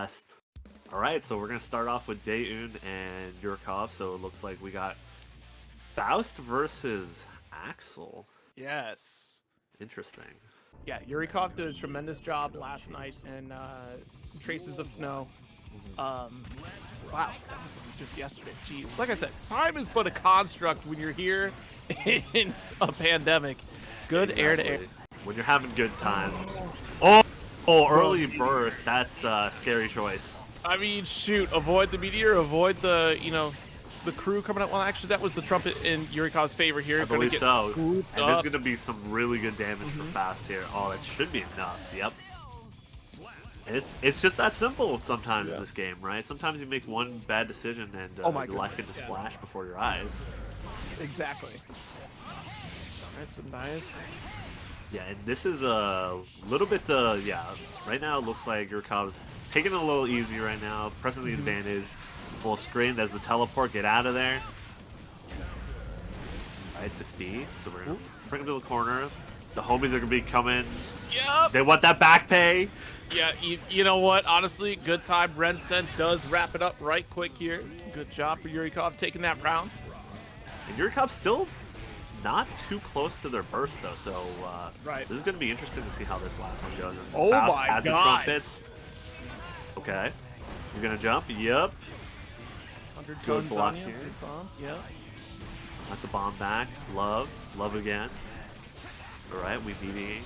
blast. All right, so we're gonna start off with Daeun and Yurkov. So it looks like we got Faust versus Axel. Yes. Interesting. Yeah, Yurikov did a tremendous job last night in Traces of Snow. Wow, that was just yesterday. Jeez. Like I said, time is but a construct when you're here in a pandemic. Good air to air. When you're having good times. Oh, early burst. That's a scary choice. I mean, shoot, avoid the meteor, avoid the, the crew coming up. Well, actually, that was the trumpet in Yurikov's favor here. I believe so. And there's up. going to be some really good damage for Fast here. Oh, that should be enough. Yep. It's just that simple sometimes in this game, right? Sometimes you make one bad decision and your life can just flash before your eyes. Exactly. That's some nice. Yeah, and this is a little bit, right now it looks like Yurikov's taking it a little easy right now, pressing the advantage. Full screen, there's the teleport, get out of there. Alright, 6B, so we're going to bring him to the corner. The homies are going to be coming. Yep. They want that back pay. Yeah, you know what? Honestly, good time. Rensen does wrap it up right quick here. Good job for Yurikov taking that round. And Yurikov's still not too close to their burst, though, so this is going to be interesting to see how this last one goes. Oh my god! Okay. You're going to jump? Yep. 100 Good tons block on you. here. Good bomb. Yep. Got the bomb back. Love again. Alright, we beating.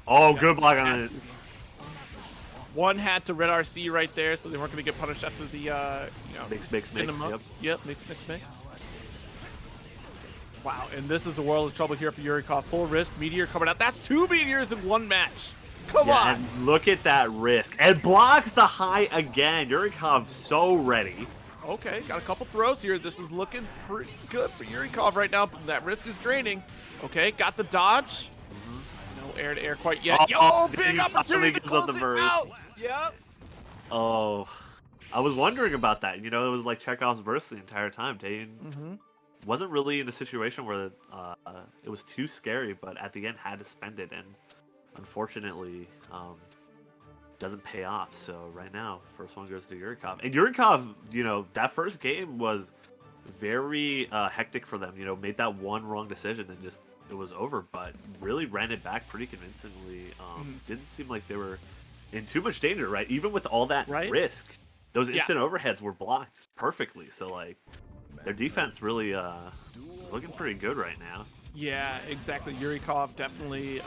Oh, good block on it. One had to red RC right there, so they weren't going to get punished after the, Mix. Yep, mix. Wow, and this is a world of trouble here for Yurikov. Full risk, meteor coming out. That's 2 meteors in one match. Come on. And look at that risk. And blocks the high again. Yurikov so ready. Okay, got a couple throws here. This is looking pretty good for Yurikov right now. That risk is draining. Okay, got the dodge. No air to air quite yet. Big opportunity to close it out. Yep. Oh, I was wondering about that. It was like Chekhov's burst the entire time. Daeun wasn't really in a situation where it was too scary, but at the end had to spend it, and unfortunately doesn't pay off. So right now, first one goes to Yurikov. And Yurikov, that first game was very hectic for them. Made that one wrong decision and just it was over, but really ran it back pretty convincingly. Didn't seem like they were in too much danger, right? Even with all that risk, those instant overheads were blocked perfectly. So like their defense really is looking pretty good right now. Yeah, exactly. Yurikov definitely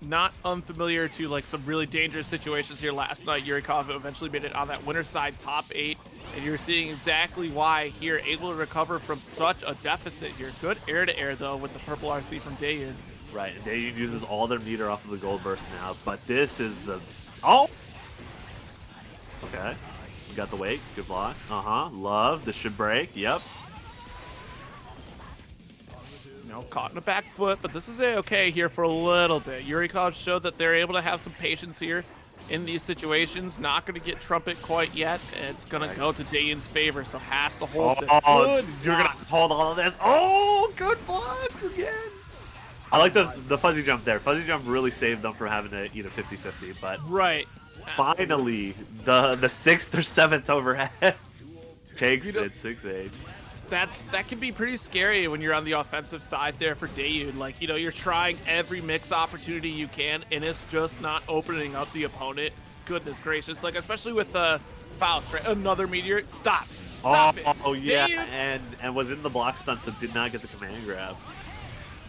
not unfamiliar to like some really dangerous situations here last night. Yurikov eventually made it on that winner side top 8, and you're seeing exactly why here, able to recover from such a deficit here. Good air to air though with the purple RC from Daeun. Right, and Daeun uses all their meter off of the gold burst now, but this is the okay, we got the weight, good blocks. Love, this should break. Yep. Caught in a back foot, but this is okay here for a little bit. Yurikov showed that they're able to have some patience here in these situations. Not going to get trumpet quite yet. It's going to go to Daeun's favor, so has to hold this. Good you're going to hold all of this. Oh, good blocks again. I like the fuzzy jump there. Fuzzy jump really saved them from having to eat a 50-50, but finally, the 6th or 7th overhead takes it 6-8. That can be pretty scary when you're on the offensive side there for Daeun. Like, you're trying every mix opportunity you can, and it's just not opening up the opponent. It's goodness gracious. Like, especially with Faust, right? Another meteor. Stop it. Oh, yeah, Daeun, and was in the block stun, so did not get the command grab.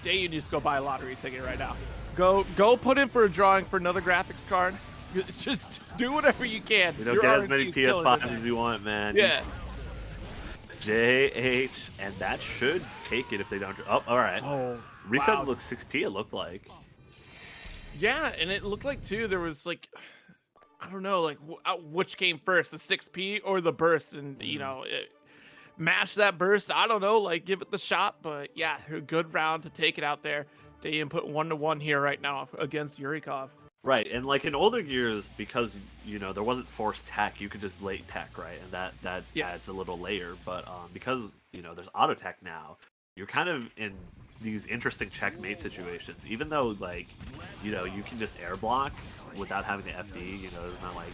Daeun needs to go buy a lottery ticket right now. Go put in for a drawing for another graphics card. Just do whatever you can. Get as many PS5s as you want, man. Yeah. JH, and that should take it if they don't. Oh, all right. Reset looks 6P, it looked like. Yeah, and it looked like, too, there was, like, I don't know, like, which came first, the 6P or the burst? And, mash that burst. I don't know, like, give it the shot. But, yeah, a good round to take it out there. Daeun put 1-1 here right now against Yurikov. Right, and like in older gears, because there wasn't forced tech, you could just late tech, right, and that adds a little layer. But because there's auto tech now, you're kind of in these interesting checkmate situations. Even though like you can just air block without having the FD, there's not like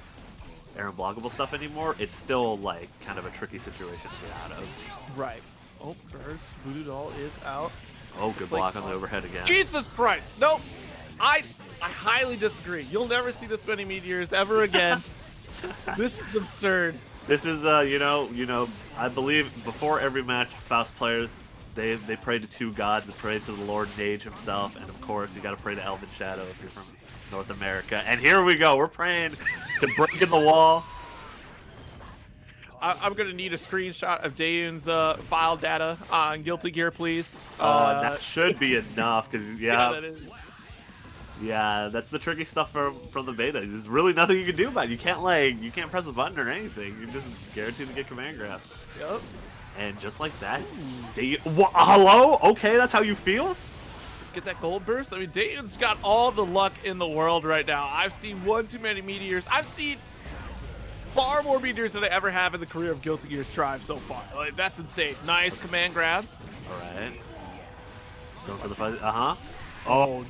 air unblockable stuff anymore, it's still like kind of a tricky situation to get out of. Right. Oh, there's Voodoo Doll is out. Oh, good block on the overhead again. Jesus Christ! Nope. I highly disagree. You'll never see this many meteors ever again. This is absurd. This is you know, I believe before every match, Faust players they pray to two gods. They pray to the Lord Mage himself, and of course you got to pray to Elven Shadow if you're from North America. And here we go. We're praying to break in the wall. I'm gonna need a screenshot of Dayun's file data on Guilty Gear, please. That should be enough, because yeah, that is. Yeah, that's the tricky stuff from the beta. There's really nothing you can do about it. You can't press a button or anything. You're just guaranteed to get command grab. Yep. And just like that, hello? Okay, that's how you feel? Let's get that gold burst. I mean, Dayun's got all the luck in the world right now. I've seen one too many meteors. I've seen far more meteors than I ever have in the career of Guilty Gear Strive so far. Like, that's insane. Nice command grab. All right. Going for the fuzz. Oh,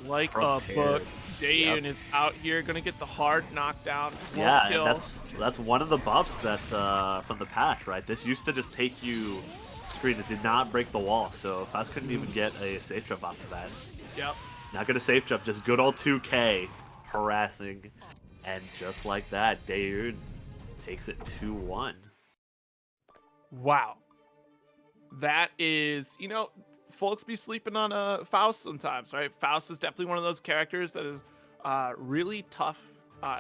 like a book. Dayun is out here, gonna get the hard knockdown. Yeah, and that's one of the buffs that from the patch, right? This used to just take you screen. It did not break the wall, so Faust couldn't even get a safe jump off of that. Yep. Not gonna safe jump, just good old 2K harassing, and just like that, Dayun takes it 2-1. Wow. That is, you know, folks be sleeping on Faust sometimes, right? Faust is definitely one of those characters that is really tough,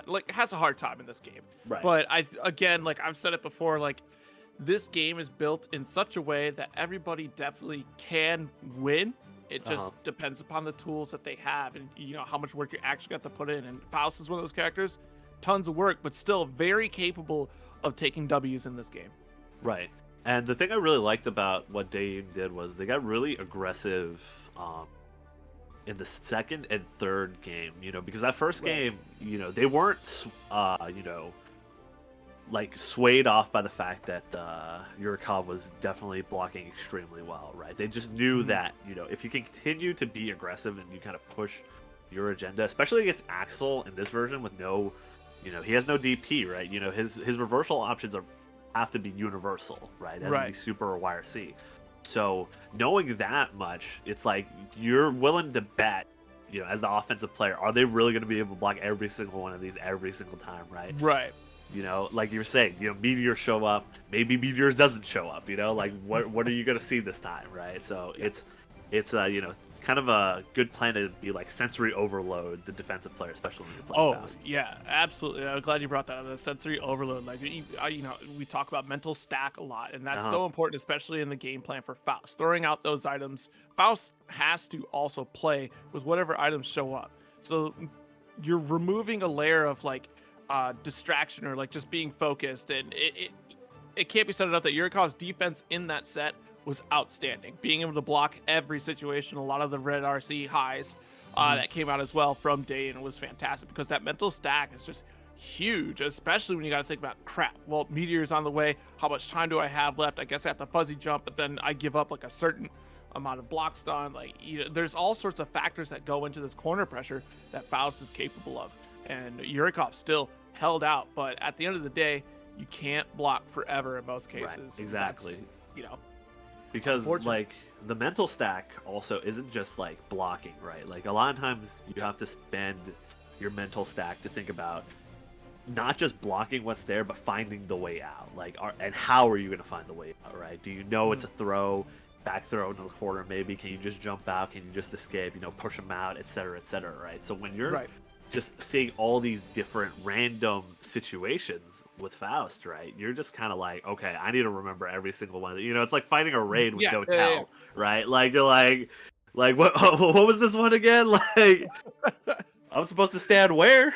like has a hard time in this game. Right. But again, like I've said it before, like this game is built in such a way that everybody definitely can win. It just depends upon the tools that they have and you know how much work you actually got to put in. And Faust is one of those characters, tons of work, but still very capable of taking W's in this game. Right. And the thing I really liked about what Dayun did was they got really aggressive in the second and third game, you know, because that first game, you know, they weren't, you know, like swayed off by the fact that Yurikov was definitely blocking extremely well, right? They just knew that, you know, if you can continue to be aggressive and you kind of push your agenda, especially against Axel in this version with no, you know, he has no DP, right? You know, his reversal options have to be universal, right? It has to be super or YRC. So knowing that much, it's like you're willing to bet, you know, as the offensive player, are they really going to be able to block every single one of these every single time, right? Right. You know, like you were saying, you know, meteors show up, maybe meteors doesn't show up, you know, like what are you going to see this time, right? So it's you know, kind of a good plan to be like sensory overload the defensive player, especially when you're playing Faust. Yeah, absolutely. I'm glad you brought that up. The sensory overload. Like, you know, we talk about mental stack a lot, and that's so important, especially in the game plan for Faust. Throwing out those items, Faust has to also play with whatever items show up. So you're removing a layer of like distraction or like just being focused, and it can't be said enough that Yurikov's defense in that set was outstanding. Being able to block every situation, a lot of the red RC highs that came out as well from Dayun was fantastic because that mental stack is just huge, especially when you got to think about, crap, well, meteor's on the way. How much time do I have left? I guess I have the fuzzy jump, but then I give up like a certain amount of block stun. Like, you know, there's all sorts of factors that go into this corner pressure that Faust is capable of. And Yurikov still held out, but at the end of the day, you can't block forever in most cases. Right, exactly. That's, you know, because like the mental stack also isn't just like blocking, right? Like a lot of times you have to spend your mental stack to think about not just blocking what's there, but finding the way out. Like, and how are you going to find the way out, right? Do you know it's a throw, back throw into the corner maybe? Can you just jump out? Can you just escape? You know, push them out, etc., right? So when you're just seeing all these different random situations with Faust, right? You're just kind of like, okay, I need to remember every single one. You know, it's like fighting a raid with no tell, right? Like you're like what was this one again? Like I'm supposed to stand where?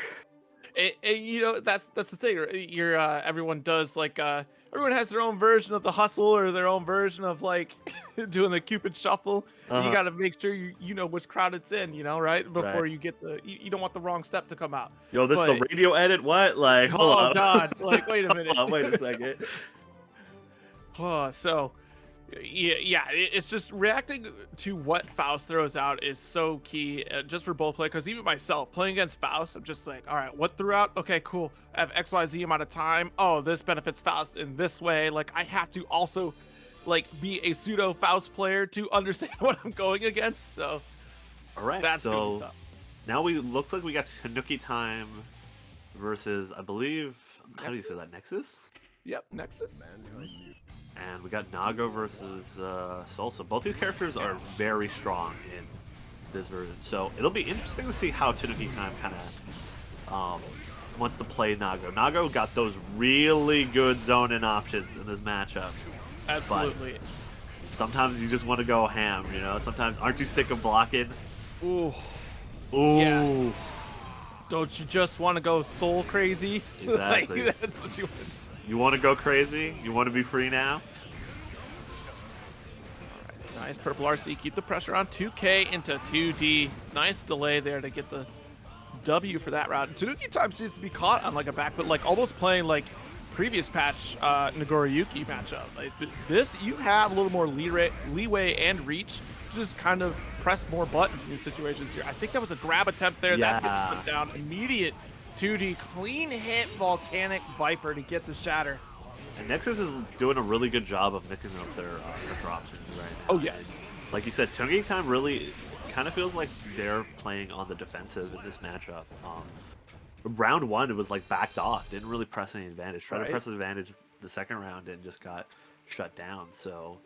And you know, that's the thing. You're everyone does like everyone has their own version of the hustle or their own version of like doing the Cupid shuffle. You got to make sure you know which crowd it's in, you know, right? Before you get you don't want the wrong step to come out. Yo, this is the radio edit? What? Like, hold on. God. Like, wait a minute. Wait a second. So Yeah, it's just reacting to what Faust throws out is so key, just for both players. Because even myself playing against Faust, I'm just like, all right, what threw out? Okay, cool. I have XYZ amount of time. Oh, this benefits Faust in this way. Like I have to also, like, be a pseudo Faust player to understand what I'm going against. So, All right, that's gonna be so tough. now looks like we got Tanuki time versus, I believe, how do you say that, Nexus? Yep, Nexus. And we got Nago versus Sol. So both these characters are very strong in this version. So it'll be interesting to see how Tanuki time kind of wants to play Nago. Nago got those really good zone-in options in this matchup. Absolutely. But sometimes you just want to go ham, you know? Sometimes, aren't you sick of blocking? Ooh. Ooh. Yeah. Don't you just want to go soul crazy? Exactly. Like, that's what you want. You want to go crazy? You want to be free now? Nice purple RC. Keep the pressure on. 2K into 2D. Nice delay there to get the W for that round. Tanuki time seems to be caught on like a back foot, like almost playing like previous patch Nagoriyuki matchup. Like this, you have a little more leeway and reach to just kind of press more buttons in these situations here. I think that was a grab attempt there. Yeah. That's gets put down. Immediate 2D clean hit volcanic viper to get the shatter. And Nexus is doing a really good job of mixing up their options right now. Oh yes. And like you said, Tanuki time really kind of feels like they're playing on the defensive in this matchup. Round one, it was like backed off, didn't really press any advantage. Tried to press an advantage the second round and just got shut down. So,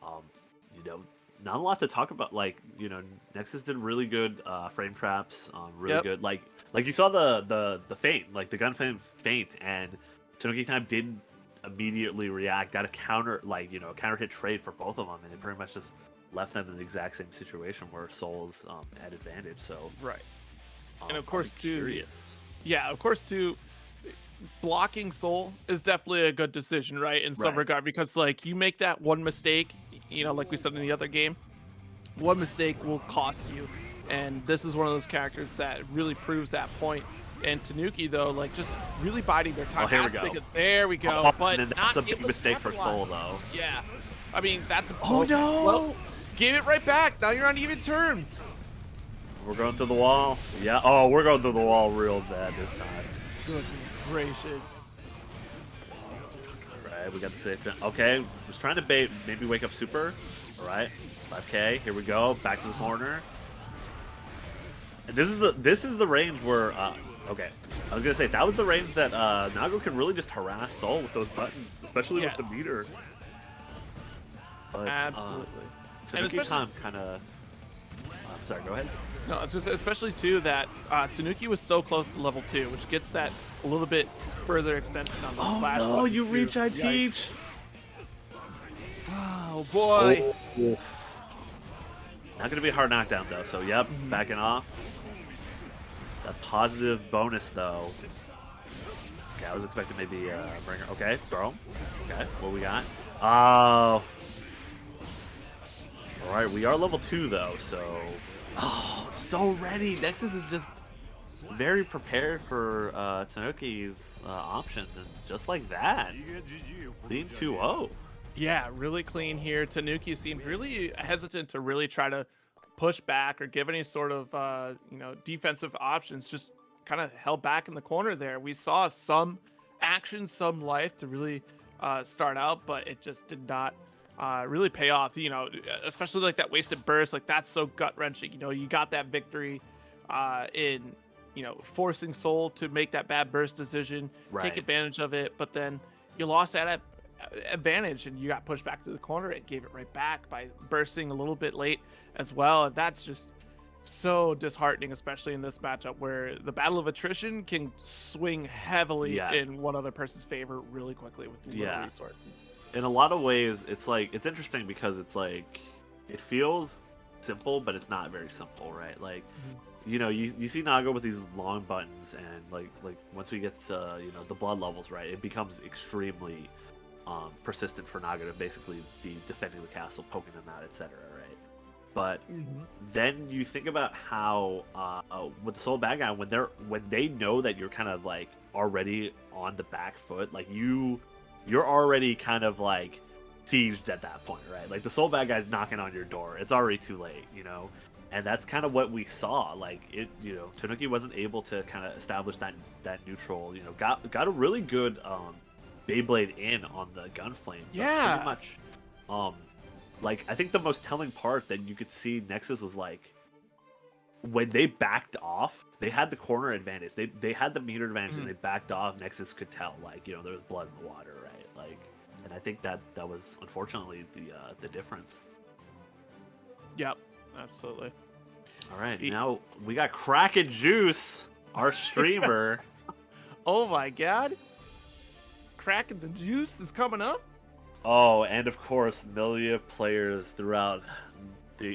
you know, not a lot to talk about. Like, you know, Nexus did really good frame traps, really good. Like you saw the feint, like the gun feint, and Tanuki time didn't immediately react. Got a counter, like, you know, counter hit trade for both of them, and it pretty much just left them in the exact same situation where Soul's at advantage. So and of course too. Curious. Yeah, of course too. Blocking Soul is definitely a good decision, right? In some regard, because like you make that one mistake, you know, like we said in the other game, one mistake will cost you, and this is one of those characters that really proves that point. And Tanuki though, like just really biding their time. Oh, here we go. There we go. But and that's a big mistake for Soul though. Yeah, I mean that's. Oh no! Well, give it right back. Now you're on even terms. We're going through the wall. Yeah. Oh, we're going through the wall real bad this time. Goodness gracious. All right, we got the safe. Okay, just trying to bait. Maybe wake up Super. All right, 5K. Here we go. Back to the corner. And this is the range where. Okay, I was gonna say that was the range that Nago can really just harass Soul with those buttons, especially with the meter. But, absolutely. And especially time kind of. Sorry, go ahead. No, it's just especially too that Tanuki was so close to level 2, which gets that a little bit further extension on the slash. Oh, you reach, I teach. Oh boy. Oh. Not gonna be a hard knockdown though. So yep, backing off. A positive bonus though. Okay, I was expecting maybe bringer. Okay, throw. Okay, what we got? Oh. All right, we are level 2 though, so. Oh, so ready. Nexus is just very prepared for Tanuki's options, and just like that, clean 2-0. Yeah, really clean here. Tanuki seemed really hesitant to really try to push back or give any sort of you know, defensive options. Just kind of held back in the corner there. We saw some action, some life to really start out, but it just did not really pay off, you know, especially like that wasted burst. Like that's so gut wrenching. You know, you got that victory in, you know, forcing Soul to make that bad burst decision, take advantage of it, but then you lost that advantage and you got pushed back to the corner and gave it right back by bursting a little bit late as well. And that's just so disheartening, especially in this matchup where the battle of attrition can swing heavily in one other person's favor really quickly with little resources. In a lot of ways, it's like, it's interesting because it's like, it feels simple, but it's not very simple, right? Like, you know, you see Nago with these long buttons, and like once we get to, you know, the blood levels, right, it becomes extremely persistent for Nago to basically be defending the castle, poking them out, etc., right? But then you think about how with the Soul bad guy, when they know that you're kind of like already on the back foot, like you're already kind of like sieged at that point, right? Like the Soul Bad Guy's knocking on your door. It's already too late, And that's kind of what we saw. Like Tanuki wasn't able to kind of establish that neutral. Got a really good Beyblade in on the Gunflame. So Yeah. pretty much. Like I think the most telling part that you could see Nexus was like when they backed off, they had the corner advantage. They had the meter advantage, and they backed off. Nexus could tell, like there was blood in the water, right? Like, and I think that was unfortunately the difference. Yep, absolutely. All right, now we got Kraken Juice, our streamer. Oh my God, Kraken the Juice is coming up. Oh, and of course, Milia players throughout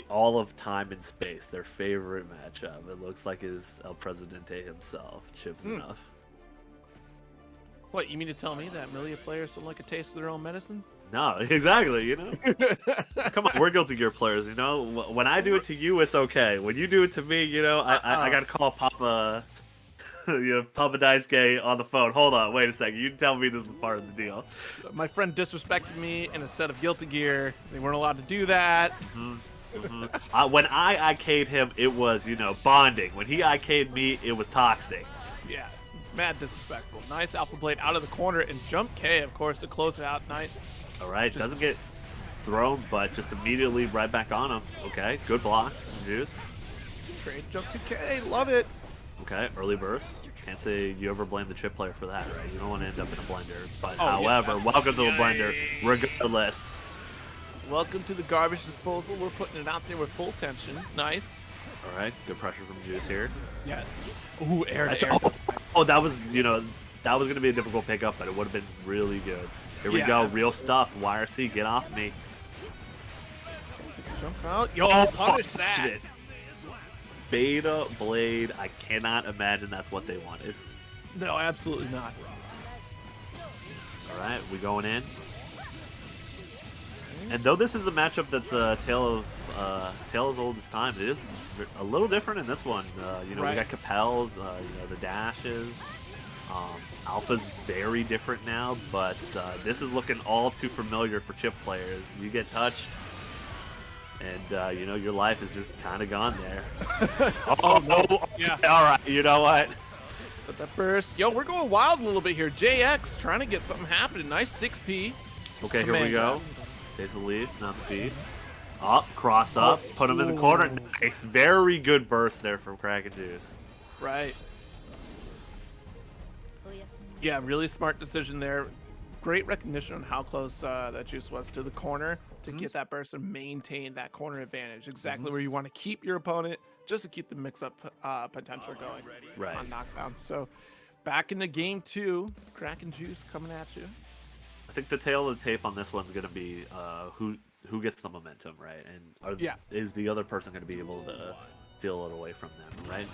all of time and space, their favorite matchup. It looks like is El Presidente himself, Chips enough. What, you mean to tell me that Milia players don't like a taste of their own medicine? No, exactly, Come on, we're Guilty Gear players, When I do it to you, it's okay. When you do it to me, I gotta call Papa, Papa Daisuke on the phone. Hold on, wait a second. You tell me this is part of the deal. My friend disrespected me in a set of Guilty Gear. They weren't allowed to do that. When I IK'd him, it was, bonding. When he IK'd me, it was toxic. Yeah, mad disrespectful. Nice Alpha Blade out of the corner, and Jump K, of course, to close it out. Nice. All right, doesn't get thrown, but just immediately right back on him. Okay, good blocks. Juice. Trade Jump 2K, love it. Okay, early burst. Can't say you ever blame the chip player for that, right? You don't want to end up in a blender. But however, welcome to the blender, regardless. Welcome to the garbage disposal. We're putting it out there with full tension. Nice. All right, good pressure from Juice here. Yes. Ooh, air to air. Oh, that was, that was going to be a difficult pickup, but it would have been really good. Here we go, real stuff. YRC, get off me. Jump out. Yo, punish that. Beta Blade, I cannot imagine that's what they wanted. No, absolutely not. All right, we going in. And though this is a matchup that's a tale as old as time, it is a little different in this one. We got Capels, the dashes. Alpha's very different now, but this is looking all too familiar for chip players. You get touched, and your life is just kind of gone there. Yeah. All right, you know what? But that burst. Yo, we're going wild a little bit here. JX trying to get something happening. Nice 6P. Okay, here we go. Takes the lead, not the P. Up, cross up, put him in the corner. Nice, very good burst there from Kraken Juice. Right. Yeah, really smart decision there. Great recognition on how close that Juice was to the corner to get that burst and maintain that corner advantage. Exactly where you want to keep your opponent, just to keep the mix-up potential going on knockdown. So back into game 2, Kraken Juice coming at you. I think the tail of the tape on this one's going to be who gets the momentum, right? And is the other person going to be able to steal it away from them, right?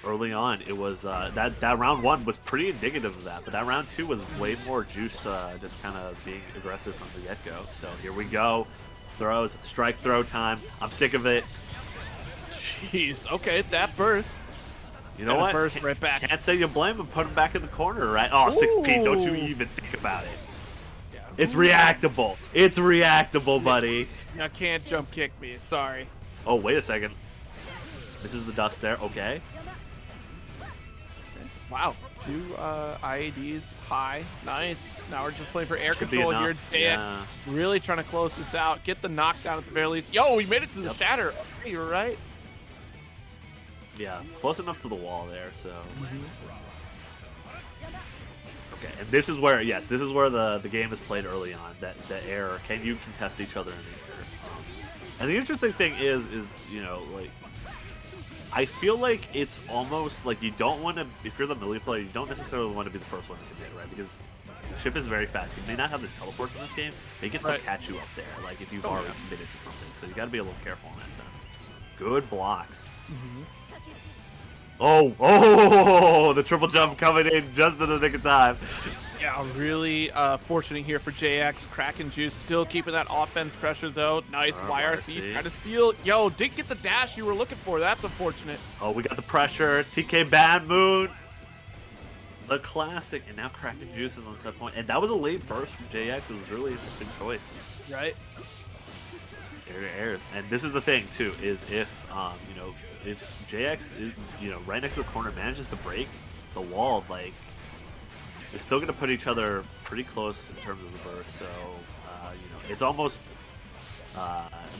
Early on, it was that round 1 was pretty indicative of that, but that round 2 was way more Juice just kind of being aggressive from the get-go. So here we go. Throws, strike throw time. I'm sick of it. Jeez, okay, that burst. You know what? Burst right back. Can't say you blame him. Put him back in the corner, right? Oh, 6P. Don't you even think about it. Yeah. It's reactable. It's reactable, buddy. You can't jump kick me. Sorry. Oh, wait a second. This is the dust there. Okay. Wow. 2 IADs high. Nice. Now we're just playing for air Should control here. JX really trying to close this out. Get the knockdown at the very least. Yo, we made it to the shatter. Okay, you're right. Yeah, close enough to the wall there, so. Okay, and this is where, this is where the game is played early on. That error. Can you contest each other in the air? And the interesting thing is like, I feel like it's almost like you don't want to, if you're the melee player, you don't necessarily want to be the first one to commit, right? Because Chip is very fast. He may not have the teleports in this game, but he can still catch you up there, like if you've already committed to something. So you got to be a little careful in that sense. Good blocks. Oh, the triple jump coming in just in the nick of time. Yeah, really fortunate here for JX. Kraken Juice still keeping that offense pressure, though. Nice YRC. Trying to steal. Yo, didn't get the dash you were looking for. That's unfortunate. Oh, we got the pressure. TK Bad Moon. The classic, and now Kraken Juice is on set point, and that was a late burst from JX. It was a really interesting choice. Right. Air to airs, and this is the thing too: is if you know, if JX is, you know, right next to the corner manages to break the wall, like, they're still going to put each other pretty close in terms of the burst. So you know, it's almost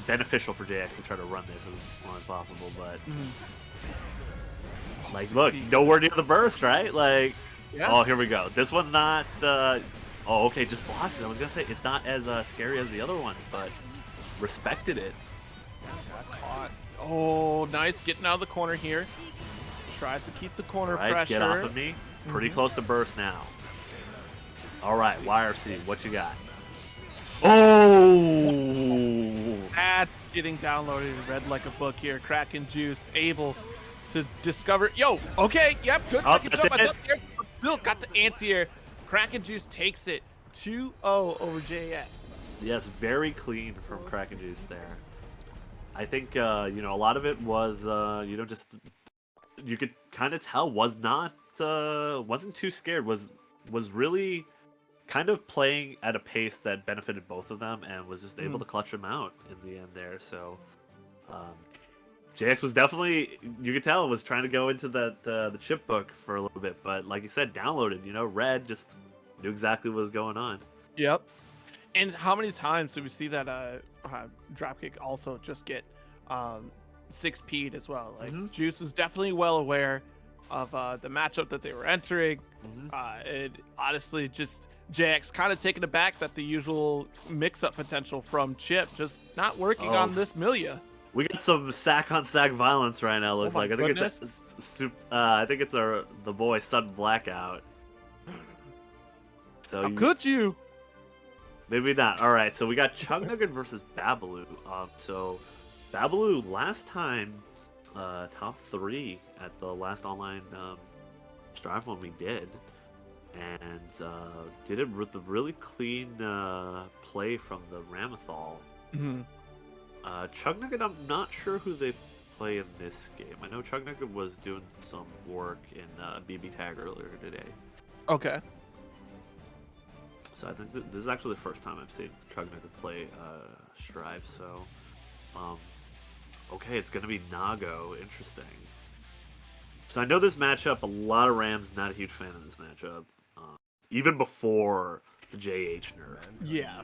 beneficial for JX to try to run this as long as possible. But like, look, nowhere near the burst, right? Like, yeah. Oh, here we go. This one's not. Oh, okay, just blocks it. I was gonna say it's not as scary as the other ones, but respected it. Got caught. Oh, nice, getting out of the corner here. Tries to keep the corner pressure. Get off of me. Pretty close to burst now. All right, YRC, what you got? Oh! That's getting downloaded and read like a book here. Kraken Juice able to discover. Yo, okay, yep, good second jump. Still got the anti-air. Kraken Juice takes it 2-0 over JX. Yes, very clean from Kraken Juice there. I think you know, a lot of it was you know, just you could kind of tell wasn't too scared. Was really kind of playing at a pace that benefited both of them, and was just able to clutch them out in the end there. So JX was definitely, you could tell, was trying to go into that the chip book for a little bit, but like you said, downloaded. You know, Red just knew exactly what was going on. Yep. And how many times did we see that dropkick also just get 6P'd as well? Like, Juice was definitely well aware of the matchup that they were entering. And honestly, just JX kind of taken aback that the usual mix-up potential from Chip just not working on this Milia. We got some sack on sack violence right now. Looks like I think it's the boy Sudden Blackout. So how could you? Maybe not. All right, so we got Chug Nugget versus Babaloo. So Babaloo last time top 3 at the last online Strive one we did, and did it with a really clean play from the Ramethal. Chug Nugget, I'm not sure who they play in this game. I know Chug Nugget was doing some work in BB Tag earlier today. Okay. So I think this is actually the first time I've seen Chug Nugget play Strive. So, okay, it's gonna be Nago. Interesting. So I know this matchup. A lot of Rams not a huge fan of this matchup, even before the JH nerf. Yeah.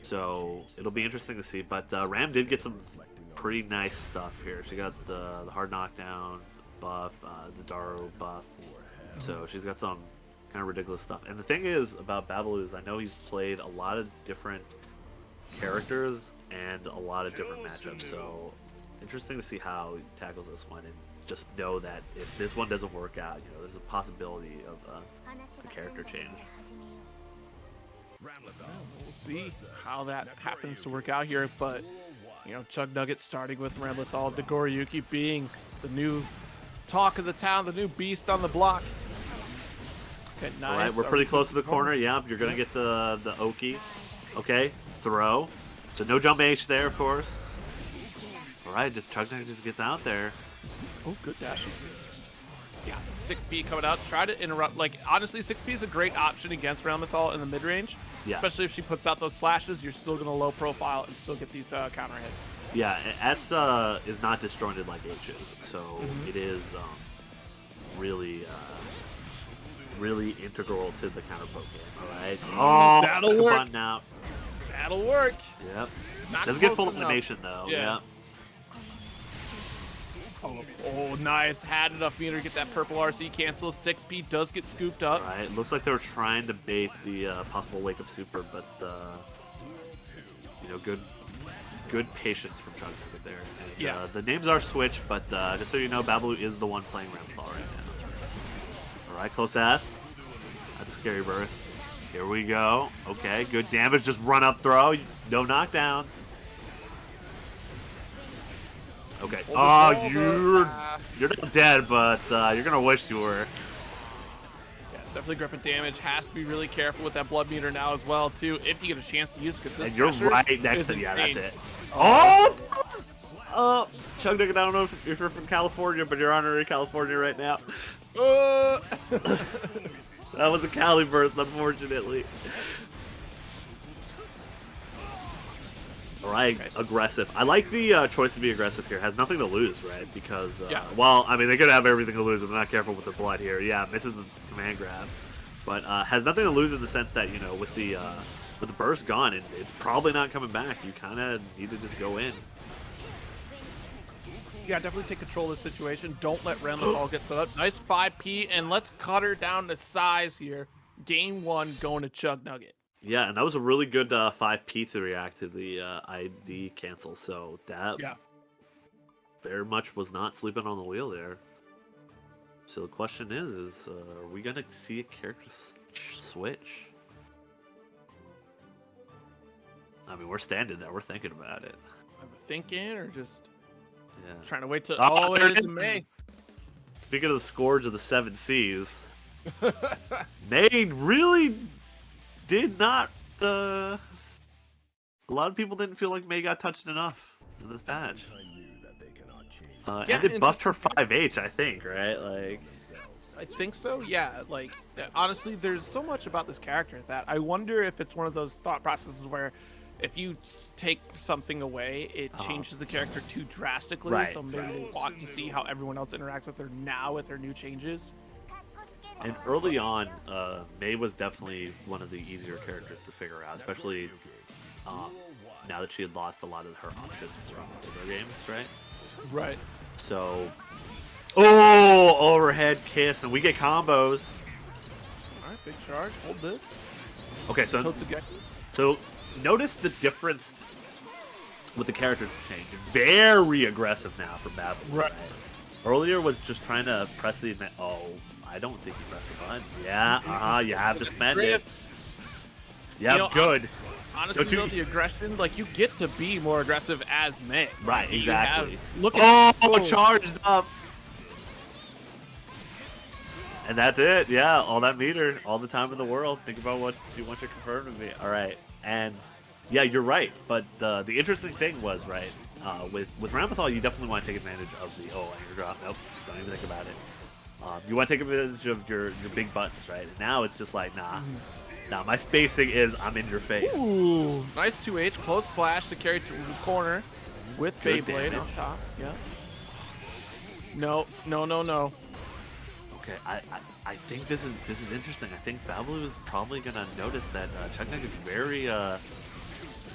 So it'll be interesting to see. But Ram did get some pretty nice stuff here. She got the hard knockdown buff, the Daro buff. So she's got some kind of ridiculous stuff. And the thing is about Babaloo is I know he's played a lot of different characters and a lot of different matchups. So interesting to see how he tackles this one, and just know that if this one doesn't work out, you know, there's a possibility of a character change. We'll see how that happens to work out here, but you know, Chug Nugget starting with Ramlethal, Dagoriyuki being the new talk of the town, the new beast on the block. Okay, nice. All right, we're pretty close to the corner. Yeah, you're gonna get the Oki. Okay, throw. So no jump H there, of course. All right, just Chug Nugget just gets out there. Oh, good dash. Yeah, 6P coming out. Try to interrupt. Like, honestly, 6P is a great option against Ramlethal in the mid-range. Yeah. Especially if she puts out those slashes, you're still going to low profile and still get these counter hits. Yeah, S is not disjointed like H is. So it is really integral to the counter poke game. All right. Oh, that'll work. Button out. That'll work. Yep. Not doesn't get full enough. animation though. Yeah. Oh, nice. Had enough meter to get that purple RC cancel. 6P does get scooped up. All right. Looks like they were trying to bait the possible wake up super, but you know, good patience from Chug Nugget there. And, yeah. The names are switched, but just so you know, Babaloo is the one playing Ramthal right now. All right, close ass. That's a scary burst. Here we go. Okay, good damage. Just run up throw. No knockdowns. Okay. Oh, you're not dead, but you're gonna wish you were. Yeah, it's definitely gripping damage. Has to be really careful with that blood meter now as well, too, if you get a chance to use it. And you're right next to yeah, that's it. Oh, Chug Nugget, I don't know if you're from California, but you're honorary California right now. That was a Cali burst, unfortunately. All right, okay. Aggressive. I like the choice to be aggressive here. Has nothing to lose, right? Because, well, I mean, they could have everything to lose if they're not careful with the blood here. Yeah, misses the command grab. But has nothing to lose in the sense that, you know, with the burst gone, it's probably not coming back. You kind of need to just go in. Yeah, definitely take control of the situation. Don't let Ramlethal get set up. Nice 5P, and let's cut her down to size here. Game 1 going to Chug Nugget. Yeah, and that was a really good 5P to react to the ID cancel. So that very much was not sleeping on the wheel there. So the question is are we going to see a character switch? I mean, we're standing there. We're thinking about it. Are we thinking or just trying to wait till... Oh, it is May. Speaking of the scourge of the 7 Cs, May really did not... a lot of people didn't feel like May got touched enough in this patch. And it buffed her 5H, I think, right? Like, I think so, yeah. Like, honestly, there's so much about this character that I wonder if it's one of those thought processes where if you take something away, it changes the character too drastically. Right, so maybe they want to see how everyone else interacts with her now with her new changes. And early on, May was definitely one of the easier characters to figure out, especially now that she had lost a lot of her options from other games, right? Right. So, overhead kiss, and we get combos. All right, big charge. Hold this. Okay, so notice the difference with the character change. Very aggressive now for Babel. Right. Earlier was just trying to press the event. Oh, I don't think you pressed the button. Yeah, you have to spend it. Yeah, you know, good. Honestly, though, the aggression, like, you get to be more aggressive as May. Right, exactly. Look at charged up. And that's it. Yeah, all that meter, all the time in the world. Think about what you want to confirm to me. All right. And, yeah, you're right. But the interesting thing was, right, with Ramlethal, you definitely want to take advantage of the, anger drop. Nope, don't even think about it. You want to take advantage of your big buttons, right? And now it's just like, nah. Nah, my spacing is I'm in your face. Ooh, nice 2H. Close slash to carry to the corner with Beyblade on top. Yeah. No. Okay, I think this is interesting. I think Bablu is probably gonna notice that Chug Nugget is very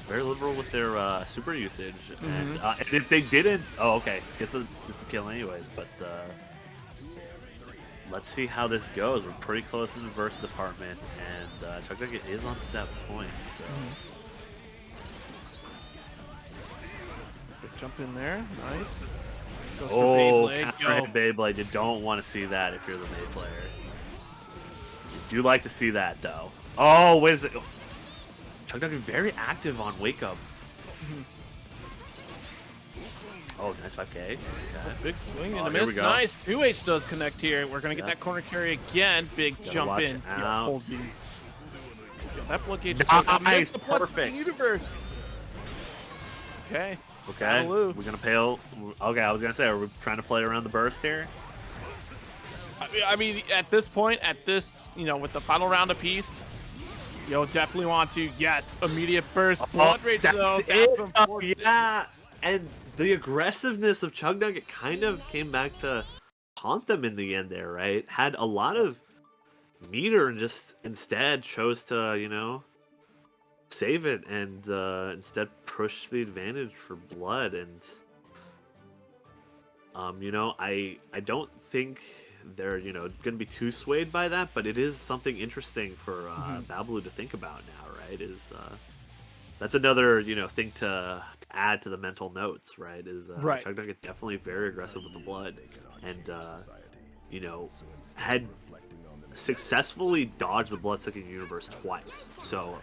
liberal with their super usage, and if they didn't, gets the kill anyways. But let's see how this goes. We're pretty close in the burst department, and Chug Nugget is on set points. So. Good jump in there, nice. Goes for Beyblade. Beyblade. You don't want to see that if you're the May player. You do like to see that, though. Oh, wait a second. Chug Nugget very active on Wake Up. Oh, nice 5K. Okay. Big swing and a miss. Nice. 2H does connect here. We're going to get that corner carry again. Big jump in. Hold these. That block gauge is nice. Perfect. Universe. Okay. Okay. We're going to pay. Okay, I was going to say, are we trying to play around the burst here? I mean, at this point, with the final round apiece, you'll definitely want to, immediate burst. Blood rage, though. That's important. Yeah. And the aggressiveness of Chug Nugget kind of came back to haunt them in the end there, right? Had a lot of meter and just instead chose to, save it and instead push the advantage for blood. And, I don't think they're, going to be too swayed by that, but it is something interesting for Bablu to think about now, right? That's another, thing to add to the mental notes, right? Chug Nugget definitely very aggressive with the blood, and had successfully dodged the blood-sucking universe twice. So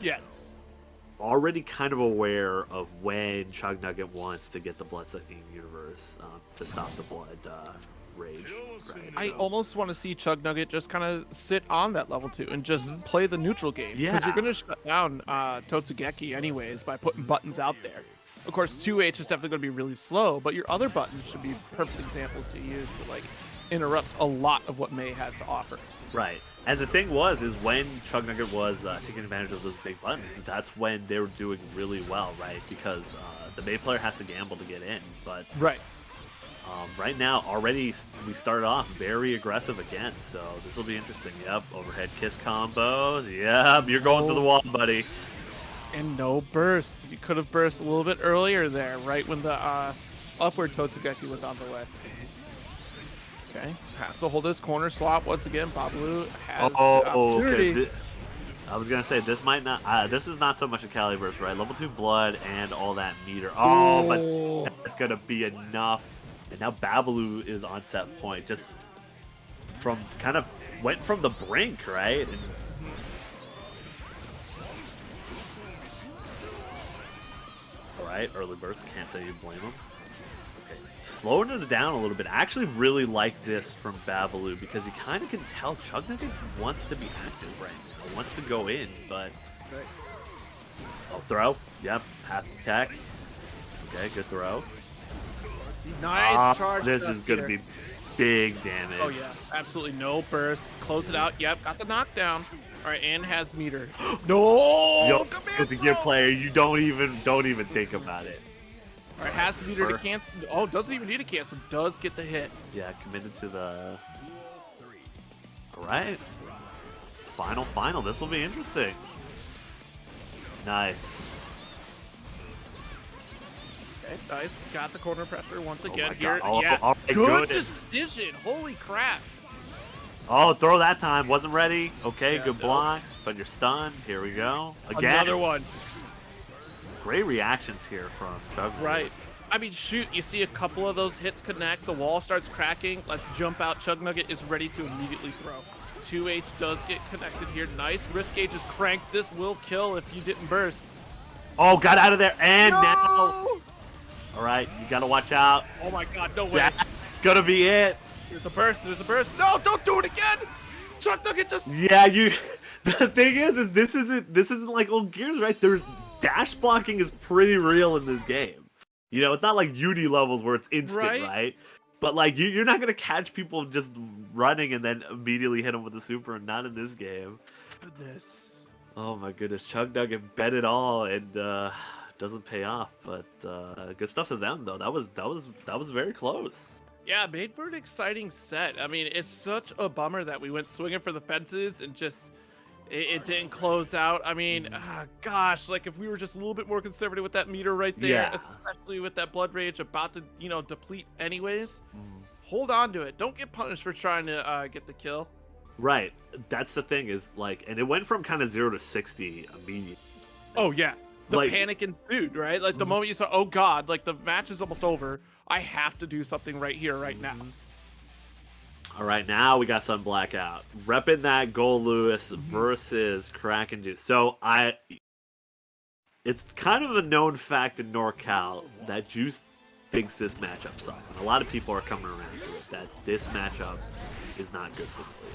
already kind of aware of when Chug Nugget wants to get the blood-sucking universe to stop the blood rage. Right? I almost want to see Chug Nugget just kind of sit on that level 2 and just play the neutral game. Because you're going to shut down Totsugeki anyways by putting buttons out there. Of course, 2H is definitely going to be really slow, but your other buttons should be perfect examples to use to interrupt a lot of what May has to offer. Right. And the thing is when Chug Nugget was taking advantage of those big buttons, that's when they were doing really well, right? Because the May player has to gamble to get in. But right. Right now, already we started off very aggressive again, so this will be interesting. Yep, overhead kiss combos. Yep, you're going to the wall, buddy. And no burst. You could have burst a little bit earlier there, right when the upward Totsugeki was on the way. Okay, has to hold his corner slot once again. Babalu has the opportunity. Okay. I was gonna say this might not. This is not so much a Cali burst, right? Level 2 blood and all that meter. But it's gonna be enough. And now Babalu is on set point, just from went from the brink, right? And all right, early burst. Can't say you blame him. Okay, slowing it down a little bit. I actually really like this from Babalu because you kind of can tell Chug Nugget wants to be active right now, wants to go in, but throw. Yep, half attack. Okay, good throw. Nice charge. This is going to be big damage. Oh yeah, absolutely no burst. Close it out. Yep, got the knockdown. All right, and has meter. No. Yo, as a gear player, you don't even think about it. All right, has the meter to cancel. Oh, doesn't even need to cancel. Does get the hit. Yeah, committed to the. All right. Final. This will be interesting. Nice. Okay, nice. Got the corner pressure once again here. Yeah, good decision. Holy crap. Oh, throw that time. Wasn't ready. Okay, Yeah, good blocks. But you're stunned. Here we go. Again. Another one. Great reactions here from Chug. Right. I mean, shoot, you see a couple of those hits connect. The wall starts cracking. Let's jump out. Chug Nugget is ready to immediately throw. 2H does get connected here. Nice. Risk gauge is cranked. This will kill if you didn't burst. Oh, got out of there. And now. All right, you got to watch out. Oh my god, no way. That's going to be it. There's a burst. No, don't do it again. Chug Nugget just... Yeah, the thing is this isn't like old Gears, right? There's dash blocking is pretty real in this game. You know, it's not like Uni levels where it's instant, right? But like you're not going to catch people just running and then immediately hit them with the super, and not in this game. Goodness. Oh my goodness, Chug Nugget bet it all and doesn't pay off, but good stuff to them though. That was very close. Yeah, made for an exciting set. I mean, it's such a bummer that we went swinging for the fences and just it didn't close out. I mean, gosh, like if we were just a little bit more conservative with that meter right there, especially with that blood rage about to deplete anyways. Hold on to it. Don't get punished for trying to get the kill. Right. That's the thing is like, and it went from kind of 0 to 60 immediately. Oh yeah. The panic ensued, right? Like the moment you saw, oh god, like the match is almost over. I have to do something right here, right now. All right, now we got some blackout. Repping that Gold Lewis versus Kraken Juice. So it's kind of a known fact in NorCal that Juice thinks this matchup sucks. And a lot of people are coming around to it, that this matchup is not good for the league.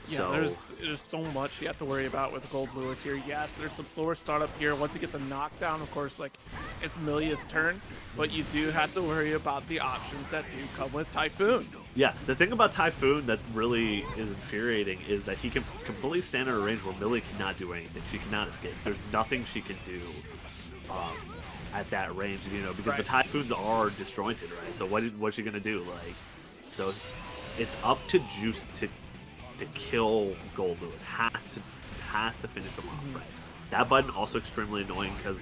Yeah, So, there's so much you have to worry about with Gold Lewis here. Yes, there's some slower startup here. Once you get the knockdown, of course, like it's Milia's turn, but you do have to worry about the options that do come with Typhoon. yeah, the thing about Typhoon that really is infuriating is that he can completely stand in a range where Millie cannot do anything. She cannot escape. There's nothing she can do at that range, because the Typhoons are disjointed, right? So what's she gonna do? Like, so it's up to Juice to kill Gold Lewis. Has to finish him off, right? That button also extremely annoying because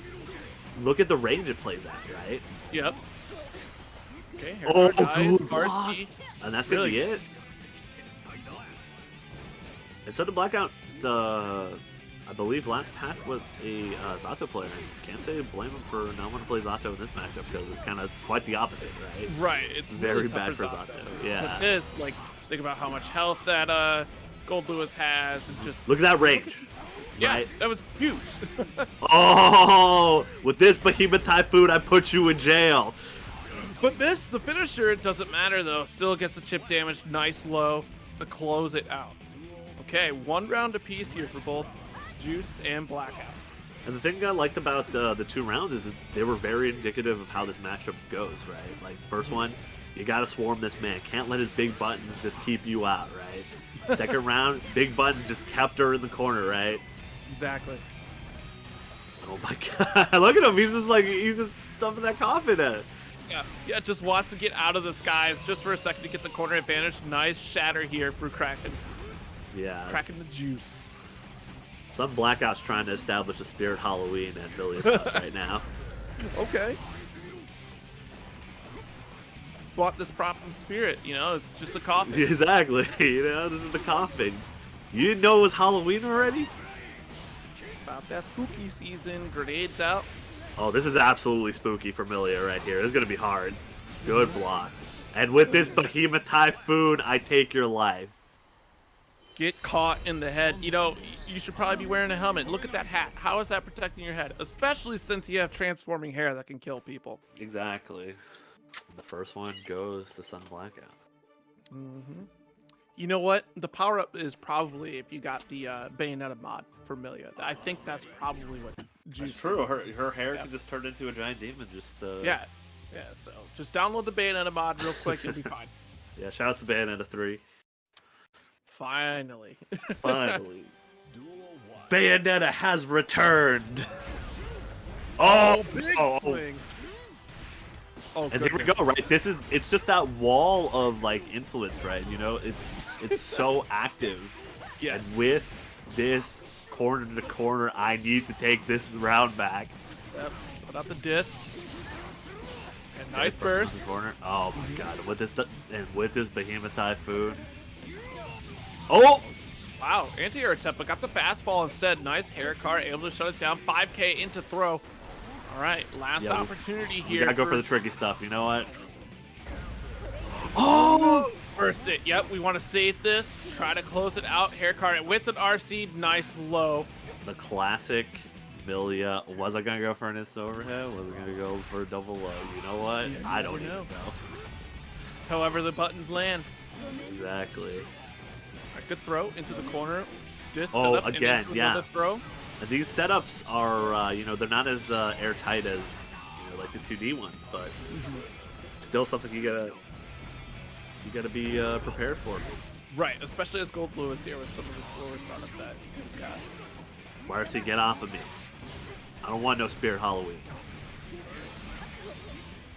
look at the range it plays at, right? Yep. Okay, here good block. And that's gonna be it. It said the blackout. I believe last patch was a Zato player. Can't say blame him for not wanting to play Zato in this matchup because it's kind of quite the opposite, right? Right. It's very really bad for Zato. Yeah. But this, like, think about how much health that Gold Lewis has, and just look at that range. Yeah, right? that was huge. Oh, with this Behemoth Typhoon, I put you in jail. But this, the finisher, it doesn't matter though. Still gets the chip damage, nice low to close it out. Okay, 1 round apiece here for both Juice and Blackout. And the thing I liked about the 2 rounds is that they were very indicative of how this matchup goes, right? Like, the first one, You gotta swarm this man. Can't let his big buttons just keep you out, right? Second round, big buttons just kept her in the corner, right? Exactly. Oh my god! Look at him. He's just stuffing that coffin at it. Yeah, just wants to get out of the skies just for a second to get the corner advantage. Nice shatter here for Kraken. Yeah. Cracking the juice. Some Blackout's trying to establish a Spirit Halloween at Billy's house right now. Okay. Bought this prop from Spirit, you know, it's just a coffin. Exactly. You know, this is the coffin. You didn't know it was Halloween already? It's about that spooky season. Grenades out. Oh, this is absolutely spooky for Milia right here. It's going to be hard. Good block. And with this Behemoth Typhoon, I take your life. Get caught in the head. You know, you should probably be wearing a helmet. Look at that hat. How is that protecting your head? Especially since you have transforming hair that can kill people. Exactly. The first one goes to Sun Blackout. Mm-hmm. You know what? The power-up is probably if you got the Bayonetta mod for Milia. I think that's probably what juice. That's true. Her hair can just turn into a giant demon. Just Yeah. So just download the Bayonetta mod real quick. You'll be fine. Yeah. Shout out to Bayonetta 3. Finally. Finally. Bayonetta has returned. Oh, big swing. Oh, and there we go, right? It's just that wall of like influence, right? You know, it's so active. Yes. And with this corner to corner, I need to take this round back. Yep. Put out the disc. And nice burst. Corner. Oh my god. With this Behemoth Typhoon. Oh! Wow, anti-air attempt, but got the fast fall instead. Nice hair car, able to shut it down. 5K into throw. All right, last opportunity here. You gotta go for the tricky stuff. You know what? Oh! Burst it. Yep, we want to save this. Try to close it out. Hair car with an RC. Nice low. The classic Milia. Was I gonna go for an instant overhead? Was I gonna go for a double low? You know what? Yeah, I don't even know. It's however the buttons land. Exactly. A good throw into the corner. Disc oh, setup again, and yeah. Throw. And these setups are, you know, they're not as airtight as, you know, like the 2D ones, but still something you gotta be prepared for. Right, especially as Gold Blue is here with some of the slower startup that he's got. YRC, get off of me. I don't want no Spirit Halloween.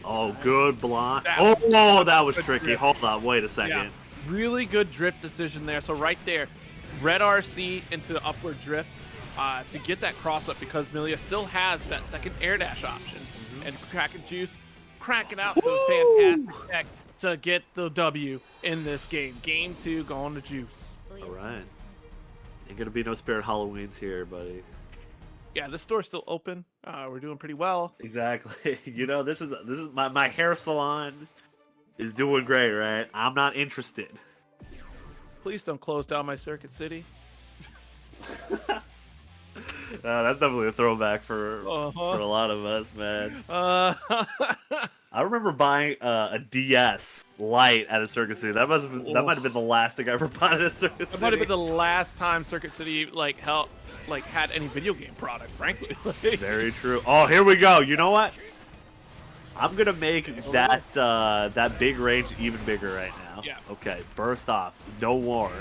Oh, good block. That was tricky. Drift. Hold on, wait a second. Yeah. Really good drift decision there. So right there, red RC into upward drift to get that cross up because Milia still has that second air dash option. And Kraken Juice cracking out some fantastic tech to get the W in this game. Game 2 going to Juice. All right. Ain't gonna be no Spirit Halloweens here, buddy. Yeah, this store's still open. We're doing pretty well. Exactly. You know, this is my hair salon is doing great, right? I'm not interested. Please don't close down my Circuit City. That's definitely a throwback for a lot of us, man. I remember buying a DS Lite at a Circuit City. That might have been the last thing I ever bought at a Circuit City. That might have been the last time Circuit City had any video game product, frankly. Very true. Oh, here we go. You know what? I'm gonna make that big range even bigger right now. Yeah. Okay. Burst off. No more.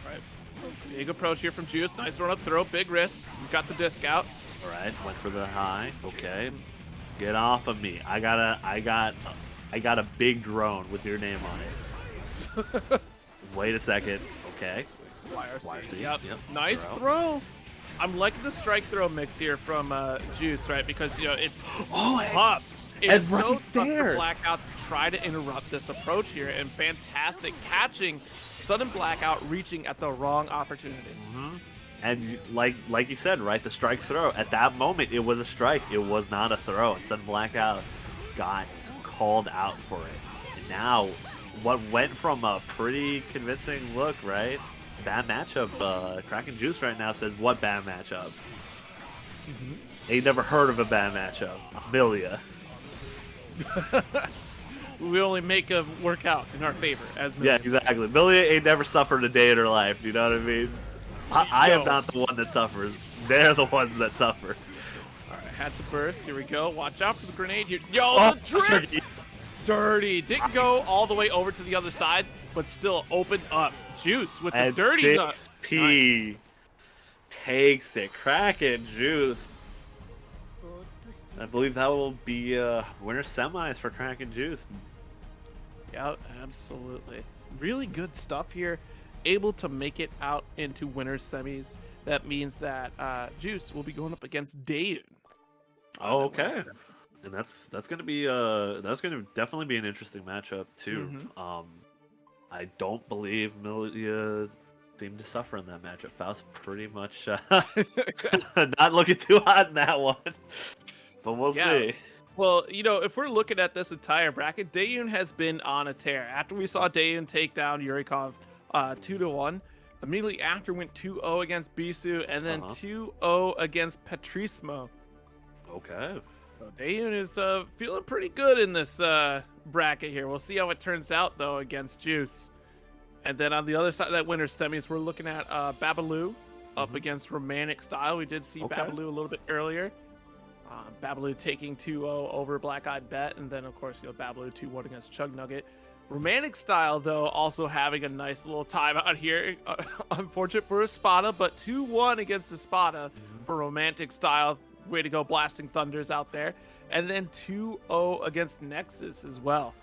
Right. Big approach here from Juice. Nice run up throw. Big risk. Got the disc out. All right. Went for the high. Okay. Get off of me. I got a big drone with your name on it. Wait a second. Okay. YRC. Yep. Nice throw. I'm liking the strike throw mix here from Juice, right? Because, you know, it's tough. It's so tough for Blackout to try to interrupt this approach here. And fantastic catching Sudden Blackout reaching at the wrong opportunity. And like you said, right, the strike throw. At that moment, it was a strike. It was not a throw. And Sudden Blackout got called out for it. And now, what went from a pretty convincing look, right? Bad matchup. Kraken Juice right now says, what bad matchup? Ain't never heard of a bad matchup. Milia. We only make a workout in our favor as Milia. Yeah, exactly. Milia ain't never suffered a day in her life. You know what I mean? I am not the one that suffers. They're the ones that suffer. All right. had to burst. Here we go. Watch out for the grenade here. Yo, the drift! Dirty. Didn't go all the way over to the other side, but still opened up. Juice with the And dirty 6P nice. takes it. Kraken Juice. I believe that will be winner semis for Kraken Juice. Yeah, absolutely. Really good stuff here. Able to make it out into winners semis. That means that Juice will be going up against Dayun. Oh, okay. And that's gonna be definitely be an interesting matchup too. I don't believe Milia seemed to suffer in that matchup. Faust pretty much not looking too hot in that one, but we'll see. Well, you know, if we're looking at this entire bracket, Dayun has been on a tear. After we saw Dayun take down Yurikov 2-1, immediately after went 2-0 against Bisu, and then 2-0 against Petrismo. Okay. So Dayun is feeling pretty good in this bracket here. We'll see how it turns out, though, against Juice. And then on the other side of that winner's semis, we're looking at Babalu up against Romantic Style. We did see Babalu a little bit earlier. Babalu taking 2-0 over Black Eyed Bet, and then, of course, you know, Babalu 2-1 against Chug Nugget. Romantic Style, though, also having a nice little time out here. Unfortunate for Espada, but 2-1 against Espada for Romantic Style. Way to go, blasting thunders out there. And then 2-0 against Nexus as well.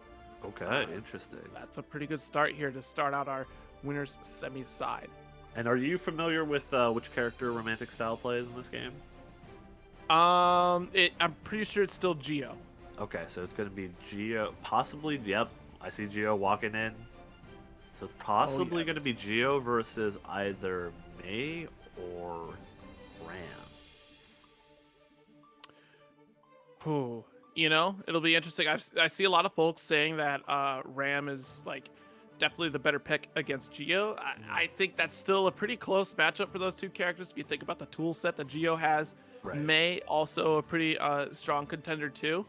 Okay, interesting. That's a pretty good start here to start out our winners semi side. And are you familiar with which character Romantic Style plays in this game? I'm pretty sure it's still Geo. Okay, so it's gonna be Geo, possibly. Yep, I see Geo walking in. So it's possibly gonna be Geo versus either Mei or Ram. Ooh, you know, it'll be interesting. I see a lot of folks saying that Ram is like definitely the better pick against Geo. I think that's still a pretty close matchup for those two characters. If you think about the tool set that Geo has, Mei also a pretty strong contender too.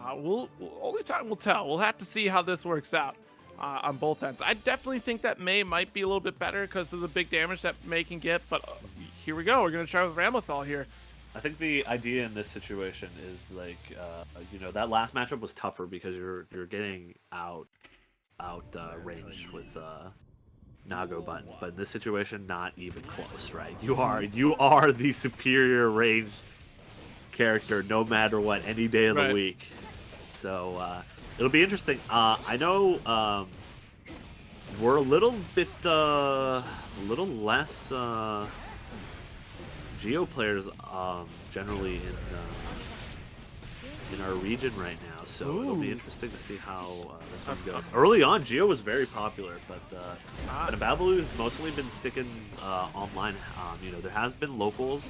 Only time will tell. We'll have to see how this works out on both ends. I definitely think that Mei might be a little bit better because of the big damage that Mei can get. But here we go. We're gonna try with Ramlethal here. I think the idea in this situation is like, you know, that last matchup was tougher because you're getting out ranged with Nago buttons, but in this situation, not even close, right? You are the superior ranged character, no matter what, any day of the week. So it'll be interesting. I know we're a little less. Geo players generally in our region right now, so it'll be interesting to see how this one goes. Early on, Geo was very popular, but Babalu has mostly been sticking online. You know, there has been locals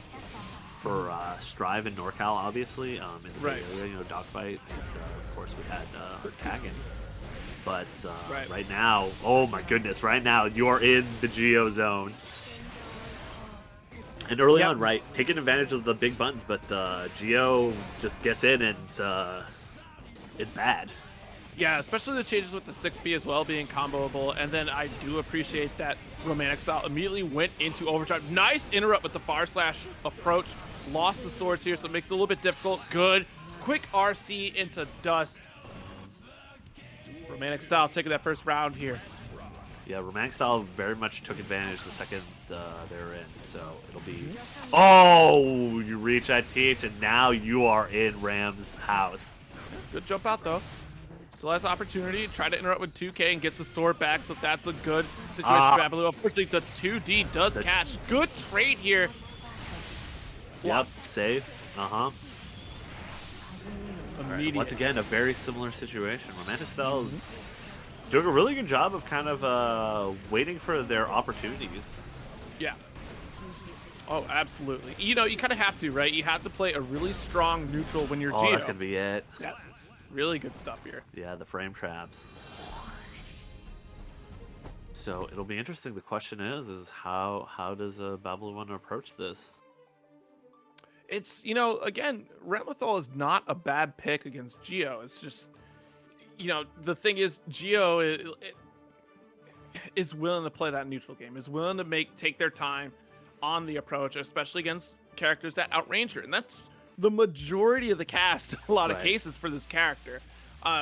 for Strive and NorCal, obviously, in the Bay Area, you know, Dogfight, and, of course we had Kagan. But right now, oh my goodness, right now you are in the Geo zone. And early on, right, taking advantage of the big buttons, but Geo just gets in and it's bad. Yeah, especially the changes with the 6B as well being comboable. And then I do appreciate that Romantic Style immediately went into overdrive. Nice interrupt with the far slash approach. Lost the swords here, so it makes it a little bit difficult. Good. Quick RC into Dust. Romantic Style taking that first round here. Yeah, Romantic Style very much took advantage the second they were in, so it'll be... Oh, you reach that TH, and now you are in Ram's house. Good jump out, though. Still has opportunity. Try to interrupt with 2K and gets the sword back, so that's a good situation for Babalu. Unfortunately, the 2D does catch. Good trade here. Yep, safe. Right, once again, a very similar situation. Romantic Style is doing a really good job of kind of waiting for their opportunities. Yeah. Oh, absolutely. You know, you kind of have to, right? You have to play a really strong neutral when you're Geo. Oh, that's going to be it. That's really good stuff here. Yeah, the frame traps. So it'll be interesting. The question is how does Babalu want to approach this? It's, you know, again, Ramlethal is not a bad pick against Geo. It's just, you know, the thing is, Geo is willing to play that neutral game, is willing to take their time on the approach, especially against characters that outrange her. And that's the majority of the cast in a lot of Right. cases for this character.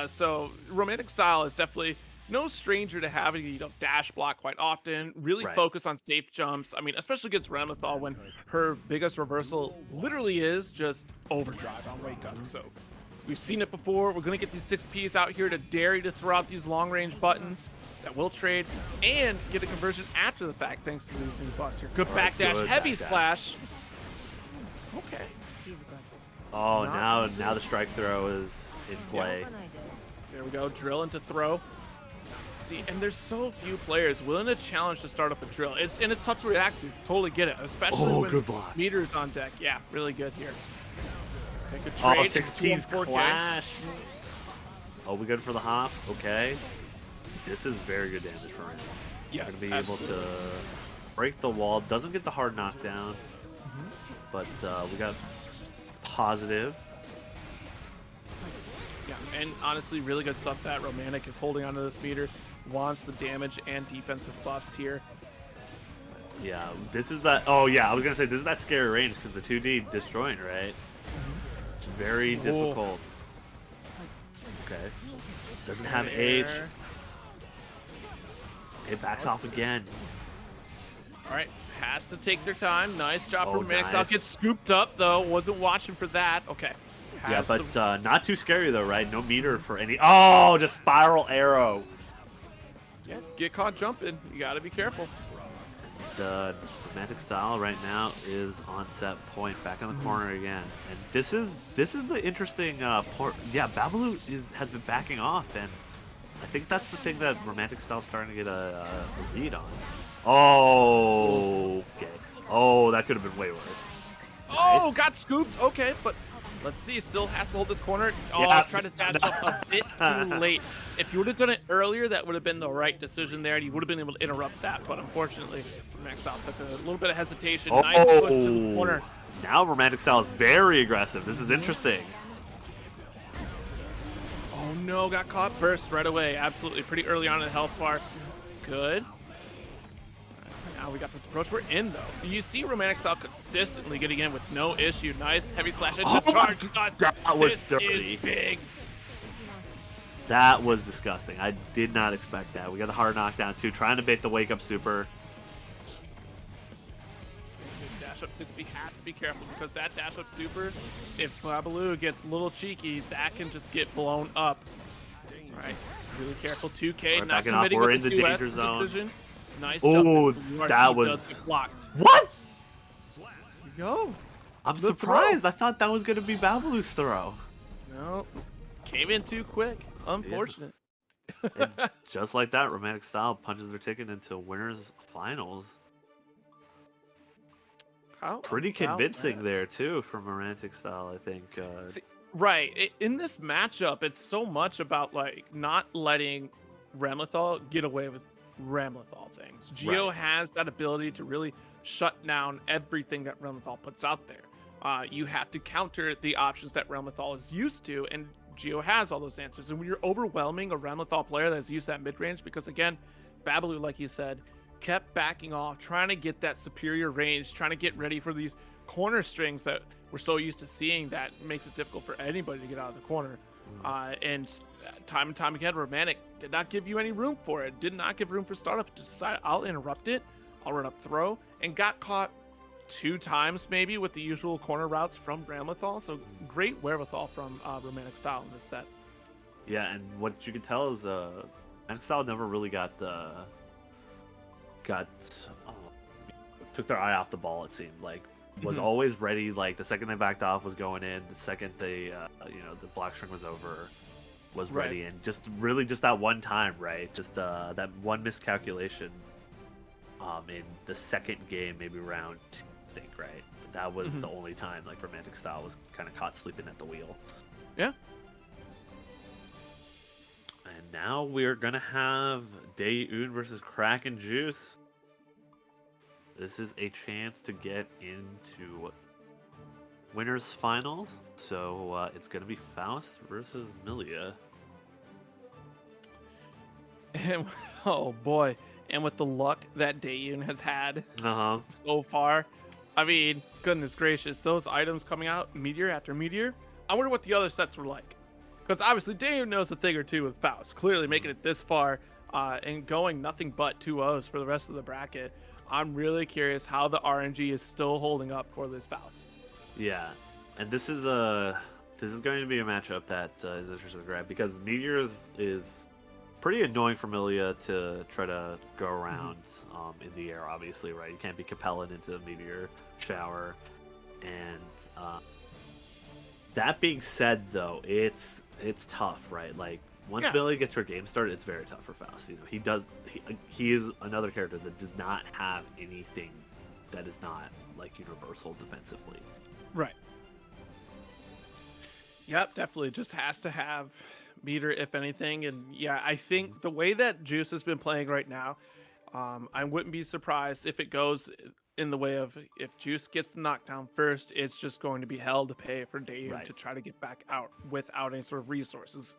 So romantic style is definitely no stranger to having, dash block quite often, really Right. focus on safe jumps. I mean, especially against Ramlethal when her biggest reversal literally is just overdrive on wake up. So we've seen it before. We're going to get these 6Ps out here to dare you to throw out these long range buttons that will trade and get a conversion after the fact thanks to these new buffs here. Good Right, backdash, good heavy backdash. splash. Okay. Oh, Not- now the strike throw is in play. There we go, drill into throw. See, and there's so few players willing to challenge to start up a drill. It's tough to react to. Totally get it, especially when good block. meter's on deck. Yeah, really good here. Okay, good Oh, trade. 6Ps 4K. clash. Oh, we good for the hop. Okay. This is very good damage for him. Yes, Gonna be able to break the wall. Doesn't get the hard knockdown, but we got positive. Yeah, and honestly, really good stuff that Romantic is holding onto this meter. Wants the damage and defensive buffs here. Yeah, this is that. Oh yeah, I was gonna say this is that scary range because the 2D destroying, right? It's very difficult. Okay. Doesn't have age. It backs off again. All right, has to take their time. Nice job Oh, from Romantic. nice. Gets scooped up though. Wasn't watching for that. Okay. Yeah, Has but the- not too scary though, right? No meter for any. Oh, just spiral arrow. yeah, get caught jumping. You got to be careful. The romantic style right now is on set point, back in the corner again, and this is the interesting part. Yeah, Babalu has been backing off, and I think that's the thing that romantic style's starting to get a lead on. Oh, okay. Oh, that could have been way worse. Oh, Nice. got scooped. Okay, but let's see. Still has to hold this corner. Oh, Yeah. tried to dash up a bit too late. If you would have done it earlier, that would have been the right decision there. You would have been able to interrupt that, but unfortunately, Max Out took a little bit of hesitation. Oh, Nice push to the corner. now romantic style is very aggressive. This is interesting. Oh no, got caught burst right away. Absolutely, pretty early on in the health bar. Good. Now we got this approach. We're in though. You see Romantic Style consistently getting in with no issue. Nice heavy slash into charge. Nice. That was This dirty. is big. That was disgusting. I did not expect that. We got the hard knockdown too, trying to bait the wake up super. Dash up 6B has to be careful because that dash up super, if Babalu gets a little cheeky, that can just get blown up. All right, really careful. 2K We're not backing off. committing We're with in the 2S danger zone. decision. Nice Oh, jump. URT that was- does get blocked. What? There you go. I'm The surprised. I thought that was going to be Babalu's throw. No, came in too quick. Unfortunate. And just like that, romantic style punches their ticket into winners finals. How Pretty about convincing that? there too from romantic style, I think. See, right. In this matchup, it's so much about like not letting Ramlethal get away with Ramlethal things. Geo Right. has that ability to really shut down everything that Ramlethal puts out there. You have to counter the options that Ramlethal is used to, and Geo has all those answers. And when you're overwhelming a Ramlethal player that's used that mid-range, because again, Babalu, like you said, kept backing off, trying to get that superior range, trying to get ready for these corner strings that we're so used to seeing that makes it difficult for anybody to get out of the corner. And time and time again, Romantic did not give you any room for it. Did not give room for startup. Just decided, I'll interrupt it. I'll run up throw, and got caught 2 times maybe with the usual corner routes from Ramlethal. So great wherewithal from Romantic Style in this set. Yeah, and what you can tell is romantic style never really got took their eye off the ball. It seemed like was always ready. Like the second they backed off was going in. The second they the block string was over, was Right. ready. And just really just that one time, right? Just that one miscalculation in the second game, maybe round 2, I think, right? That was the only time like romantic style was kind of caught sleeping at the wheel. Yeah. And now we're gonna have Daeun versus Kraken Juice. This is a chance to get into winners finals. So it's gonna be Faust versus Milia. And oh boy, and with the luck that Daeun has had Uh huh. so far, I mean, goodness gracious, those items coming out meteor after meteor. I wonder what the other sets were like. Because obviously Dave knows a thing or two with Faust. Clearly making it this far and going nothing but 2-0s for the rest of the bracket. I'm really curious how the RNG is still holding up for this Faust. Yeah, and this is going to be a matchup that is interesting to grab because Meteor is pretty annoying for Milia to try to go around in the air. Obviously, right? You can't be Capellan into the Meteor shower, and that being said, though, it's tough, right? Like once Milia gets her game started, it's very tough for Faust. You know, he is another character that does not have anything that is not like universal defensively. Right. Yep, definitely just has to have meter if anything. And yeah, I think the way that Juice has been playing right now, I wouldn't be surprised if it goes in the way of if Juice gets the knockdown first, it's just going to be hell to pay for Dayon to try to get back out without any sort of resources.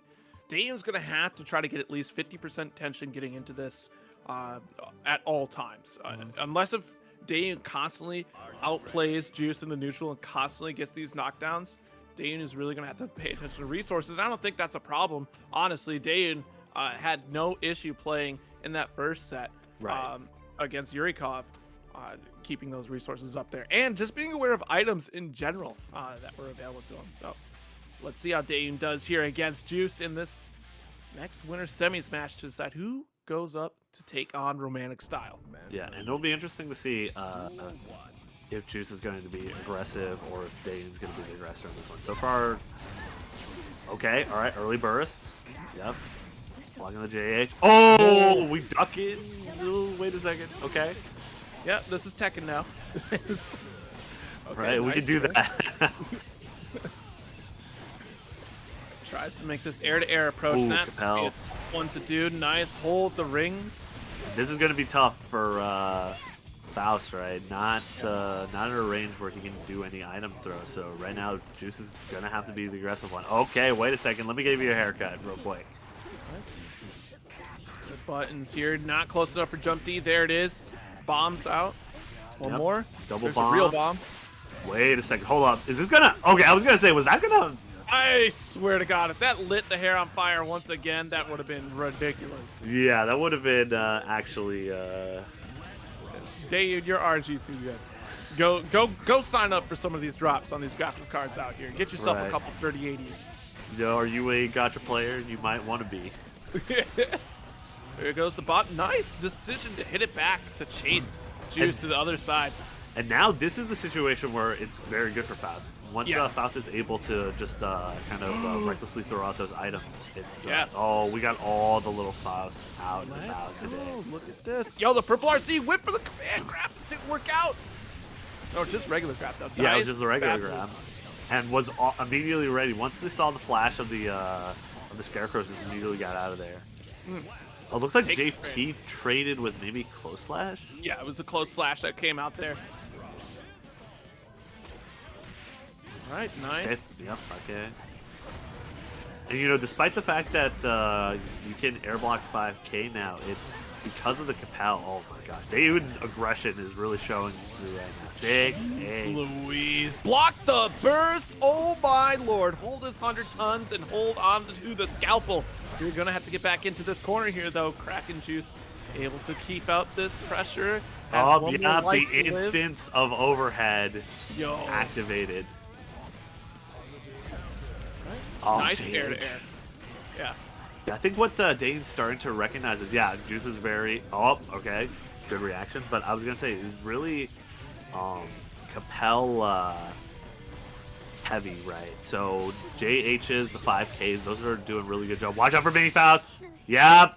Dayon's going to have to try to get at least 50% tension getting into this at all times. Unless if Dayon constantly outplays Juice in the neutral and constantly gets these knockdowns, Dayon is really going to have to pay attention to resources. And I don't think that's a problem. Honestly, Dayon had no issue playing in that first set against Yurikov, keeping those resources up there. And just being aware of items in general that were available to him. So let's see how Dayon does here against Juice in this next winner semis match to decide who goes up to take on Romantic Style. Yeah, and it'll be interesting to see if Juice is going to be aggressive or if Dayon's going to be the aggressor in this one. So far, okay, all right, early burst. Yep. Blocking the JH. Oh, we duck it. Oh, wait a second. Okay. Yep, this is Tekken now. Okay, right, we can do that. Tries to make this air-to-air approach. Ooh, That's Capel. one to do. Nice. Hold the rings. This is going to be tough for Faust, right? Not in a range where he can do any item throw. So right now, Juice is going to have to be the aggressive one. Okay, wait a second. Let me give you a haircut real quick. Good buttons here. Not close enough for jump D. There it is. Bombs out. One more. Double There's bomb. A real bomb. Wait a second. Hold up. Is this going to... Okay, I was going to say, was that going to... I swear to God, if that lit the hair on fire once again, that would have been ridiculous. Yeah, that would have been actually... Dave, your RNG's too good. Go sign up for some of these drops on these graphics cards out here. Get yourself a couple 3080s. You know, are you a gacha player? You might want to be. There goes the bot. Nice decision to hit it back to chase Juice to the other side. And now this is the situation where it's very good for Faust. Once Faust is able to just kind of recklessly throw out those items, it's oh, we got all the little Fausts out and about today. Look at this. Yo, the purple RC went for the command grab. It didn't work out. No, just regular grab though. Yeah, it was just the regular grab, and was immediately ready. Once they saw the flash of the scarecrows, just immediately got out of there. Oh, it looks like JP traded with maybe close slash. Yeah, it was a close slash that came out there. All right, nice. Okay. Yep, okay. And you know, despite the fact that you can air block 5K now, it's because of the Capel. Oh my god, David's aggression is really showing through right now. 6, 8. Louise, block the burst. Oh my lord, hold his 100 tons and hold on to the scalpel. You're gonna have to get back into this corner here though. Kraken Juice able to keep out this pressure. Oh yeah, the instance of overhead activated. Oh, nice air to air. Yeah. I think what Dane's starting to recognize is, Juice is very... Oh, okay. Good reaction. But I was going to say, it's really Capel heavy, right? So JH's, the 5Ks, those are doing a really good job. Watch out for Mini Faust. Yep.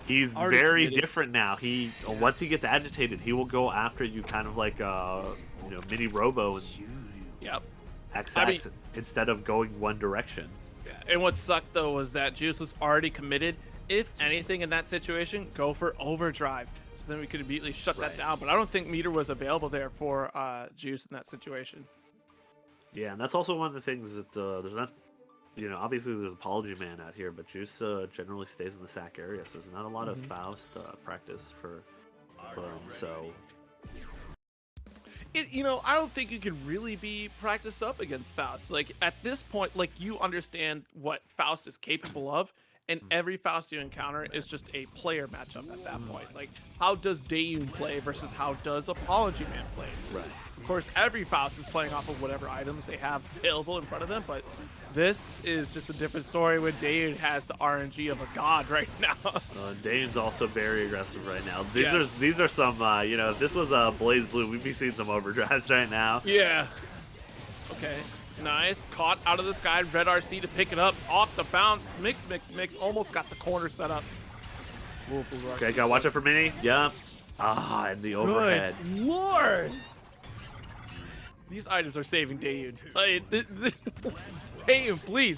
He's very different now. Once he gets agitated, he will go after you kind of like mini Robo and XX instead of going one direction. Yeah. And what sucked though was that Juice was already committed. If anything in that situation, go for overdrive. So then we could immediately shut that down. But I don't think meter was available there for Juice in that situation. Yeah, and that's also one of the things that there's not, obviously there's Apology Man out here, but Juice generally stays in the sack area, so there's not a lot of Faust practice for him. So I don't think you can really be practiced up against Faust. Like at this point, like you understand what Faust is capable of, and every Faust you encounter is just a player matchup at that point. Like how does Daeun play versus how does Apology Man plays? Right. Of course, every Faust is playing off of whatever items they have available in front of them, but this is just a different story when Daeun has the RNG of a god right now. Dane's also very aggressive right now. Yes. These are some, if this was Blaze Blue, we'd be seeing some overdrives right now. Yeah. Okay. Nice. Caught out of the sky. Red RC to pick it up. Off the bounce. Mix. Almost got the corner set up. Ooh, Blue Okay, RC gotta watch it for Mini. Yep. And the overhead. Good Lord. These items are saving Daeun. Daeun, please.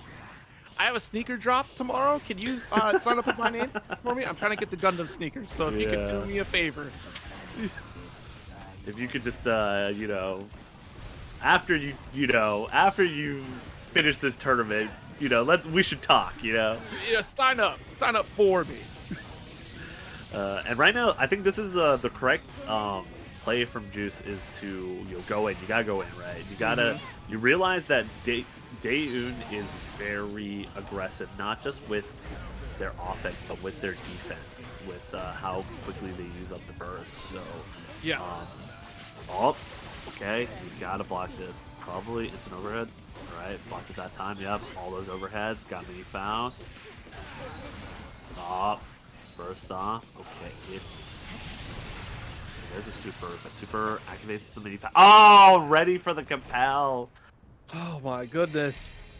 I have a sneaker drop tomorrow. Can you sign up with my name for me? I'm trying to get the Gundam sneakers. So if you could do me a favor. If you could just, after you finish this tournament, we should talk, Yeah, sign up for me. And right now, I think this is the correct play from Juice is to go in. You gotta go in, right? You gotta. You realize that Daeun is very aggressive, not just with their offense, but with their defense, with how quickly they use up the burst. So yeah. Okay, you gotta block this. Probably it's an overhead. All right, blocked at that time. Yep, all those overheads got Mini Faust. Stop. Burst off. Okay, there's a super. That super activates the Mini Faust. Oh, ready for the compel. Oh my goodness.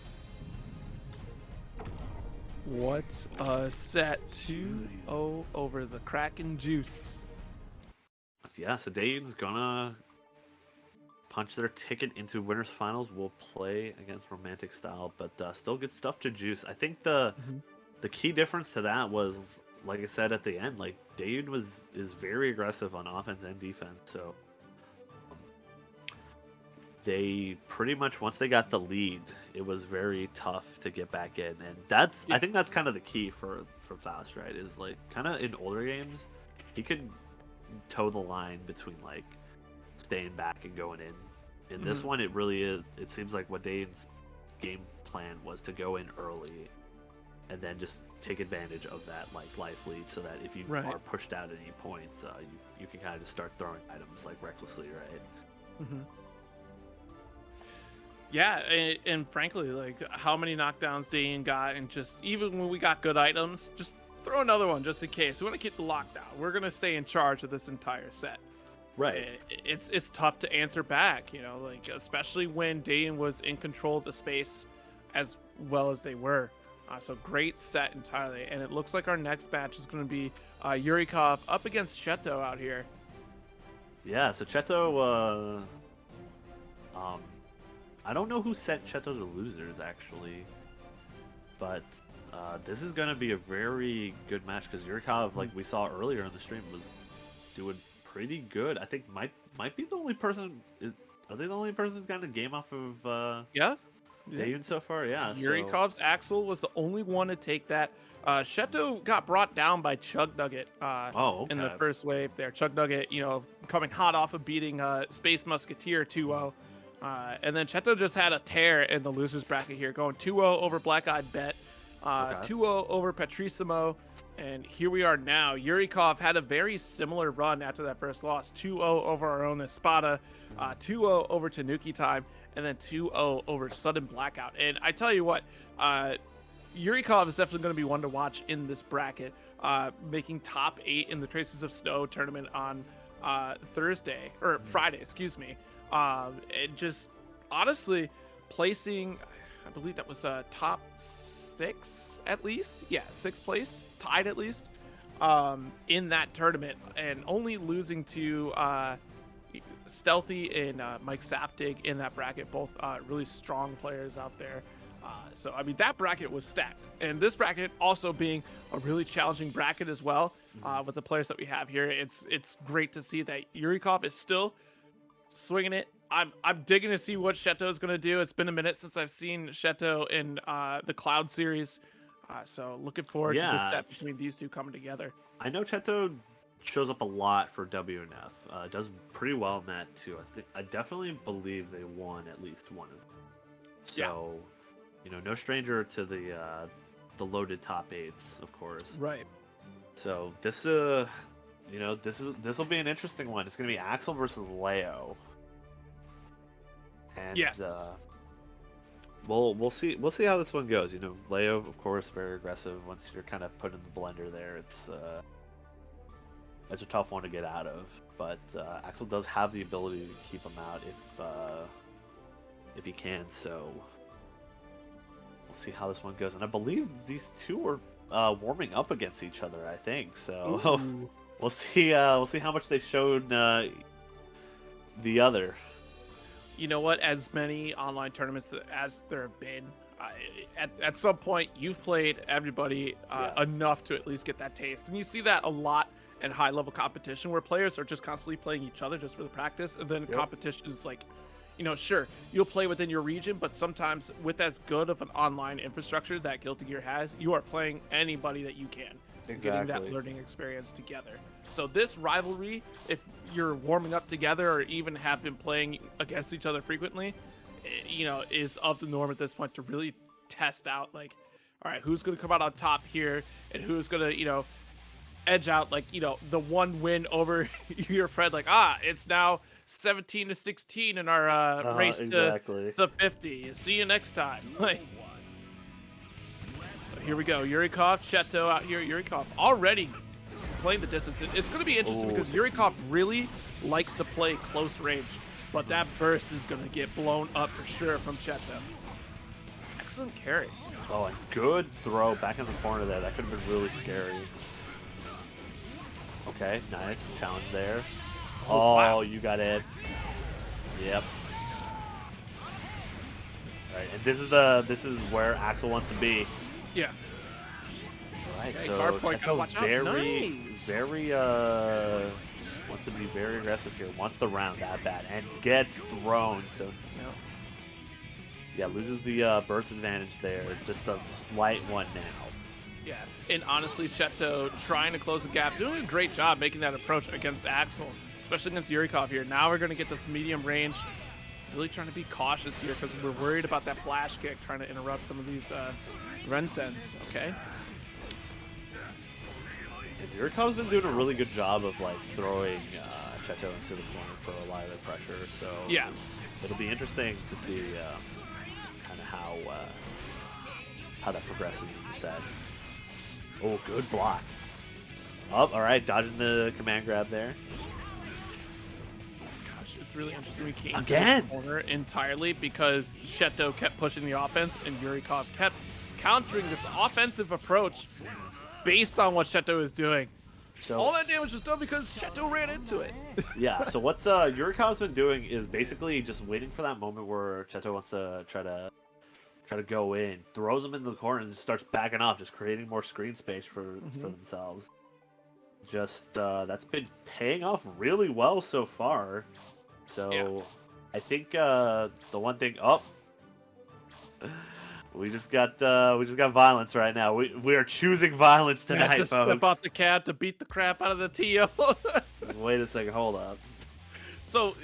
What a set. 2-0 over the Kraken Juice. Yeah, so Dave's gonna punch their ticket into winners finals. We'll play against Romantic Style, but still good stuff to Juice. I think the key difference to that was, like I said at the end, like Daeun is very aggressive on offense and defense. So they pretty much, once they got the lead, it was very tough to get back in, and I think that's kind of the key for Faust, right? Is like kind of in older games, he could toe the line between like staying back and going in. In this one, it really is. It seems like what Dane's game plan was to go in early, and then just take advantage of that like life lead, so that if you are pushed out at any point, you can kind of just start throwing items like recklessly, right? Yeah, and frankly, like how many knockdowns Daeun got, and just even when we got good items, just throw another one just in case. We want to keep the lockdown. We're gonna stay in charge of this entire set. Right. It's tough to answer back, like especially when Daeun was in control of the space as well as they were. So great set entirely, and it looks like our next match is going to be Yurikov up against Cheto out here. Yeah, so Cheto, I don't know who sent Cheto to losers actually, but this is going to be a very good match because Yurikov, like we saw earlier in the stream, was doing pretty good. I think might be the only person. Are they the only person who's gotten a game off of? Daeun so far, yeah. Yurikov's Axel was the only one to take that. Cheto got brought down by Chug Nugget in the first wave there. Chug Nugget, coming hot off of beating Space Musketeer 2-0. And then Cheto just had a tear in the losers bracket here, going 2-0 over Black Eyed Bet, 2-0 over Patrissimo, and here we are now. Yurikov had a very similar run after that first loss, 2-0 over our own Espada, 2-0 over Tanuki Time, and then 2-0 over Sudden Blackout. And I tell you what, Yurikov is definitely going to be one to watch in this bracket, making top 8 in the Traces of Snow tournament on Friday, excuse me. And just honestly placing, I believe that was top 6 at least. Yeah, 6th place, tied at least, in that tournament, and only losing to Stealthy and Mike Saftig in that bracket, both really strong players out there. So I mean, that bracket was stacked, and this bracket also being a really challenging bracket as well, with the players that we have here. It's great to see that Yurikov is still swinging it. I'm digging to see what Cheto is going to do. It's been a minute since I've seen Cheto in the Cloud series, so looking forward to the set between these two coming together. I know Cheto shows up a lot for WNF. Does pretty well in that too. I definitely believe they won at least one of them. So, no stranger to the loaded top 8s, of course. Right. So this will be an interesting one. It's gonna be Axel versus Leo. And Yes. we'll see how this one goes. Leo, of course, very aggressive. Once you're kind of put in the blender there, it's a tough one to get out of. But Axel does have the ability to keep him out if he can. So we'll see how this one goes. And I believe these two are warming up against each other. I think so. We'll see. We'll see how much they showed the other. You know what? As many online tournaments as there have been, at some point you've played everybody enough to at least get that taste, and you see that a lot in high-level competition where players are just constantly playing each other just for the practice, and then competition is like, sure, you'll play within your region, but sometimes with as good of an online infrastructure that Guilty Gear has, you are playing anybody that you can. Getting that learning experience together. So this rivalry, if you're warming up together or even have been playing against each other frequently, is of the norm at this point to really test out, like, all right, who's going to come out on top here and who's going to, edge out, like, the one win over your friend. Like, it's now 17-16 in our race to 50. See you next time. Like, so here we go. Yurikov, Cheto out here. Yurikov already playing the distance. It's going to be interesting because Yurikov really likes to play close range, but that burst is going to get blown up for sure from Cheto. Excellent carry. Oh, and good throw back in the corner there. That could have been really scary. Okay, nice challenge there. Oh, wow. You got it. Yep. All right, and this is where Axel wants to be. Yeah. All right, okay, so Cheto very wants to be very aggressive here. Wants the round that bad and gets thrown. So loses the burst advantage there. Just a slight one now. Yeah, and honestly, Cheto trying to close the gap, doing a great job making that approach against Axel, especially against Yurikov here. Now we're going to get this medium range. Really trying to be cautious here because we're worried about that flash kick trying to interrupt some of these Rensens, okay? And Yurikov's been doing a really good job of like throwing Cheto into the corner for a lot of the pressure. So it'll be interesting to see kind of how that progresses in the set. Oh, good block. Oh, all right, dodging the command grab there. Gosh, it's really interesting. We came again to the corner entirely because Cheto kept pushing the offense and Yurikov kept countering this offensive approach based on what Cheto is doing. So all that damage was done because Cheto ran into it. Yeah, so what's Yurikov's been doing is basically just waiting for that moment where Cheto wants to try to go in, throws him into the corner, and starts backing off, just creating more screen space for themselves. Just that's been paying off really well so far. So I think the one thing we just got violence right now. We are choosing violence tonight, folks. Step off the cab to beat the crap out of the TO. Wait a second, hold up. So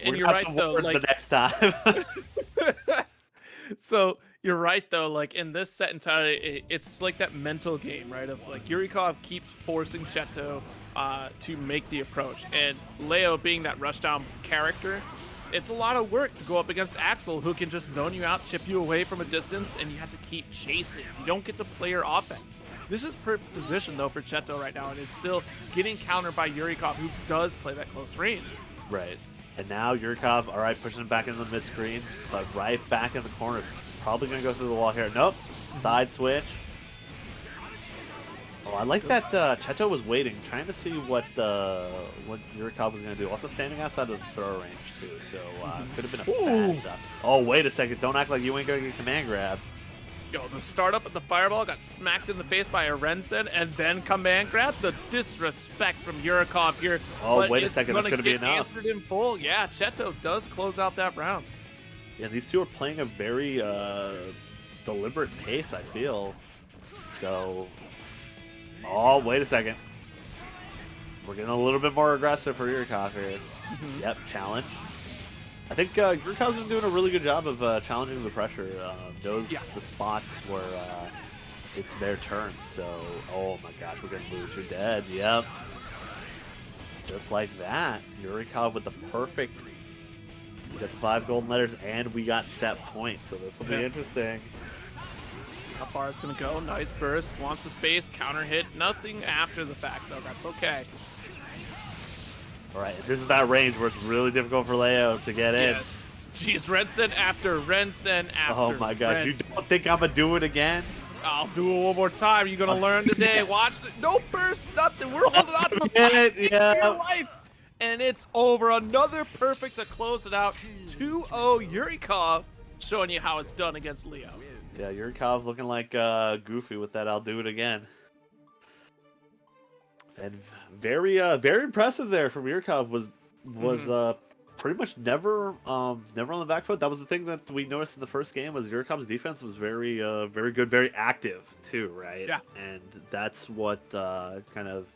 and you're right though. Like the next time. So you're right though, like in this set entirely, it's like that mental game, right? Of like Yurikov keeps forcing Cheto to make the approach, and Leo being that rushdown character, it's a lot of work to go up against Axel, who can just zone you out, chip you away from a distance, and you have to keep chasing. You don't get to play your offense. This is perfect position though for Cheto right now, and it's still getting countered by Yurikov, who does play that close range. Right. And now Yurikov, all right, pushing him back into the mid-screen, but right back in the corner. Probably going to go through the wall here. Nope. Side switch. Oh, I like that Cheto was waiting, trying to see what Yurikov was going to do. Also standing outside of the throw range, too. So could have been a bad Oh, wait a second. Don't act like you ain't going to get command grab. Yo, the startup at the fireball got smacked in the face by a Rensen and then command grab. The disrespect from Yurikov here. Oh, wait a second. That's going to be enough. Answered in full. Yeah, Cheto does close out that round. Yeah, these two are playing a very deliberate pace, I feel. So, oh, wait a second. We're getting a little bit more aggressive for Yurikov here. Yep, challenge. I think Yurikov's been doing a really good job of challenging the pressure. The spots where it's their turn. So, oh my gosh, we're gonna lose. You're dead. Yep. Just like that, Yurikov with the perfect. We got the 5 golden letters, and we got set points. So this will be interesting. How far it's gonna go? Nice burst. Wants the space. Counter hit. Nothing after the fact, though. That's okay. All right, this is that range where it's really difficult for Leo to get in. Jeez, Rensen after Rensen after. Oh my gosh, you don't think I'm gonna do it again? I'll do it one more time. You're gonna learn today. Watch it. No burst, nothing. We're holding on to the your life. And it's over. Another perfect to close it out. 2-0 Yurikov, showing you how it's done against Leo. Yeah, Yurikov looking like Goofy with that I'll do it again. And very impressive there from Yurikov was pretty much never on the back foot. That was the thing that we noticed in the first game was Yurikov's defense was very good, very active too, right? Yeah. And that's what kind of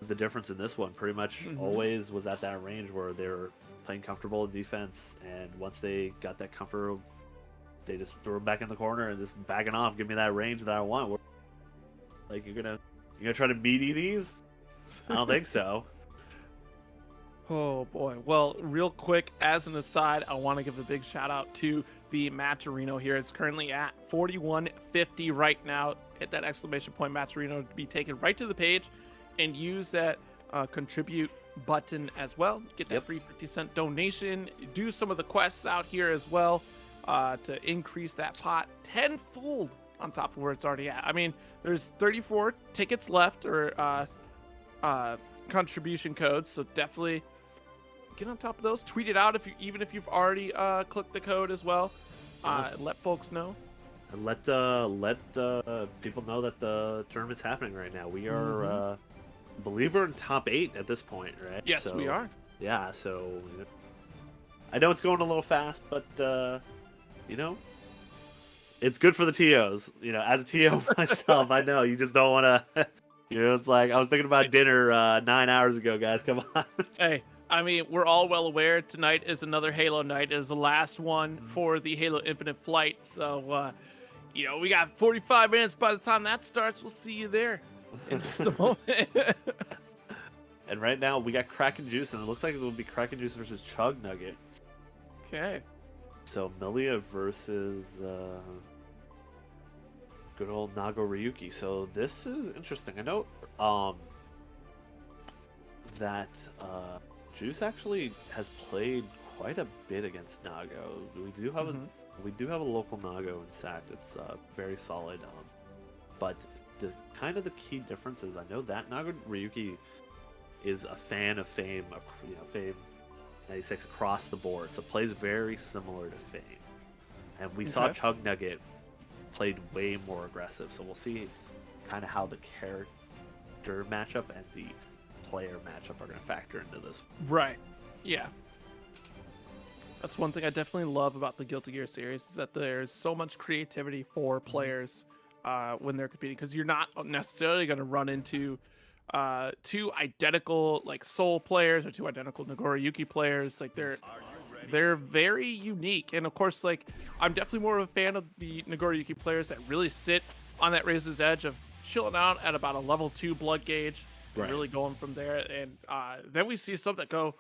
the difference in this one. Pretty much always was at that range where they were playing comfortable in defense, and once they got that comfort, they just threw it back in the corner and just backing off. Give me that range that I want. Like you're gonna try to meaty these? I don't think so. Oh boy. Well, real quick, as an aside, I want to give a big shout out to the Matcherino here. It's currently at 4150 right now. Hit that exclamation point Matcherino to be taken right to the page and use that contribute button as well. Get that free 50-cent donation. Do some of the quests out here as well to increase that pot tenfold on top of where it's already at. I mean, there's 34 tickets left or contribution codes, so definitely get on top of those. Tweet it out even if you've already clicked the code as well. Let folks know. And let people know that the tournament's happening right now. We are, I believe we're in top 8 at this point, right? Yes, so, we are. Yeah, so I know it's going a little fast, but it's good for the TOs. As a TO myself, I know you just don't want to. It's like I was thinking about dinner 9 hours ago, guys. Come on. Hey, I mean, we're all well aware tonight is another Halo night. It is the last one for the Halo Infinite flight. So, we got 45 minutes by the time that starts. We'll see you there in just a moment. And right now, we got Kraken Juice, and it looks like it will be Kraken Juice versus Chug Nugget. Okay. So, Milia versus good old Nago Ryuki. So, this is interesting. I know that Juice actually has played quite a bit against Nago. We do have a local Nago in SAC that's very solid. But the key difference is I know that Nago Ryuki is a fan of Fame, Fame 96 across the board. So plays very similar to Fame. And we saw Chug Nugget played way more aggressive. So we'll see kind of how the character matchup and the player matchup are going to factor into this. Right. Yeah. That's one thing I definitely love about the Guilty Gear series is that there's so much creativity for players when they're competing, because you're not necessarily going to run into two identical Soul players or two identical Nagoriyuki players. Like they're very unique, and of course, I'm definitely more of a fan of the Nagoriyuki players that really sit on that razor's edge of chilling out at about a level 2 blood gauge. Right. Really going from there, and then we see some that go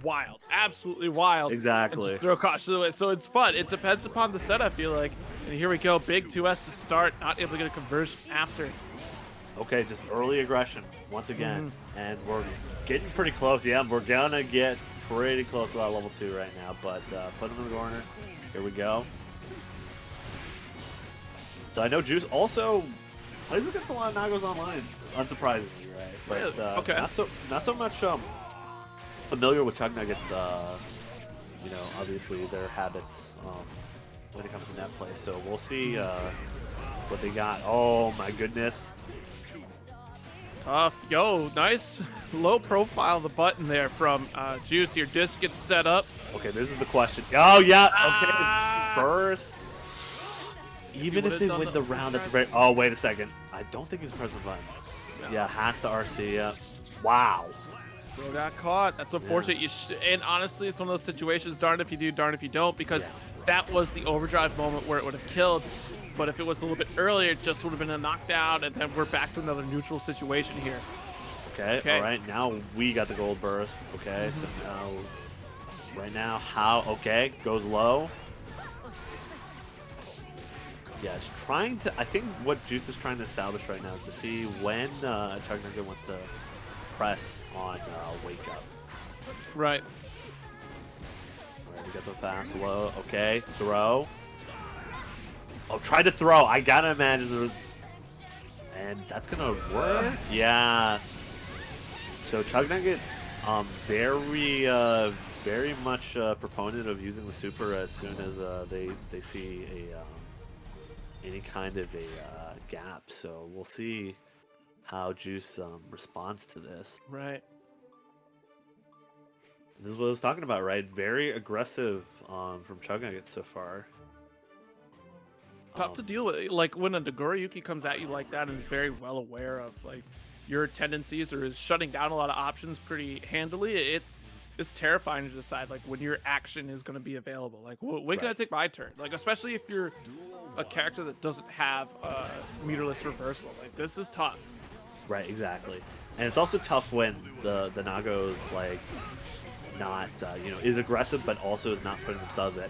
wild, absolutely wild. Exactly. And just throw caution away. So it's fun. It depends upon the set, I feel like. And here we go, big 2S to start, not able to get a conversion after. Okay, just early aggression once again, and we're getting pretty close. Yeah, we're gonna get pretty close to that level 2 right now. But put him in the corner. Here we go. So I know Juice also plays against a lot of Nagos online, unsurprisingly. But not so much familiar with Chug Nuggets. Obviously their habits when it comes to Netplay. So we'll see what they got. Oh my goodness, it's tough. Yo, nice low profile the button there from Juice. Your disc gets set up. Okay, this is the question. Oh yeah. Okay, first. Even if they win the round, that's very. Oh wait a second. I don't think he's pressing the button. Yeah, has to RC. Yeah. Wow. Still got caught. That's unfortunate. Yeah. And honestly, it's one of those situations, darn if you do, darn if you don't, because that was the overdrive moment where it would have killed. But if it was a little bit earlier, it just would have been a knockdown, and then we're back to another neutral situation here. Okay. All right. Now we got the gold burst. Okay. So now, right now, how? Okay, goes low. Yeah, it's trying to. I think what Juice is trying to establish right now is to see when Chug Nugget wants to press on wake up. Right. All right, we got the fast low. Okay, throw. Oh, try to throw. I gotta imagine, and that's gonna work. Yeah. So Chug Nugget, very much proponent of using the super as soon as they see any kind of a gap. So we'll see how Juice responds to this. Right. This is what I was talking about, right? Very aggressive from Chug Nugget so far. Tough to deal with. Like when a Nagoriyuki comes at you like that and is very well aware of like your tendencies or is shutting down a lot of options pretty handily, it is terrifying to decide like when your action is going to be available. Like when can I take my turn? Like especially if you're a character that doesn't have meterless reversal. Like this is tough. Right, exactly. And it's also tough when the Nago's like not is aggressive but also is not putting themselves at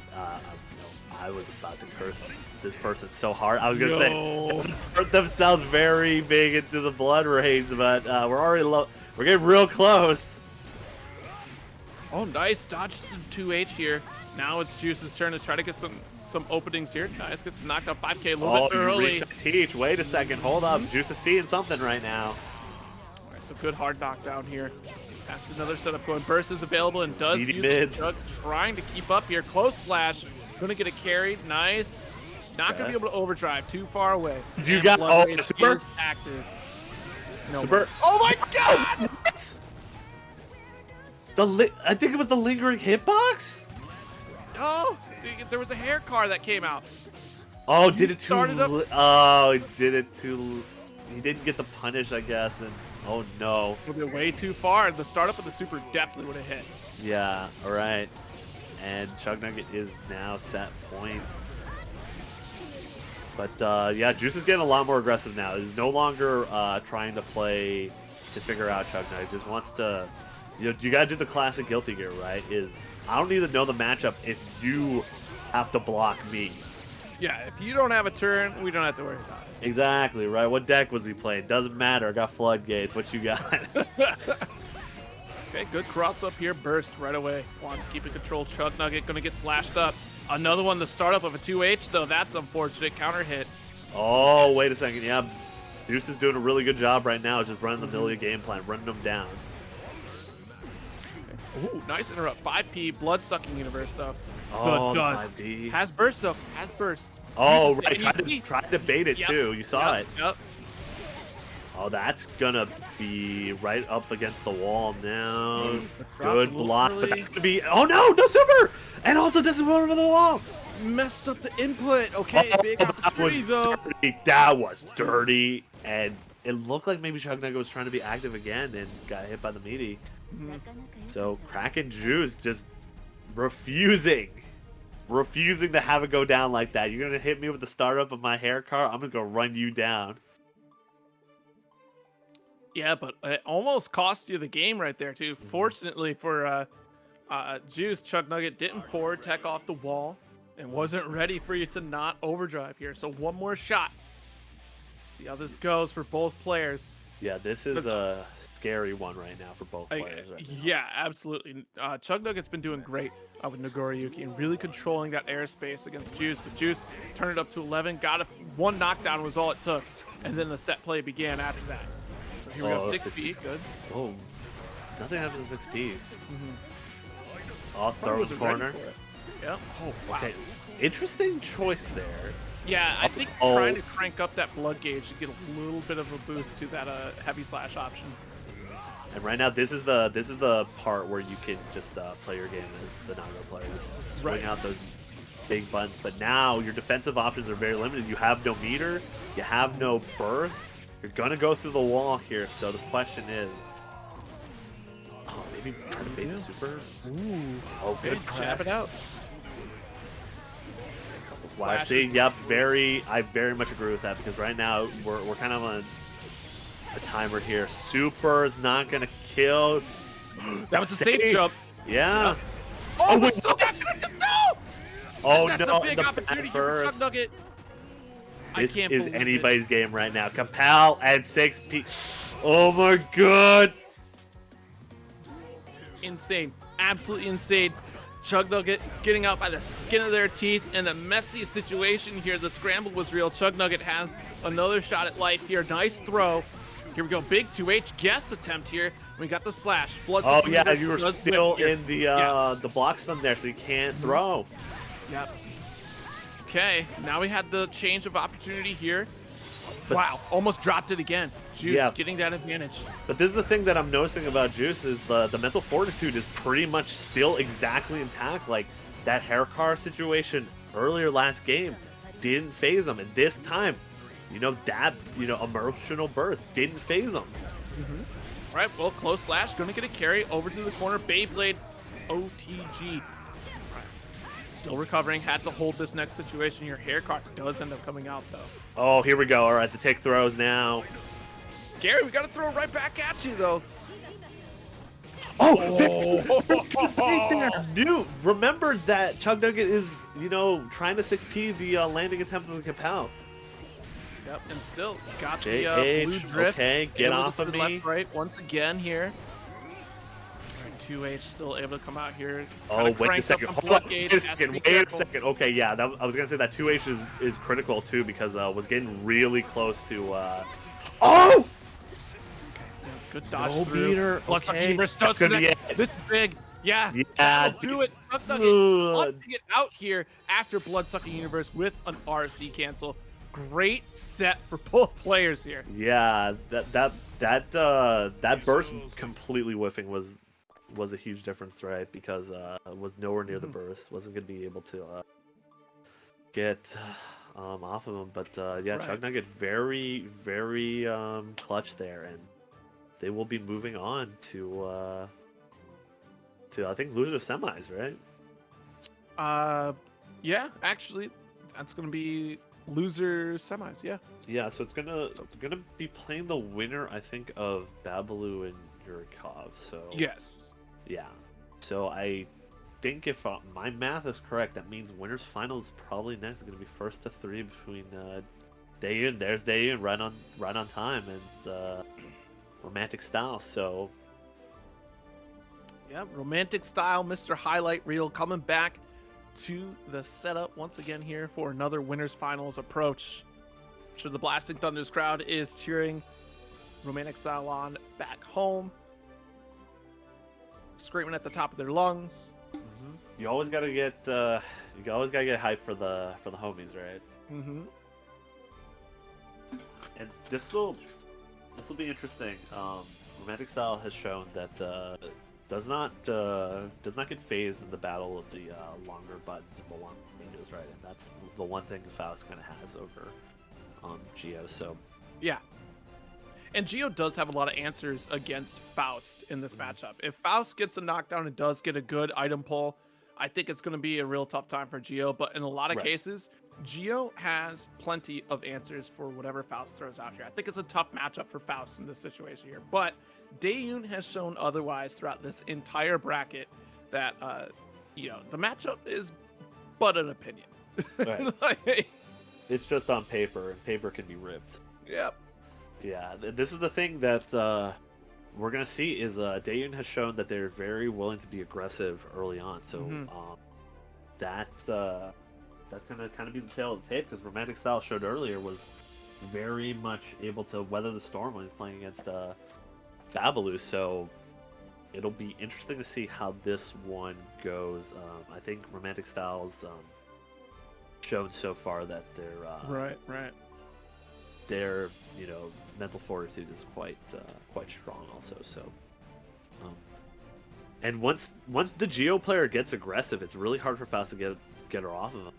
I was about to curse this person so hard. I was gonna say put themselves very big into the blood range, but we're already low. We're getting real close. Oh, nice dodges to 2H here. Now it's Juice's turn to try to get some openings here. Nice, gets knocked out 5K a little bit early. Teach. Wait a second. Hold up. Juice is seeing something right now. All right, so good hard knockdown here. Ask another setup going. Burst is available and does use mids. Chug trying to keep up here. Close slash. Gonna get a carry. Nice. Not gonna be able to overdrive. Too far away. You got super active. No. Super. Oh my god! What? I think it was the lingering hitbox. No, there was a hair car that came out. Oh, did it too? Oh, he did it too. He didn't get the punish, I guess, and oh no. It went way too far. The startup of the super definitely would have hit. Yeah. All right. And Chug Nugget is now set point. But yeah, Juice is getting a lot more aggressive now. He's no longer trying to play to figure out Chug Nugget. He just wants to, you gotta do the classic Guilty Gear, right? I don't need to know the matchup if you have to block me. Yeah, if you don't have a turn, we don't have to worry about it. Exactly, right? What deck was he playing? Doesn't matter. I got floodgates. What you got? Okay, good cross up here. Burst right away. Wants to keep it controlled. Chug Nugget gonna get slashed up. Another one, the startup of a 2H, though. That's unfortunate. Counter hit. Oh, wait a second. Yeah, Juice is doing a really good job right now, just running the Millia game plan, running them down. Ooh, nice interrupt. 5P, blood-sucking universe, though. Oh, the dust. 5D. Has burst, though. Has burst. Oh, right. Tried to bait it, too. You saw it. Yep. Oh, that's gonna be right up against the wall now. Good block, but that's gonna be. Oh no, no super! And also doesn't run over the wall. Messed up the input. Okay, big opportunity though. That was dirty, and it looked like maybe Chug Nugget was trying to be active again and got hit by the meaty. So Kraken Juice just refusing to have it go down like that. You're gonna hit me with the startup of my hair car. I'm gonna go run you down. Yeah, but it almost cost you the game right there, too. Fortunately for Juice, Chug Nugget didn't forward tech off the wall and wasn't ready for you to not overdrive here. So one more shot. See how this goes for both players. Yeah, this is a scary one right now for both players. Right now. Yeah, absolutely. Chug Nugget's been doing great with Nagoriyuki and really controlling that airspace against Juice. But Juice turned it up to 11, one knockdown was all it took, and then the set play began after that. So here we go, 6P, good. Oh, nothing happens to 6P. Off throw corner. Yep. Oh, wow. Okay. Interesting choice there. Yeah, I think trying to crank up that blood gauge to get a little bit of a boost to that heavy slash option. And right now, this is the part where you can just play your game as the Nago player. Just swing out those big buttons. But now your defensive options are very limited. You have no meter. You have no burst. You're gonna go through the wall here, so the question is, oh, maybe try to bait the super. Ooh. Oh, good Jab it out. Well, I see. Yep, I very much agree with that because right now we're kind of on a timer here. Super is not gonna kill. That was a safe jump. Yeah. Yep. Oh, we're still not gonna get no. Oh that's no! a big opportunity here for Chug Nugget. This is anybody's game right now. Capel and 6P. Oh my god! Insane, absolutely insane. Chug Nugget getting out by the skin of their teeth in a messy situation here. The scramble was real. Chug Nugget has another shot at life here. Nice throw. Here we go. Big 2H guess attempt here. We got the slash. Blood oh yeah, you were still in the block stun there, so you can't throw. Yep. Okay, now we had the change of opportunity here. Wow, almost dropped it again. Juice getting that advantage. But this is the thing that I'm noticing about Juice is the mental fortitude is pretty much still exactly intact. Like that hair car situation earlier last game didn't phase him, and this time, that emotional burst didn't phase him. All right, well, close slash, gonna get a carry over to the corner. Beyblade OTG. Still recovering, had to hold this next situation here. Hair car does end up coming out though. Oh, here we go. All right, the take throws now. Scary, we gotta throw it right back at you though. Dude, remember that Chug Nugget is, trying to 6P the landing attempt of the Capel. Yep, and still got the blue drift. Okay, get off of me. Left, right, once again here. 2H still able to come out here. Oh, wait a second. Wait a second. Okay, yeah, I was going to say that 2H is critical, too, because was getting really close to... Oh! Okay, good dodge through. Bloodsucking Universe does connect. This is big. Yeah, do it. Nugget it out here after Bloodsucking Universe with an RC cancel. Great set for both players here. Yeah, that burst completely whiffing was a huge difference, right? Because it was nowhere near the burst. Wasn't going to be able to get off of him. But yeah, right. Chug Nugget very, very clutch there, and they will be moving on to I think loser semis, right? Yeah, actually, that's going to be loser semis. Yeah, so it's gonna be playing the winner, I think, of Babalu and Yurikov. So yes. Yeah, so I think if my math is correct, that means winners finals probably next is going to be first to 3 between Daeyun. There's Daeyun right on time, and Romantic Style. So yeah, Romantic Style, Mr. Highlight Reel coming back to the setup once again here for another winners finals approach. I'm sure the Blasting Thunders crowd is cheering Romantic Style on back home, screaming at the top of their lungs. You always gotta get hyped for the homies, right? And this will be interesting. Romantic Style has shown that does not get phased in the battle of the longer buttons and the longer ranges, right? And that's the one thing Faust kind of has over Geo. So yeah. And Geo does have a lot of answers against Faust in this matchup. If Faust gets a knockdown and does get a good item pull, I think it's going to be a real tough time for Geo. But in a lot of cases, Geo has plenty of answers for whatever Faust throws out here. I think it's a tough matchup for Faust in this situation here. But Daeyun has shown otherwise throughout this entire bracket that, the matchup is but an opinion. Right. It's just on paper, and paper can be ripped. Yep. Yeah, this is the thing that we're going to see is Daeyun has shown that they're very willing to be aggressive early on. So that's going to kind of be the tail of the tape, because Romantic Style showed earlier was very much able to weather the storm when he's playing against Babalu. So it'll be interesting to see how this one goes. I think Romantic Style's shown so far that they're right. Their mental fortitude is quite strong also. So and once the Geo player gets aggressive, it's really hard for Faust to get her off of him.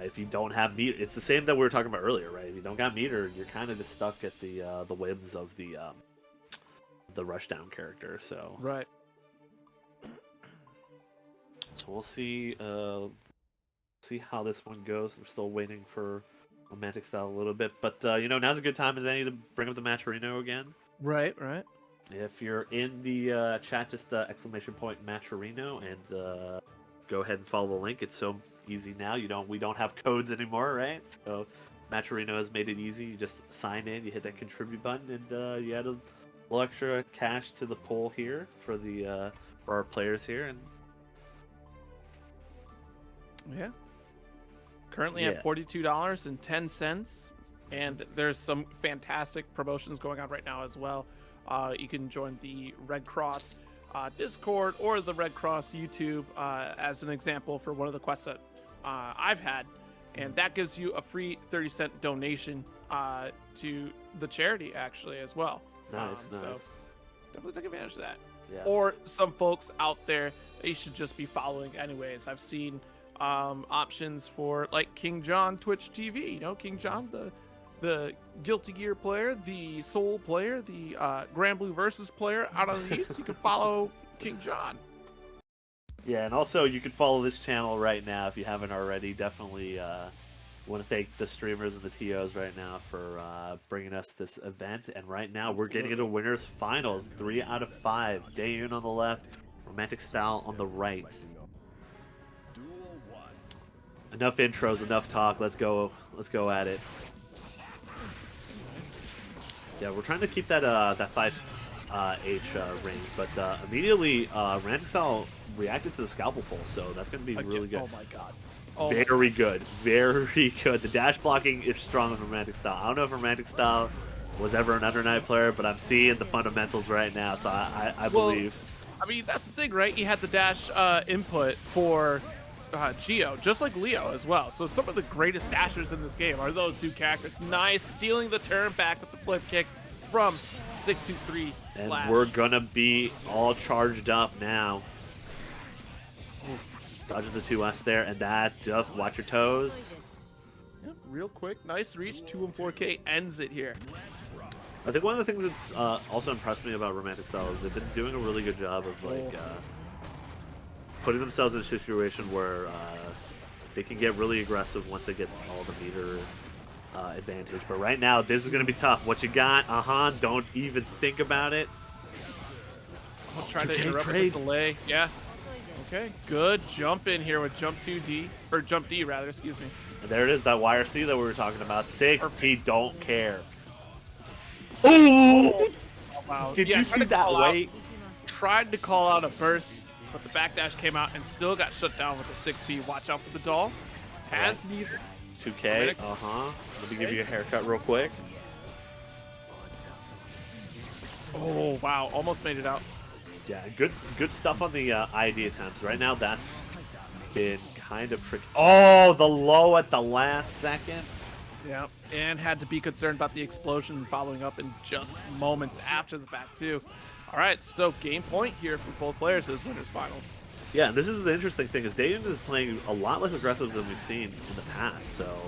If you don't have meter, it's the same that we were talking about earlier, right? If you don't got meter, you're kind of just stuck at the whims of the rushdown character. So Right. So we'll see how this one goes. I'm still waiting for Romantic Style a little bit, but now's a good time as any to bring up the Matcherino again. Right. If you're in the chat, just exclamation point Matcherino, and go ahead and follow the link. It's so easy now. We don't have codes anymore, right? So Matcherino has made it easy. You just sign in, you hit that contribute button, and you add a little extra cash to the pool here for our players here, and yeah. Currently at $42.10, and there's some fantastic promotions going on right now as well. You can join the Red Cross Discord or the Red Cross YouTube as an example for one of the quests that I've had, and that gives you a free 30-cent donation to the charity actually as well. Nice. So definitely take advantage of that. Yeah. Or some folks out there that you should just be following anyways. I've seen options for like King John Twitch TV. King John, the Guilty Gear player, the Soul player, the Grand Blue Versus player out on the East. You can follow King John. Yeah, and also you can follow this channel right now if you haven't already. Definitely want to thank the streamers and the TOs right now for bringing us this event. And right now we're getting into winners finals. 3 out of 5. Daeun on the left, Romantic Style on the right. Enough intros, enough talk. Let's go at it. Yeah, we're trying to keep that 5H range, but immediately Romantic Style reacted to the scalpel pull, so that's going to be really good. Oh my god. Very good. Very good. The dash blocking is strong in Romantic Style. I don't know if Romantic Style was ever an Under Night player, but I'm seeing the fundamentals right now, so I believe. I mean, that's the thing, right? He had the dash input for Geo, just like Leo as well. So some of the greatest dashers in this game are those two characters. Nice, stealing the turn back with the flip kick from 623 slash. And we're gonna be all charged up now. Dodging the 2S there, and that just watch your toes. Yep, real quick, nice reach. 2 and 4K ends it here. I think one of the things that's also impressed me about Romantic Style is they've been doing a really good job of putting themselves in a situation where they can get really aggressive once they get all the meter advantage. But right now, this is going to be tough. What you got? Don't even think about it. I'll try to interrupt with the delay. Yeah. Okay. Good jump in here with jump 2D, or jump D rather. Excuse me. And there it is, that YRC that we were talking about. 6P don't care. Oh! Wow. Did you see that weight? Tried to call out a burst, but the backdash came out and still got shut down with the 6P. Watch out for the doll. Has me 2K. Let me give you a haircut real quick. Oh wow, almost made it out. Yeah, good stuff on the ID attempts. Right now, that's been kind of tricky. Oh, the low at the last second. Yeah, and had to be concerned about the explosion following up in just moments after the fact too. All right, so game point here for both players this winners finals. Yeah, this is the interesting thing is Daeun is playing a lot less aggressive than we've seen in the past. So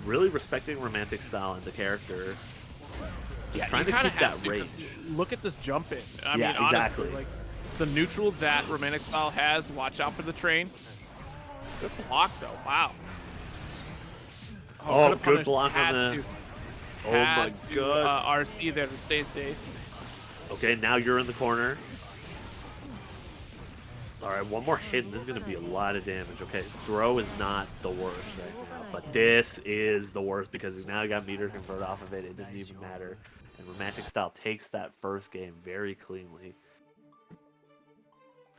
really respecting Romantic Style and the character. Yeah, trying to keep that range. Look at this jump in. I mean, honestly, exactly. like the neutral that Romantic Style has. Watch out for the train. Good block though. Wow. Oh, good block on the. Oh my god. RC there to stay safe. Okay, now you're in the corner. All right, one more hit, and this is going to be a lot of damage. Okay, throw is not the worst right now, but this is the worst because now you got meter convert off of it. It didn't even matter. And Romantic Style takes that first game very cleanly.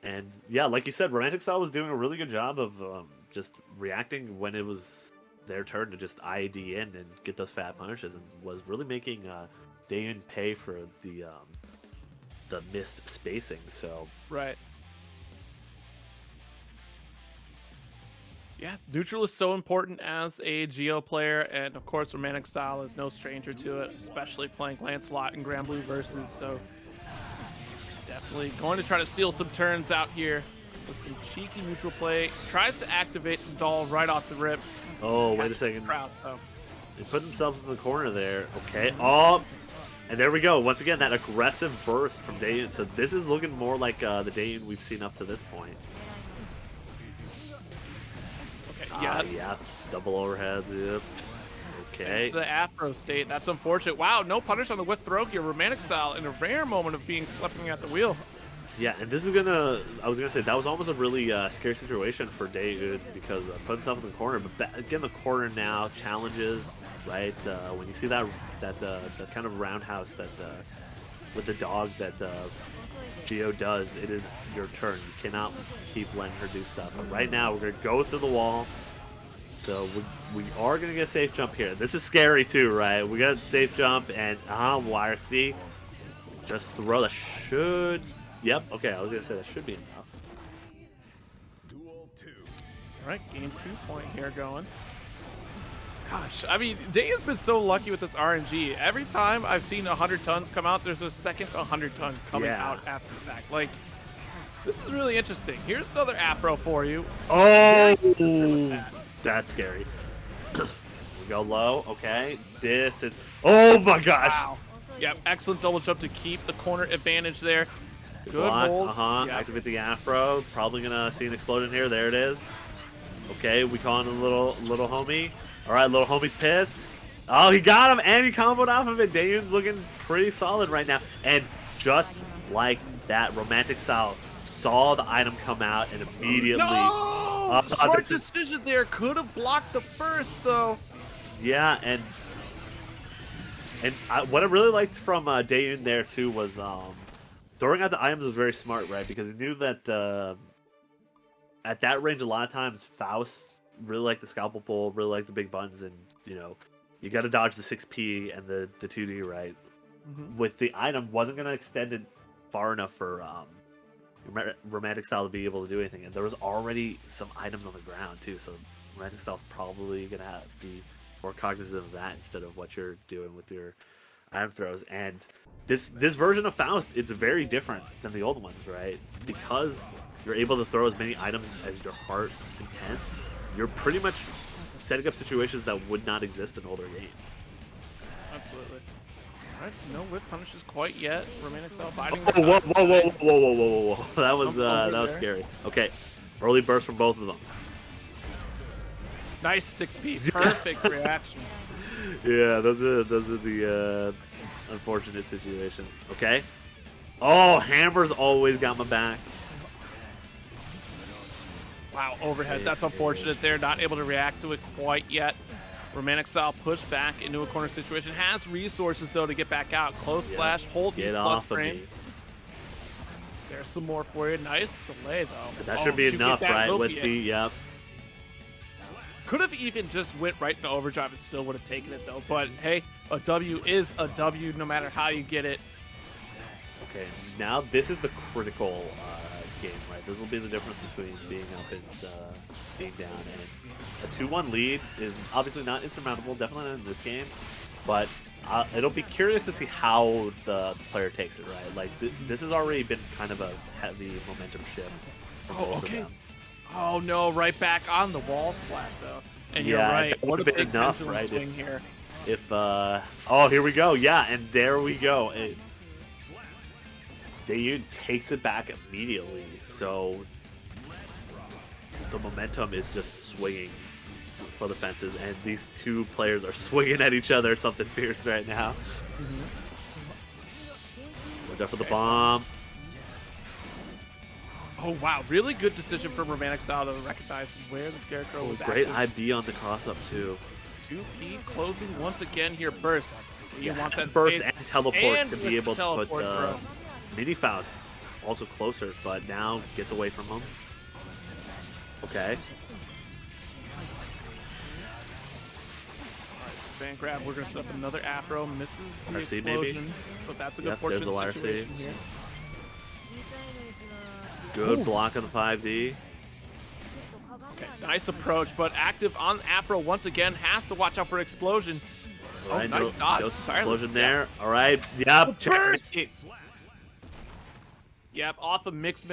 And yeah, like you said, Romantic Style was doing a really good job of just reacting when it was their turn to just ID in and get those fat punishes, and was really making Daeun pay for the missed spacing. So right. Yeah, neutral is so important as a Geo player, and of course Romantic Style is no stranger to it, especially playing Lancelot and Grand Blue Versus, so definitely going to try to steal some turns out here. with some cheeky neutral play. Tries to activate the doll right off the rip. Oh, wait a second. Crowd, though. They put themselves in the corner there. Okay. Oh, and there we go. Once again, that aggressive burst from Dayon. So this is looking more like the Dayon we've seen up to this point. Okay, yeah. Yeah. Double overheads. Yep. Okay. Thanks to the Afro state. That's unfortunate. Wow, no punish on the with throw here. Romantic style in a rare moment of being sleeping at the wheel. Yeah, and this is gonna. I was gonna say that was almost a really scary situation for Dayon because put himself in the corner, but get in the corner now. Challenges, right? When you see that kind of roundhouse that with the dog that Geo does, it is your turn. You cannot keep letting her do stuff. But right now, we're gonna go through the wall. So we are gonna get a safe jump here. This is scary too, right? We got a safe jump and YRC. Just throw that should. Yep. Okay, I was gonna say that should be enough. Duel 2. All right, game 2 point here going. Gosh, I mean, Dayon's been so lucky with this RNG. Every time I've seen 100 tons come out, there's a second 100 ton coming out after the fact. Like, this is really interesting. Here's another Afro for you. Oh, that's scary. We go low. Okay, this is. Oh my gosh. Wow. Yep, excellent double jump to keep the corner advantage there. Good Blocks, hold. Yep. Activate the Afro. Probably gonna see an explosion here. There it is. Okay, we calling a little homie. All right, little homie's pissed. Oh, he got him, and he comboed off of it. Dayon's looking pretty solid right now. And just like that, romantic style saw the item come out and immediately. No! Smart decision there. Could have blocked the first though. Yeah, and what I really liked from Dayon there too was throwing out the items was very smart, right? Because he knew that at that range, a lot of times Faust really liked the scalpel pull, really liked the big buttons, and you got to dodge the 6P and the 2D, right? With the item, wasn't going to extend it far enough for romantic style to be able to do anything, and there was already some items on the ground too, so romantic style's probably going to be more cognizant of that instead of what you're doing with your item throws. And this version of Faust, it's very different than the old ones, right? Because you're able to throw as many items as your heart content, you're pretty much setting up situations that would not exist in older games. Absolutely. All right, no whip punishes quite yet. Romantic style fighting. Oh, whoa! That was scary. Okay, early burst from both of them. Nice 6P, perfect reaction. Yeah, those are the unfortunate situations. Okay. Oh, Hammer's always got my back. Wow, overhead. That's unfortunate. They're not able to react to it quite yet. Romantic style push back into a corner situation. Has resources though to get back out. Close slash, hold these plus frame. There's some more for you. Nice delay though. But that should be enough, right? With the Could have even just went right into overdrive and still would have taken it though. But hey, a W is a W no matter how you get it. Okay, now this is the critical game, right? This will be the difference between being up and being down. And a 2-1 lead is obviously not insurmountable, definitely not in this game. But it'll be curious to see how the player takes it, right? Like this has already been kind of a heavy momentum shift. Oh, okay. Oh no, right back on the wall splat though. And yeah, you're right. What a big enough, right? Swing here. If oh, here we go. Yeah, and there we go. Dayon takes it back immediately. So the momentum is just swinging for the fences, and these two players are swinging at each other something fierce right now. Watch out for the bomb. Oh wow, really good decision from Romantic Style to recognize where the Scarecrow was Great active. IB on the cross-up too. 2P closing once again here. Burst. He wants that burst space. and teleport and to be able to put throw. Mini Faust also closer, but now gets away from him. Okay. Fan grab. We're gonna set up another Afro. Misses the RC explosion, maybe? but that's a Yep, good fortune there's the YRC. situation here. Good Ooh. block on the 5D. Okay, nice approach, but active on Afro once again. Has to watch out for explosions. All right, nice dodge. no Entirely. explosion there. All right. Yep. Burst! Yep, off of mix,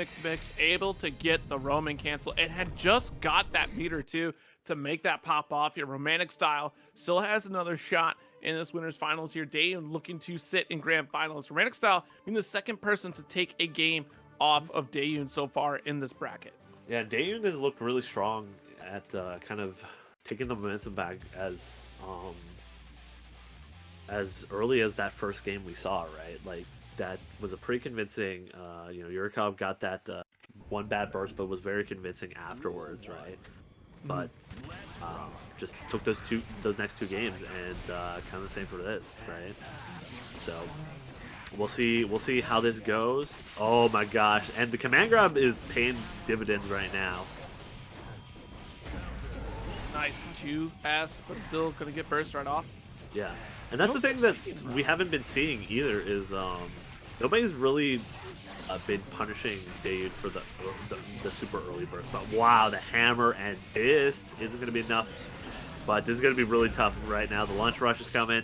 able to get the Roman cancel. It had just got that meter too to make that pop off here. Romantic Style still has another shot in this winners finals here. Dayon looking to sit in grand finals. Romantic Style being the second person to take a game off of Dayon so far in this bracket. Yeah, Dayon has looked really strong at kind of taking the momentum back as early as that first game we saw, right? Like, that was a pretty convincing, Yurikov got that one bad burst, but was very convincing afterwards, right? But just took those next two games, and kind of the same for this, right? So we'll see how this goes. Oh my gosh, and the command grab is paying dividends right now. Nice 2S, but still gonna get burst right off. Yeah, and that's the thing that we haven't been seeing either is nobody's really been punishing Dayon for the super early burst. But wow, the hammer, and this isn't going to be enough. But this is going to be really tough right now. The lunch rush is coming.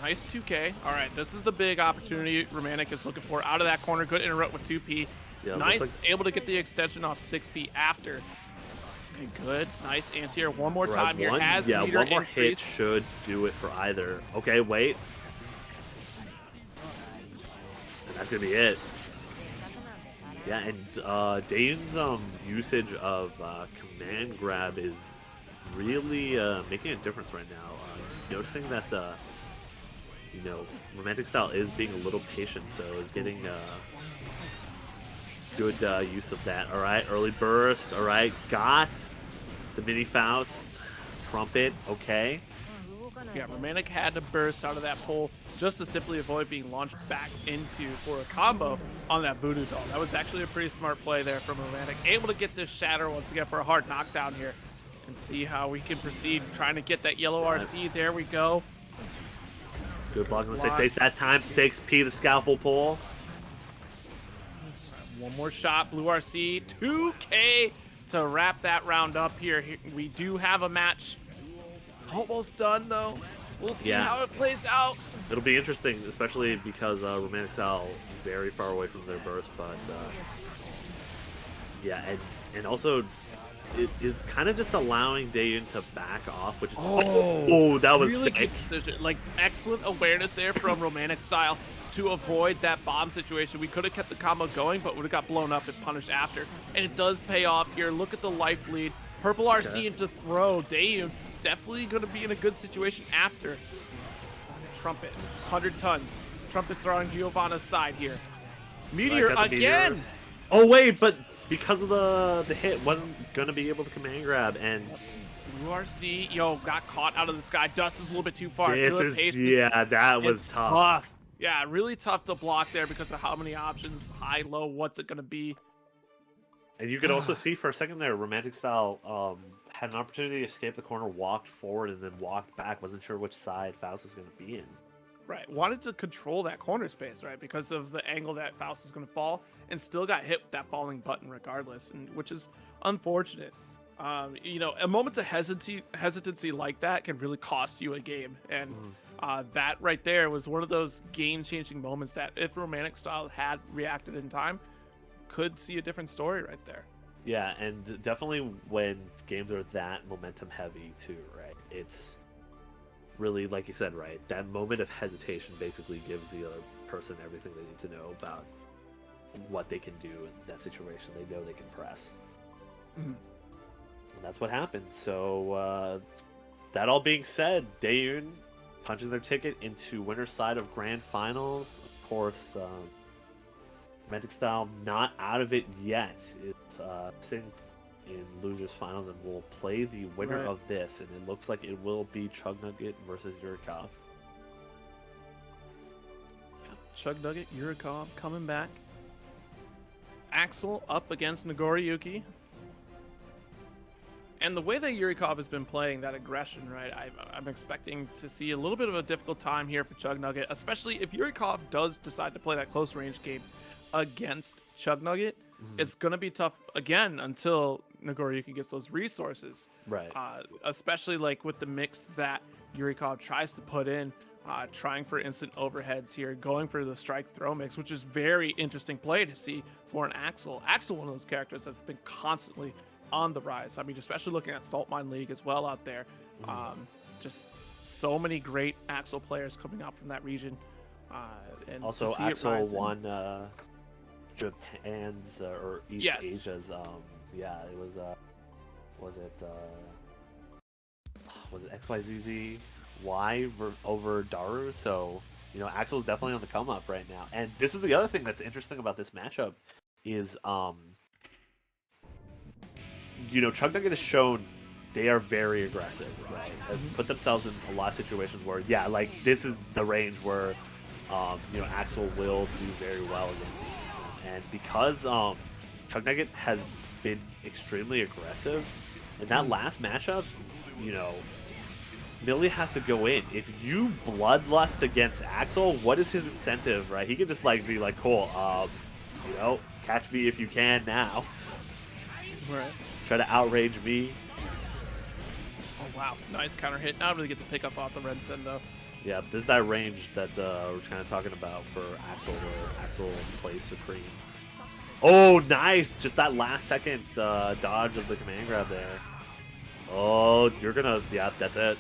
Nice 2K. All right, this is the big opportunity Romantic is looking for. Out of that corner, good interrupt with 2P. Yeah, nice, able to get the extension off 6P after. Okay, good. Nice anti-air. One more time here. As one more increased. hit should do it for either. Okay, wait. And that's going to be it. Yeah, and Dayon's usage of command grab is really making a difference right now. Noticing that Romantic Style is being a little patient, so is getting good use of that. All right, early burst. All right, got the mini Faust trumpet. Okay. Yeah, Romantic had to burst out of that pole just to simply avoid being launched back into for a combo on that Voodoo Doll. That was actually a pretty smart play there from Romantic. Able to get this shatter once again for a hard knockdown here and see how we can proceed trying to get that yellow RC. There we go. Good block on the 6H that time. 6P the scalpel pull. One more shot, blue RC. 2K to wrap that round up here. We do have a match almost done though. We'll see how it plays out. It'll be interesting, especially because Romantic Style very far away from their burst, but yeah, and also it is kind of just allowing Dayon to back off, which is that was really sick. Good decision. Like, excellent awareness there from Romantic Style to avoid that bomb situation. We could have kept the combo going, but would have got blown up and punished after. And it does pay off here. Look at the life lead. Purple RC into throw. Dayon definitely going to be in a good situation after. Trumpet, 100 tons. Trumpet throwing Giovanna's side here. Meteor again! Meteors. Oh wait, but because of the hit, wasn't going to be able to command grab, and URC, got caught out of the sky. Dust is a little bit too far. That was tough. Yeah, really tough to block there because of how many options, high, low, what's it going to be. And you could also see for a second there, Romantic Style had an opportunity to escape the corner, walked forward, and then walked back. Wasn't sure which side Faust is going to be in. Right, wanted to control that corner space, right, because of the angle that Faust is going to fall, and still got hit with that falling button regardless, and which is unfortunate. A moment of hesitancy like that can really cost you a game, and that right there was one of those game-changing moments that if Romantic Style had reacted in time, could see a different story right there. Yeah, and definitely when games are that momentum heavy too, right? It's really, like you said, right? That moment of hesitation basically gives the other person everything they need to know about what they can do in that situation. They know they can press. And that's what happened. So that all being said, Dayon punching their ticket into winner's side of grand finals. Of course, Romantic Style not out of it yet. It's sitting in losers finals, and will play the winner of this, and it looks like it will be Chug Nugget versus Yurikov. Chug Nugget, Yurikov coming back. Axel up against Nagoriyuki. And the way that Yurikov has been playing that aggression, right, I'm expecting to see a little bit of a difficult time here for Chug Nugget, especially if Yurikov does decide to play that close range game against Chug Nugget. It's going to be tough again until Nagoriyuki gets those resources. Right. Especially like with the mix that Yurikov tries to put in trying for instant overheads here, going for the strike throw mix, which is very interesting play to see for an Axel. Axel, one of those characters that's been constantly on the rise. I mean, especially looking at Salt Mine League as well out there. Just so many great Axel players coming out from that region. And also, Axel won Japan's or East Asia's. Yeah, it was it XYZZY over Daru? So, you know, Axel's definitely on the come up right now. And this is the other thing that's interesting about this matchup is, you know, Chug Nugget has shown they are very aggressive, right? And put themselves in a lot of situations where, yeah, like this is the range where, you know, Axel will do very well against. And because Chug Nugget has been extremely aggressive, in that last matchup, you know, Millie has to go in. If you bloodlust against Axel, what is his incentive, right? He could just like be like, cool, you know, catch me if you can now. Right. Try to outrage me. Oh wow, nice counter hit. Not really get the pickup off the Red Sen though. Yeah, this is that range that we're kind of talking about for Axel, where Axel plays supreme. Oh, nice! Just that last second dodge of the command grab there. Oh, you're gonna, yeah, that's it.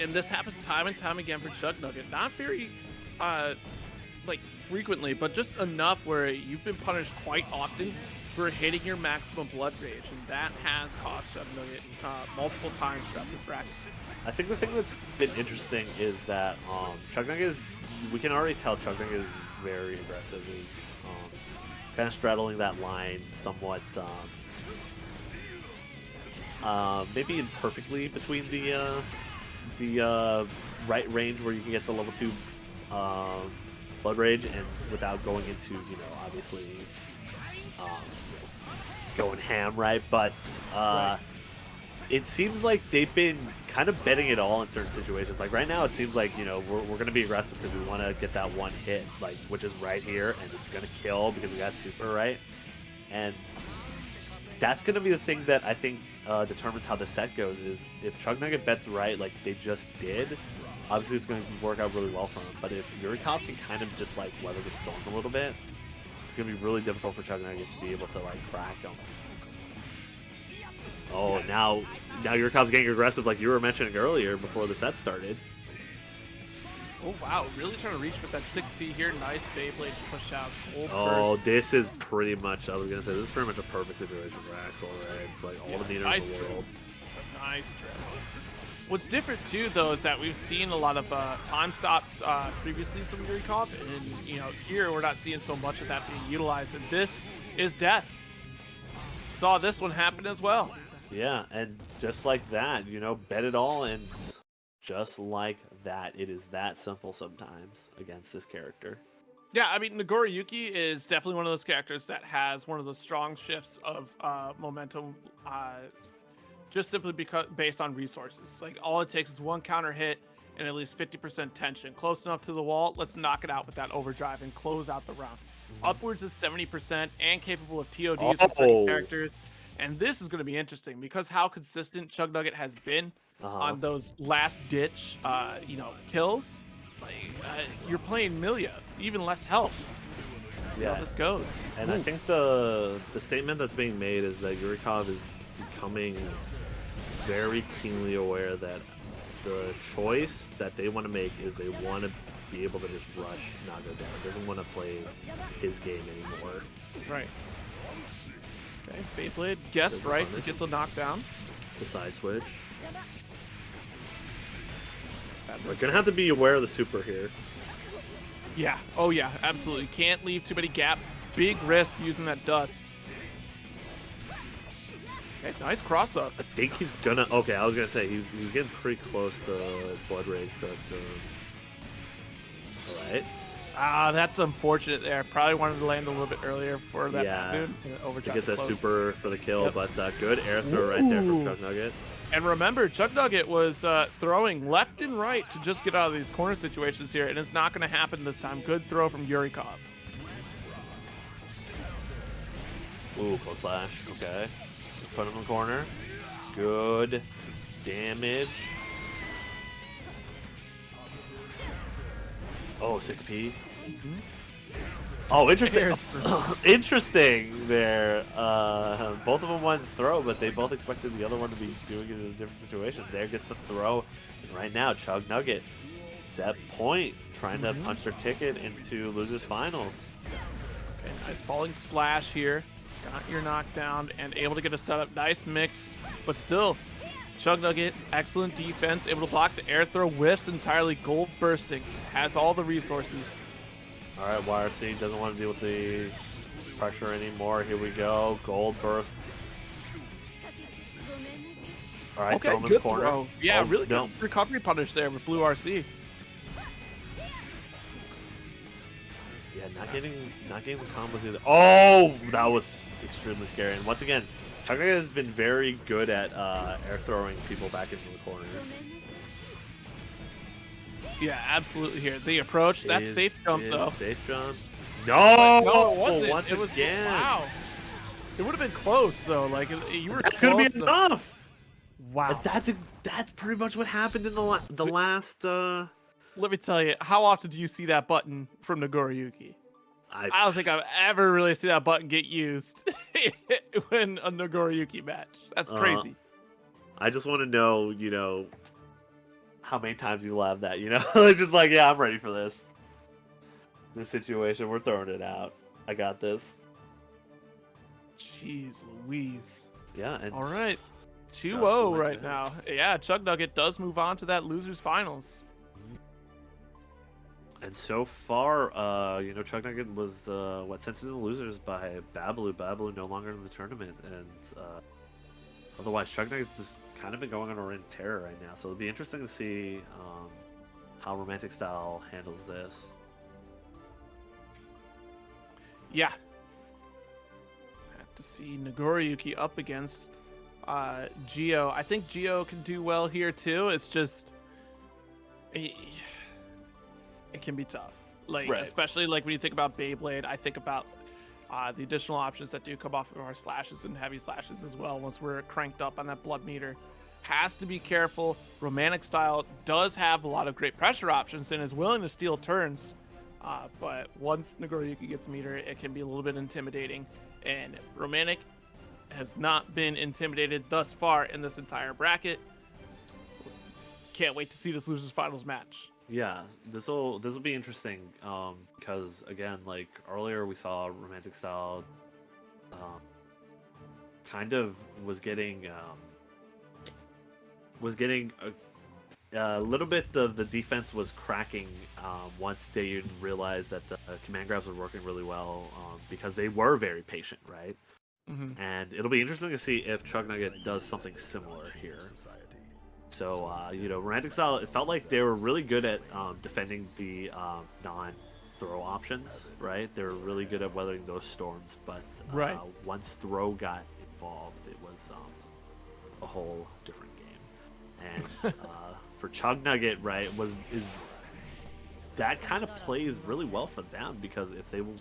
And this happens time and time again for Chug Nugget. Not very, like, frequently, but just enough where you've been punished quite often for hitting your maximum blood rage, and that has cost Chug Nugget multiple times throughout this bracket. I think the thing that's been interesting is that Chug Nugget is, we can already tell Chug Nugget is very aggressive. He's kind of straddling that line somewhat, maybe imperfectly between the right range where you can get the level 2 blood rage, and without going into, you know, obviously going ham, right? But it seems like they've been kind of betting it all in certain situations. Like right now, it seems like, you know, we're going to be aggressive because we want to get that one hit, like, which is right here, and it's going to kill because we got super right. And that's going to be the thing that I think determines how the set goes. Is if Chug Nugget bets right, like they just did, obviously it's going to work out really well for him. But if Yurikov can kind of just like weather the storm a little bit, it's going to be really difficult for Chug Nugget to be able to like crack him. Oh, now Yurikov's getting aggressive like you were mentioning earlier before the set started. Oh wow, really trying to reach with that 6P here. Nice Beyblade push out. Oh, this is pretty much, I was going to say, this is pretty much a perfect situation for Axel, right? It's like all the meters in the world. Nice trip. What's different too, though, is that we've seen a lot of time stops previously from Yurikov, and, you know, here we're not seeing so much of that being utilized, and this is death. Saw this one happen as well. Yeah, and just like that, you know, bet it all, and just like that, it is that simple sometimes against this character. Yeah, I mean, Nagoriyuki is definitely one of those characters that has one of those strong shifts of momentum, just simply because based on resources. Like, all it takes is one counter hit and at least 50% tension. Close enough to the wall, let's knock it out with that overdrive and close out the round. Upwards of 70% and capable of TODs with certain characters. And this is going to be interesting because how consistent Chug Nugget has been on those last-ditch, you know, kills. Like, you're playing Milia, even less health. See how this goes. And I think the statement that's being made is that Yurikov is becoming very keenly aware that the choice that they want to make is they want to be able to just rush Naga down. Doesn't want to play his game anymore. Right. Okay, Beyblade guessed right to get the knockdown. The side switch. We're gonna have to be aware of the super here. Yeah. Oh yeah, absolutely. Can't leave too many gaps. Big risk using that dust. Okay, nice cross up. I think he's gonna. Okay, I was gonna say he's getting pretty close to blood rage, but all right. That's unfortunate there. Probably wanted to land a little bit earlier for that dude. To get that super for the kill, but good air throw right there from Chug Nugget. And remember, Chug Nugget was throwing left and right to just get out of these corner situations here, and it's not going to happen this time. Good throw from Yurikov. Ooh, close slash. Okay. Put him in the corner. Good damage. Oh, 6P. Mm-hmm. Oh, interesting. Interesting there. Both of them wanted to throw, but they both expected the other one to be doing it in a different situation. There gets the throw. And right now, Chug Nugget, set point, trying to punch their ticket into losers finals. Okay, nice falling slash here. Got your knockdown and able to get a setup. Nice mix, but still, Chug Nugget, excellent defense, able to block the air throw, whiffs entirely, gold bursting, has all the resources. All right, YRC doesn't want to deal with the pressure anymore. Here we go, gold burst. All right, Okay, throw him in good the corner. throw. Yeah, Oh, really no. good recovery punish there with Blue RC. Yeah, not getting the combos either. Oh, that was extremely scary. And once again, Saga has been very good at air throwing people back into the corner. Yeah, absolutely here. The approach, that's safe jump though. Safe jump. No, no, it wasn't. Once it was, again. Wow. It would have been close though. Like you were. That's gonna be enough. Wow. That's pretty much what happened in the last. Let me tell you, how often do you see that button from Nagoriyuki? I don't think I've ever really seen that button get used in a Nagoriyuki match. That's crazy. I just want to know, you know, how many times you'll have that, you know? Just like, yeah, I'm ready for this. This situation, we're throwing it out. I got this. Jeez Louise. Yeah, and all right. 2-0 right now. Yeah, Chug Nugget does move on to that losers finals. And so far, you know, Chug Nugget was sent to the losers by Babalu. Babalu no longer in the tournament, and otherwise, Chug Nugget's just kind of been going on a reign of terror right now. So it'll be interesting to see how Romantic Style handles this. Yeah. Have to see Nagoriyuki up against Gio. I think Gio can do well here too. It's just it can be tough. Like especially like when you think about Beyblade, I think about the additional options that do come off of our slashes and heavy slashes as well once we're cranked up on that blood meter. Has to be careful. Romantic Style does have a lot of great pressure options and is willing to steal turns. But once Nagoriyuki gets meter, it can be a little bit intimidating. And Romantic has not been intimidated thus far in this entire bracket. Can't wait to see this losers finals match. Yeah, this will be interesting because again, like earlier we saw Romantic Style kind of was getting a little bit of the defense was cracking once Daeun realized that the command grabs were working really well because they were very patient, right? Mm-hmm. And it'll be interesting to see if Chug Nugget does something similar here. So, you know, Romantic Style, it felt like they were really good at defending the non-throw options, right? They were really good at weathering those storms, but once throw got involved, it was a whole different game. And for Chug Nugget, right, that kind of plays really well for them because if they will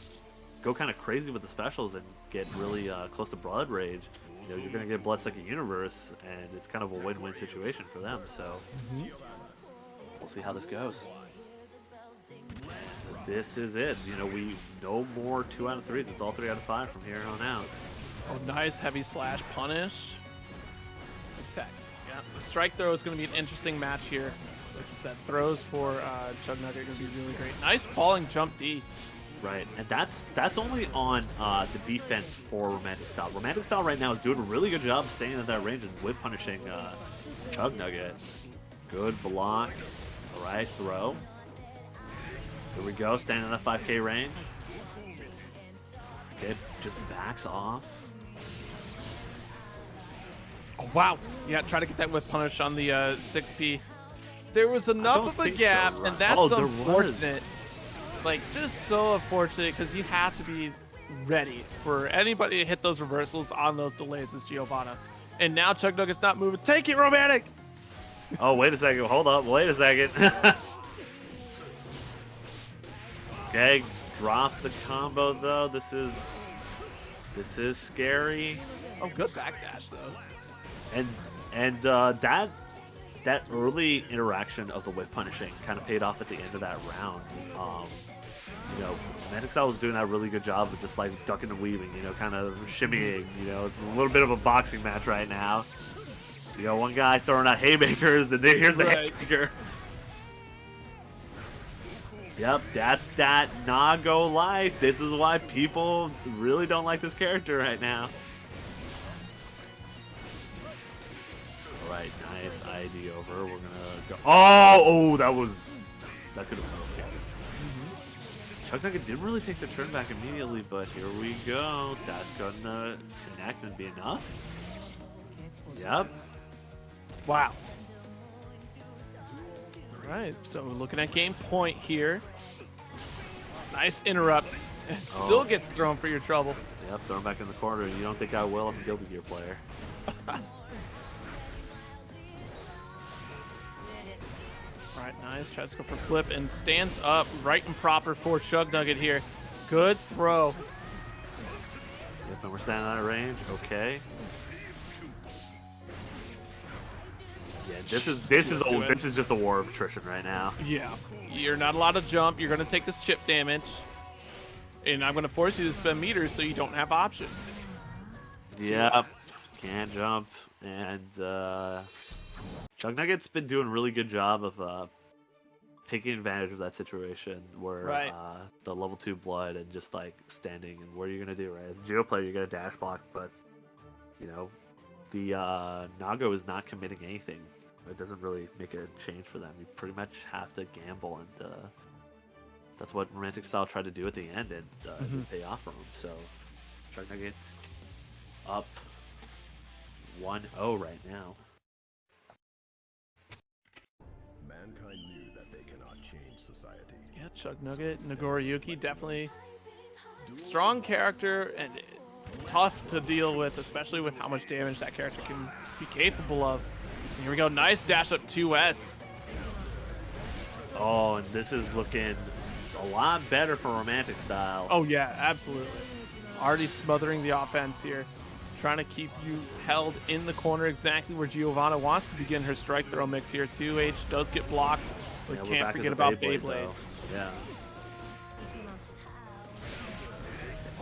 go kind of crazy with the specials and get really close to Blood Rage, you know, you're going to get Bloodsucker Universe, and it's kind of a win-win situation for them. So we'll see how this goes. This is it. You know, no more 2 out of 3s. It's all 3 out of 5 from here on out. Oh, nice heavy slash punish. Attack. Yeah, the strike throw is going to be an interesting match here. Like you said, throws for Chug Nugget are going to be really great. Nice falling jump D. Right, and that's only on the defense for Romantic Style. Romantic Style right now is doing a really good job staying in that range and whip punishing Chug Nugget. Good block. All right, throw. Here we go, standing in that 5K range. Okay, just backs off. Oh, wow. Yeah, try to get that whip punish on the 6P. There was enough of a gap, so, right? And that's unfortunate. Like, just so unfortunate because you have to be ready for anybody to hit those reversals on those delays as Giovanna. And now Chug Nugget's not moving. Take it, Romantic! Oh, wait a second. Hold up. Wait a second. Okay, drops the combo, though. This is scary. Oh, good backdash, though. And that that early interaction of the whip punishing kind of paid off at the end of that round. You know, Romantic Style was doing that really good job of just like ducking and weaving, you know, kind of shimmying. You know, it's a little bit of a boxing match right now. You got one guy throwing out haymakers, and then here's the haymaker. Yep, that's that Nago life. This is why people really don't like this character right now. Alright, nice ID over. We're gonna go. Oh, that could have been scary. Chuck Nugget didn't really take the turn back immediately, but here we go. That's gonna connect and be enough. Yep. Wow. Alright, so looking at game point here. Nice interrupt. It still gets thrown for your trouble. Yep, throw him back in the corner. You don't think I will? I'm a Guilty Gear player. Alright, nice. Tries to go for flip and stands up right and proper for Chug Nugget here. Good throw. Yep, and we're standing out of range. Okay. Yeah, this is just a war of attrition right now. Yeah, you're not allowed to jump. You're gonna take this chip damage, and I'm gonna force you to spend meters so you don't have options. Yep, can't jump, and Chug Nugget's been doing a really good job of taking advantage of that situation where the level 2 blood and just like standing, and what are you gonna do, right? As a Geo player, you got a dash block, but you know the Nago is not committing anything. It doesn't really make a change for them. You pretty much have to gamble, and that's what Romantic Style tried to do at the end, and it didn't pay off for him. So, Chug Nugget up 1-0 right now. Mankind knew that they cannot change society. Yeah, Chug Nugget, Nagoriyuki, definitely strong character and tough to deal with, especially with how much damage that character can be capable of. And here we go, nice dash up 2S. Oh, and this is looking a lot better for Romantic Style. Oh yeah, absolutely. Already smothering the offense here. Trying to keep you held in the corner exactly where Giovanna wants to begin her strike throw mix here. 2H does get blocked. We can't forget about Beyblade. Yeah.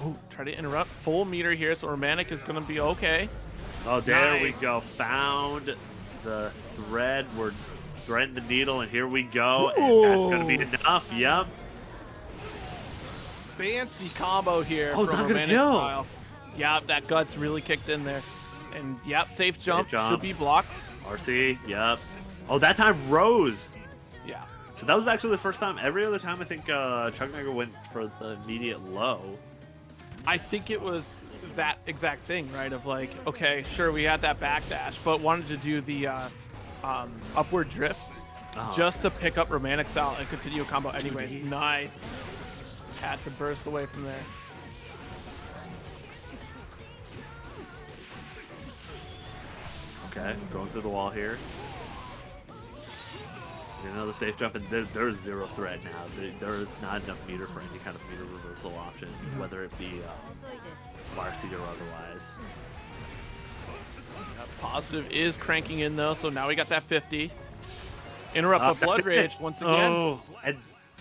Oh, try to interrupt. Full meter here, so Romantic is going to be okay. Oh, there we go. Found the thread. We're threading the needle, and here we go. And that's going to be enough. Yep. Fancy combo here from Romantic Style. Yeah, that guts really kicked in there. And yep, safe jump. Should be blocked. RC, yep. Oh, that time Rose. Yeah. So that was actually the first time. Every other time I think Chug Nugget went for the immediate low. I think it was that exact thing, right? Of like, okay, sure, we had that backdash, but wanted to do the upward drift just to pick up Romantic Style and continue a combo anyways. Nice. Had to burst away from there. Okay, going through the wall here. Another safe jump, and there's zero threat now. There is not enough meter for any kind of meter reversal option, whether it be wire seed or otherwise. Positive is cranking in though, so now we got that 50. Interrupt, but Blood Rage once again. Oh, and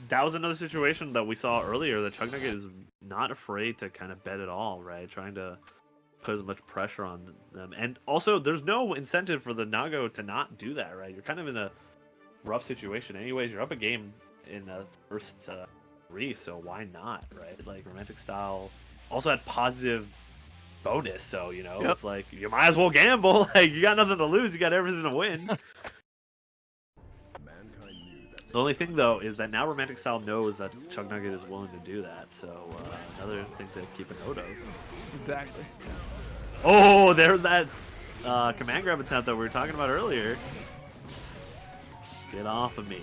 that was another situation that we saw earlier. That Chug Nugget is not afraid to kind of bet it all, right? Trying to put as much pressure on them, and also there's no incentive for the Nago to not do that, right? You're kind of in a rough situation anyways. You're up a game in the first 3, so why not, right? Like Romantic Style also had positive bonus, so you know it's like you might as well gamble. Like you got nothing to lose, you got everything to win. The only thing though is that now Romantic Style knows that Chug Nugget is willing to do that, so another thing to keep a note of. Exactly. Oh, there's that command grab attempt that we were talking about earlier. Get off of me.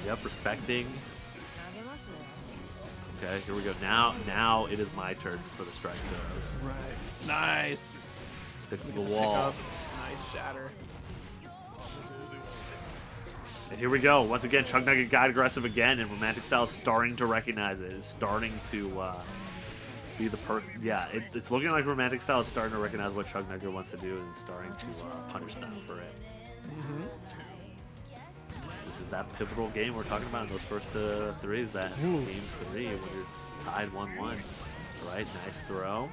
Yep, respecting. Okay, here we go. Now it is my turn for the strike throws. Right. Nice. Stick to the wall. Nice shatter. And here we go. Once again, Chug Nugget got aggressive again, and Romantic Style is starting to recognize it. Is starting to be the yeah, it's looking like Romantic Style is starting to recognize what Chug Nugget wants to do and starting to punish them for it. This is that pivotal game we're talking about in those first three. Is that game 3 when you're tied 1-1. Right, nice throw.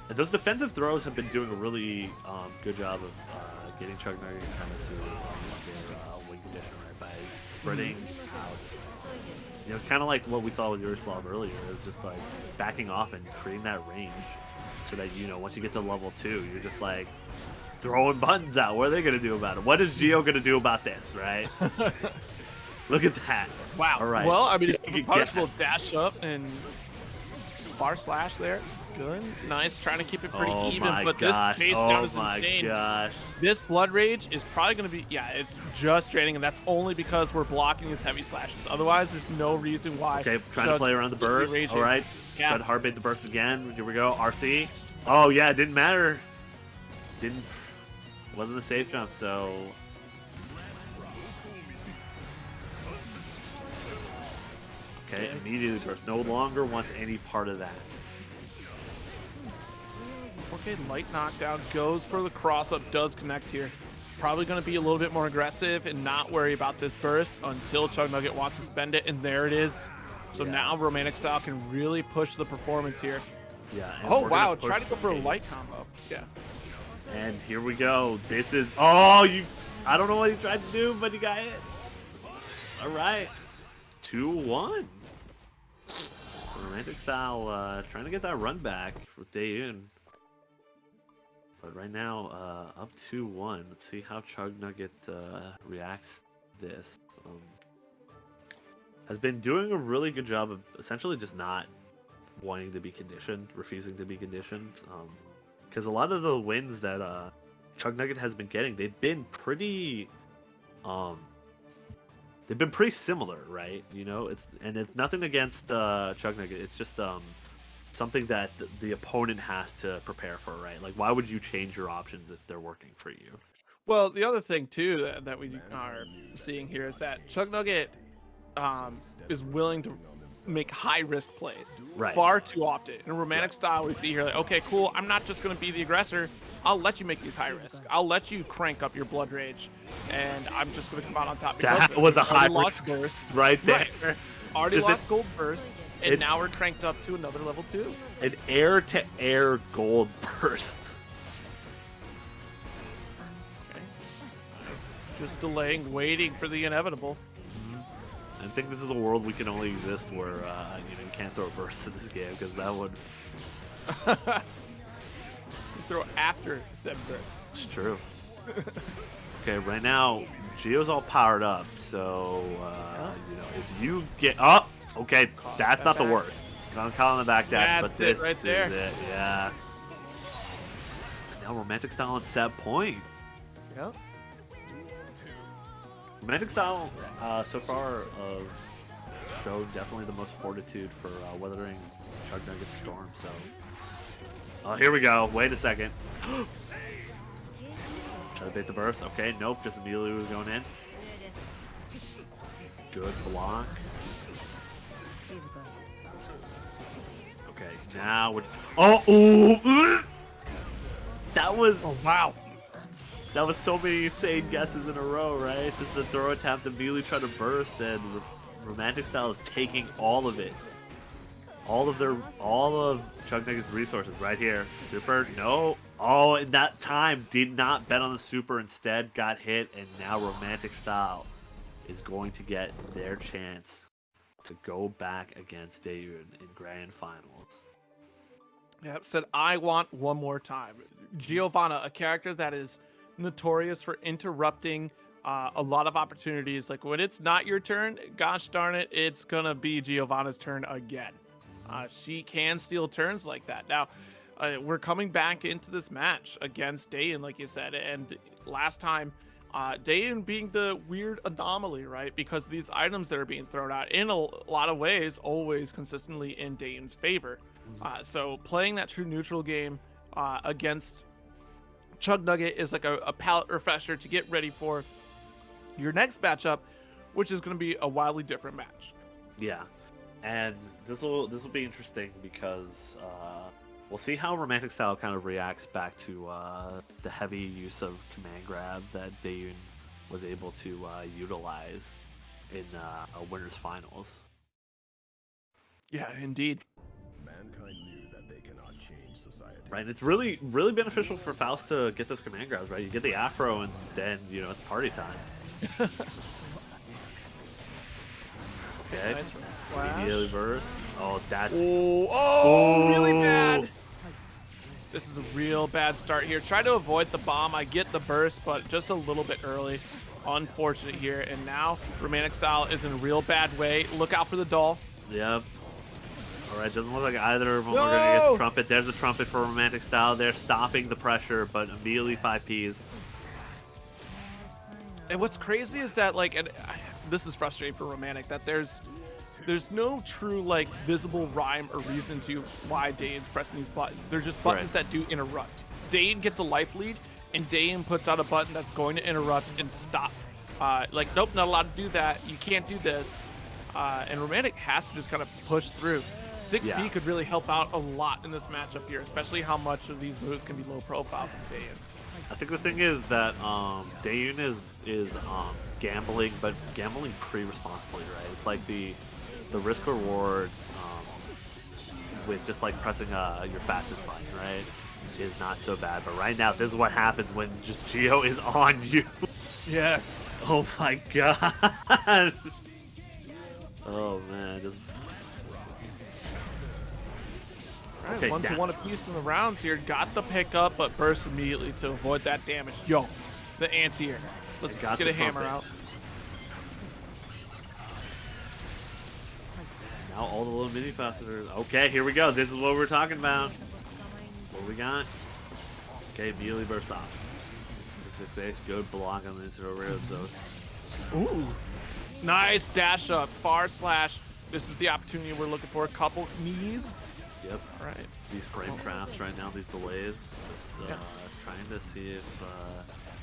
And those defensive throws have been doing a really good job of getting Chug Nugget kind of to their wing condition, right, by spreading out. You know, it's kind of like what we saw with Yaroslav earlier. It's just like backing off and creating that range so that, you know, once you get to level 2, you're just like throwing buttons out. What are they going to do about it? What is Geo going to do about this, right? Look at that. Wow. All right. Well, I mean, it's a punishable dash up and far slash there. Good. Nice. Trying to keep it pretty even. But this chase down is insane. Gosh. This Blood Rage is probably going to be, yeah, it's just draining, and that's only because we're blocking his heavy slashes. Otherwise, there's no reason why. Okay, trying to play around the burst. All right. Yeah. Try to hard bait the burst again. Here we go. RC. Oh, yeah, it didn't matter. Wasn't a safe jump, so. Okay, immediately burst. No longer wants any part of that. Okay, light knockdown goes for the cross up, does connect here. Probably going to be a little bit more aggressive and not worry about this burst until Chug Nugget wants to spend it, and there it is. So now Romantic Style can really push the performance here. Yeah. Oh, wow, try to go for a light combo. Yeah. And here we go. This is, I don't know what he tried to do, but he got hit. All right. 2-1. Romantic Style trying to get that run back for Daeun. But right now, up 2-1. Let's see how Chug Nugget reacts to this. Has been doing a really good job of essentially just not wanting to be conditioned, refusing to be conditioned. Because a lot of the wins that Chug Nugget has been getting, they've been pretty similar, right? You know, it's nothing against Chug Nugget. It's just something that the opponent has to prepare for, right? Like, why would you change your options if they're working for you? Well, the other thing too that we are seeing here is that Chug Nugget is willing to make high risk plays far too often. In a Romantic Style, we see here like, okay, cool, I'm not just going to be the aggressor. I'll let you make these high risk. I'll let you crank up your Blood Rage, and I'm just going to come out on top. That was a high risk burst right there. Right. Already lost gold burst, and now we're cranked up to another level 2. An air-to-air gold burst. Okay. Nice. Just delaying, waiting for the inevitable. I think this is a world we can only exist where you can't throw a burst in this game, because that would. Throw after said burst. It's true. Okay, right now Geo's all powered up, so if you get up, okay, that's not the worst. I'm calling the back dash, but this right there. is it. Yeah. Now Romantic Style on set point. Yep. Romantic Style so far showed definitely the most fortitude for weathering Chug Nugget's storm. So, here we go. Wait a second. Try to bait the burst. Okay, nope. Just immediately was going in. Good block. Okay, now we're. That was. Oh wow. That was so many insane guesses in a row, right? Just the throw attempt, immediately try to burst, and Romantic Style is taking all of it. All of Chug Nugget's resources right here. Super, no. Oh, in that time, did not bet on the super, instead got hit, and now Romantic Style is going to get their chance to go back against Daeun in grand finals. Yep, said I want one more time. Giovanna, a character that is notorious for interrupting a lot of opportunities. Like when it's not your turn, gosh darn it, it's gonna be Giovanna's turn again. She can steal turns like that. Now, we're coming back into this match against Daeun, like you said, and last time, Daeun being the weird anomaly, right? Because these items that are being thrown out in a lot of ways, always consistently in Daeun's favor. So playing that true neutral game against Chug Nugget is like a palate refresher to get ready for your next matchup, which is going to be a wildly different match. Yeah. And this will be interesting because we'll see how Romantic Style kind of reacts back to the heavy use of command grab that Daeun was able to utilize in a winners finals. Yeah, indeed. Mankind knew that they cannot change society. Right, and it's really beneficial for Faust to get those command grabs. Right, you get the Afro, and then it's party time. Okay. Nice flash. Immediately burst. Oh, that's... Oh, really bad. This is a real bad start here. Try to avoid the bomb. I get the burst, but just a little bit early. Unfortunate here. And now Romantic Style is in a real bad way. Look out for the doll. Yep. All right, doesn't look like either of them are going to get the trumpet. There's a trumpet for Romantic Style. They're stopping the pressure, but immediately 5Ps. And what's crazy is that, like, and this is frustrating for Romantic, that there's no true, like, visible rhyme or reason to why Daeun's pressing these buttons. They're just buttons that do interrupt. Daeun gets a life lead, and Daeun puts out a button that's going to interrupt and stop. Like, nope, not allowed to do that. You can't do this. And Romantic has to just kind of push through. 6P could really help out a lot in this matchup here, especially how much of these moves can be low profile from Daeun. I think the thing is that Daeun is gambling, but gambling pretty responsibly, right? It's like the risk reward with just like pressing your fastest button, right, is not so bad. But right now, this is what happens when just Geo is on you. Yes. Oh my god. Oh man, just. All right, Okay, 1-1 apiece in the rounds here. Got the pickup, but burst immediately to avoid that damage. Yo, the anti-air. Let's get a hammer out. Now all the little mini facetors. Okay, here we go. This is what we're talking about. What we got? Okay, immediately burst off. Good block on this railroad zone. Ooh. Nice dash up. Far slash. This is the opportunity we're looking for. A couple knees. Yep. All right. These frame traps right now, these delays. Just trying to see if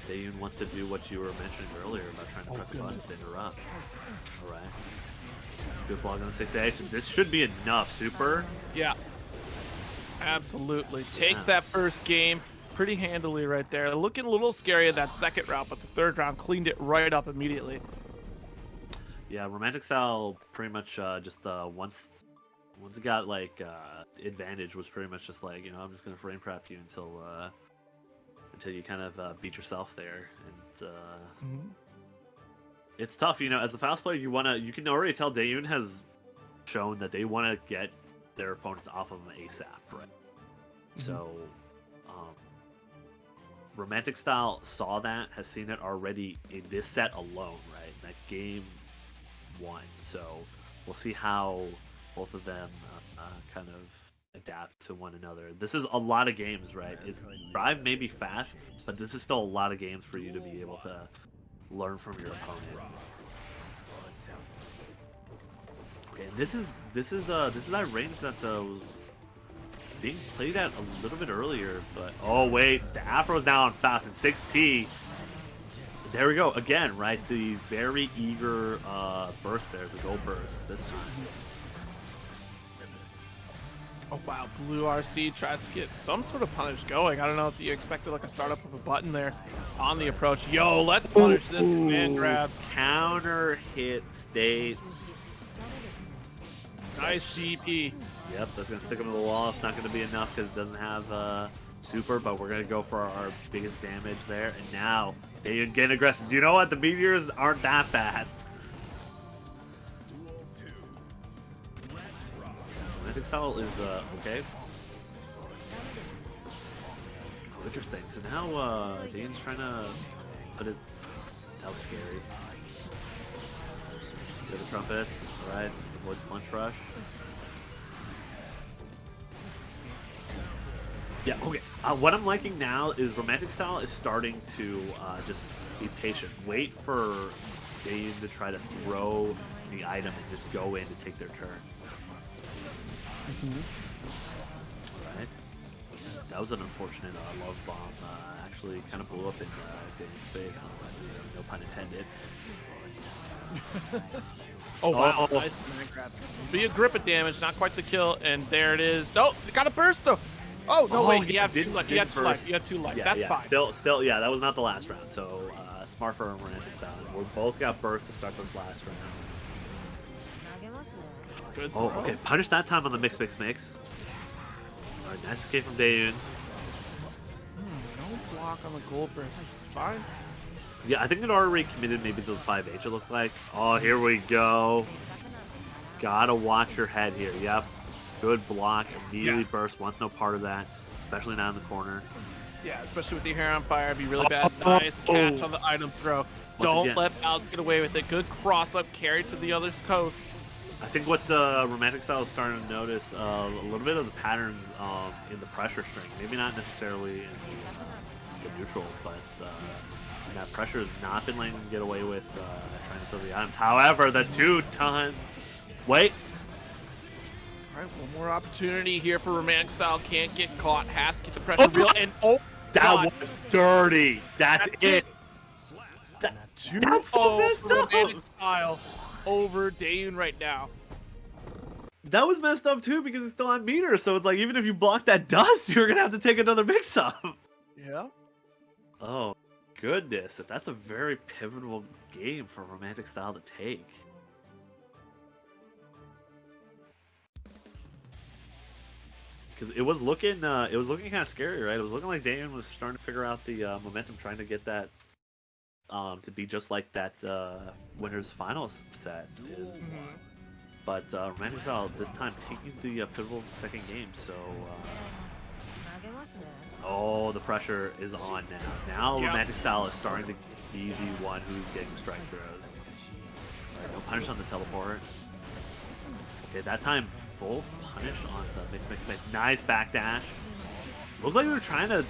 Daeun wants to do what you were mentioning earlier about trying to press buttons to interrupt. All right. Good block on the 6H. This should be enough. Super. Yeah. Absolutely. Takes that first game pretty handily right there. Looking a little scary in that second round, but the third round cleaned it right up immediately. Yeah, Romantic Style pretty much just once it got like advantage was pretty much just like, I'm just gonna frame trap you until you kind of beat yourself there, and it's tough. As a Faust player, you can already tell Daeun has shown that they want to get their opponents off of them ASAP, right? So Romantic Style saw that, has seen it already in this set alone, right? That game 1. So we'll see how both of them kind of adapt to one another. This is a lot of games, right? Drive may be fast, but this is still a lot of games for you to be able to learn from your opponent. Okay, this is that range that was being played at a little bit earlier, but oh wait, the Afro's now on fast and 6P. There we go again, right? The very eager burst there, the gold burst this time. Oh wow, Blue RC tries to get some sort of punish going. I don't know if you expected like a startup of a button there on the approach. Yo, let's punish this command grab. Counter hit state. Nice DP. Yep, that's gonna stick him to the wall. It's not gonna be enough because it doesn't have super, but we're gonna go for our biggest damage there. And now they get aggressive. You know what? The meteors aren't that fast. Magic Style is okay. Oh, interesting. So now Dane's trying to put it. That was scary. Get a trumpet. Alright, avoid punch rush. Yeah, okay. What I'm liking now is Romantic Style is starting to just be patient. Wait for Dane to try to throw the item and just go in to take their turn. Alright. That was an unfortunate love bomb. Actually kind of blew up in Dane's face. No pun intended. Oh, wow. Oh. Nice command grab. Be a grip of damage, not quite the kill, and there it is. No, it got a burst though. Oh, no, wait, he had 2 life. He had 2 life. He had 2 life. Yeah, That's yeah. fine. Still, yeah, that was not the last round. So smart for romantic style. We both got burst to start this last round. Good Oh, throw. okay. Punish that time on the mix. All right, nice escape from Daeyun. No block on the gold burst. It's fine. Yeah, I think it already committed maybe to the 5H it looked like. Oh, here we go. Gotta watch your head here. Yep. Good block. Immediately burst. Wants no part of that. Especially now in the corner. Yeah, especially with your hair on fire. It'd be really bad. Nice catch on the item throw. Don't again. let Bowser get away with it. Good cross up carry to the other's coast. I think what the romantic style is starting to notice a little bit of the patterns in the pressure string. Maybe not necessarily in the neutral, but that pressure has not been letting them get away with trying to throw the items. However, the 2-ton. Wait. All right, one more opportunity here for romantic style. Can't get caught. Has to get the pressure real. And oh, That God. was dirty. That's it. That's so messed for up. romantic style over Daeyun right now. That was messed up too because it's still on meter. So it's like even if you block that dust, you're gonna have to take another mix up. Yeah. Oh goodness, if that's a very pivotal game for romantic style to take. Because it was looking kind of scary, right? It was looking like Daemon was starting to figure out the momentum, trying to get that to be just like that winners finals set is. But romantic style this time taking the pivotal second game, so. Oh, the pressure is on now. Now romantic style is starting to be the one who's getting strike throws. Right, no punish on the teleport. Okay, that time full punish on the mix. Nice backdash. Looks like they're trying to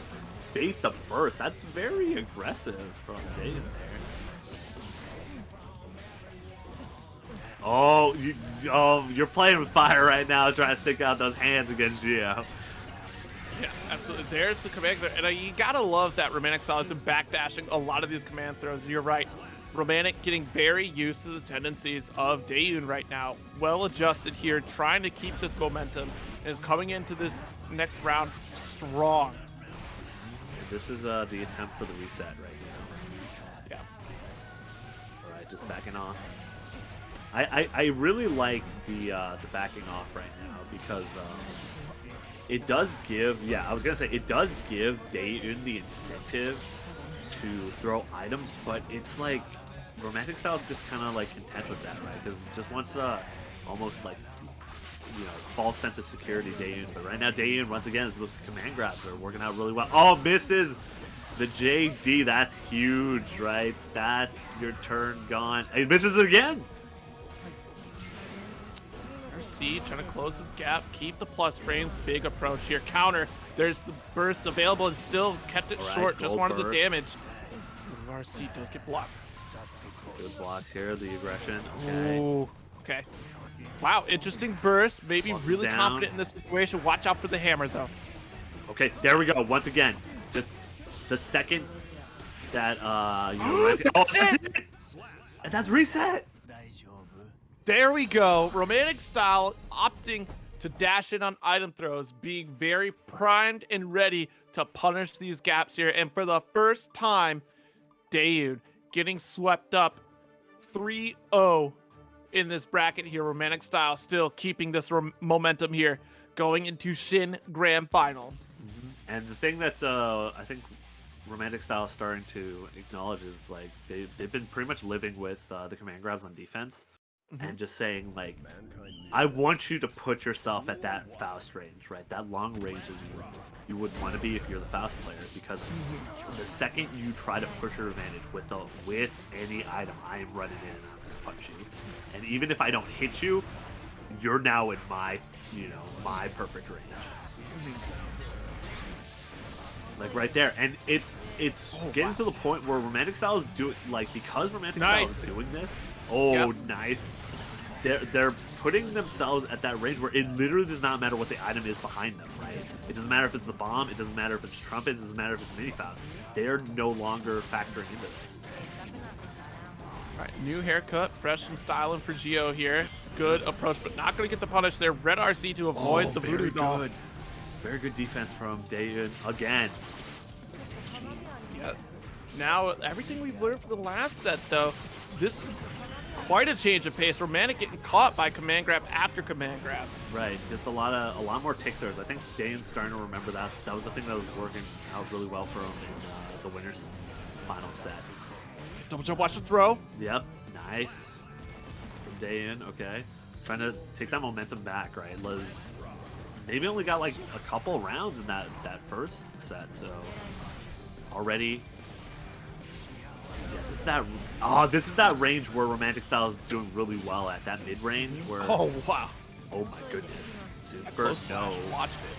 bait the burst. That's very aggressive from David there. Oh, you're playing with fire right now, trying to stick out those hands against Gio. Yeah, absolutely. There's the command throw. And you gotta love that romantic style has been backdashing a lot of these command throws. You're right. Romantic getting very used to the tendencies of Daeyun right now. Well adjusted here, trying to keep this momentum, and is coming into this next round strong. And this is the attempt for the reset right now. Yeah. All right, just backing off. I really like the backing off right now because it does give, it does give Daeyun the incentive to throw items, but it's like romantic style is just kind of like content with that, right? Because just wants almost like false sense of security Daeyun. But right now Daeyun once again those command grabs are working out really well. Oh, misses the JD. That's huge, right? That's your turn gone. He misses it again. RC trying to close this gap, keep the plus frames. Big approach here. Counter. There's the burst available and still kept it short. Just wanted the damage. RC does get blocked. Good blocks here. The aggression. Okay. Ooh. Okay. Wow, interesting burst. Maybe Walk really down. confident in this situation. Watch out for the hammer though. Okay, there we go. Once again, just the second that that's it. And that's reset. There we go. Romantic style opting to dash in on item throws, being very primed and ready to punish these gaps here. And for the first time, Daeyun getting swept up 3-0 in this bracket here. Romantic style still keeping this momentum here going into Shin Grand Finals. And the thing that I think romantic style is starting to acknowledge is like they've been pretty much living with the command grabs on defense. And just saying, like, I want you to put yourself at that Faust range, right? That long range is you would want to be if you're the Faust player, because the second you try to push your advantage with any item, I am running in and I'm gonna punch you. And even if I don't hit you, you're now in my perfect range. Like right there, and it's getting to the point where romantic style is because romantic style is doing this. Oh, nice. They're putting themselves at that range where it literally does not matter what the item is behind them, right? It doesn't matter if it's the bomb, it doesn't matter if it's trumpet, it doesn't matter if it's mini Faust. They're no longer factoring into this. All right, new haircut, fresh and styling for Geo here. Good approach, but not going to get the punish there. Red RC to avoid the voodoo doll. Good. Very good defense from Daeun again. Yeah. Now, everything we've learned from the last set, though, this is quite a change of pace. Romantic getting caught by command grab after command grab. Right, just a lot more tick throws. I think Daeun's starting to remember that. That was the thing that was working out really well for him in the winner's final set. Double jump, watch the throw. Yep, nice from Daeun. Okay, trying to take that momentum back. Right, maybe only got like a couple rounds in that first set, so already. Yeah, this is that range where Romantic Style is doing really well at, that mid range where. Oh wow! Oh my goodness! Super no. Watched it.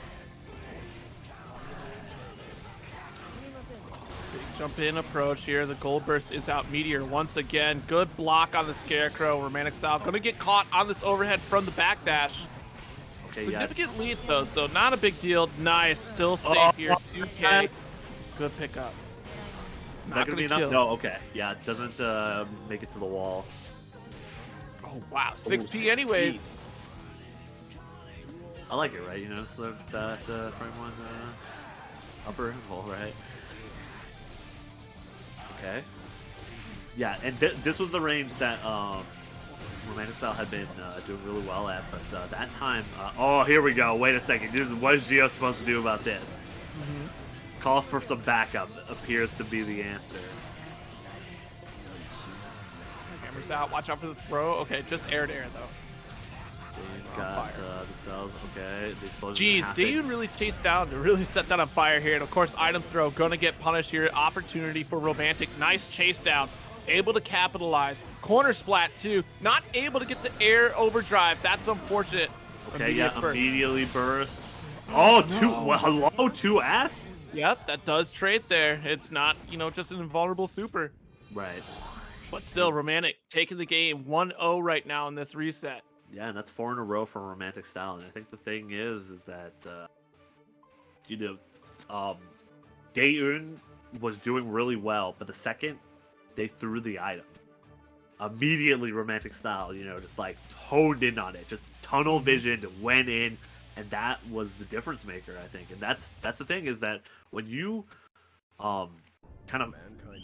Big jump in approach here. The gold burst is out. Meteor once again. Good block on the Scarecrow. Romantic Style gonna get caught on this overhead from the backdash. Okay, significant lead though, so not a big deal. Nice, still safe here. 2K. Good pickup. Is that gonna be enough? No, okay. Yeah, it doesn't make it to the wall. Oh wow, 6P anyways. I like it, right? You know, so that frame one upper interval, right? Okay. Yeah, and this was the range that Romantic Style had been doing really well at, but that time, oh, here we go. Wait a second. What is Geo supposed to do about this? Call for some backup appears to be the answer. Hammers out. Watch out for the throw. Okay, just air to air though. They've got themselves. Okay, the explosion. Jeez, Daeun really chased down to really set that on fire here. And of course, item throw gonna get punished here. Opportunity for Romantic. Nice chase down. Able to capitalize. Corner splat too. Not able to get the air overdrive. That's unfortunate. Okay, immediately burst. Oh, no. Well, hello, 2S? Yep, that does trade there. It's not, you know, just an invulnerable super. Right. But still, Romantic taking the game 1-0 right now in this reset. Yeah, and that's 4 in a row for Romantic Style. And I think the thing is that, you know, Daeun was doing really well, but the second they threw the item, immediately Romantic Style, you know, just like honed in on it, just tunnel visioned, went in. And that was the difference maker, I think. And that's the thing, is that when you kind of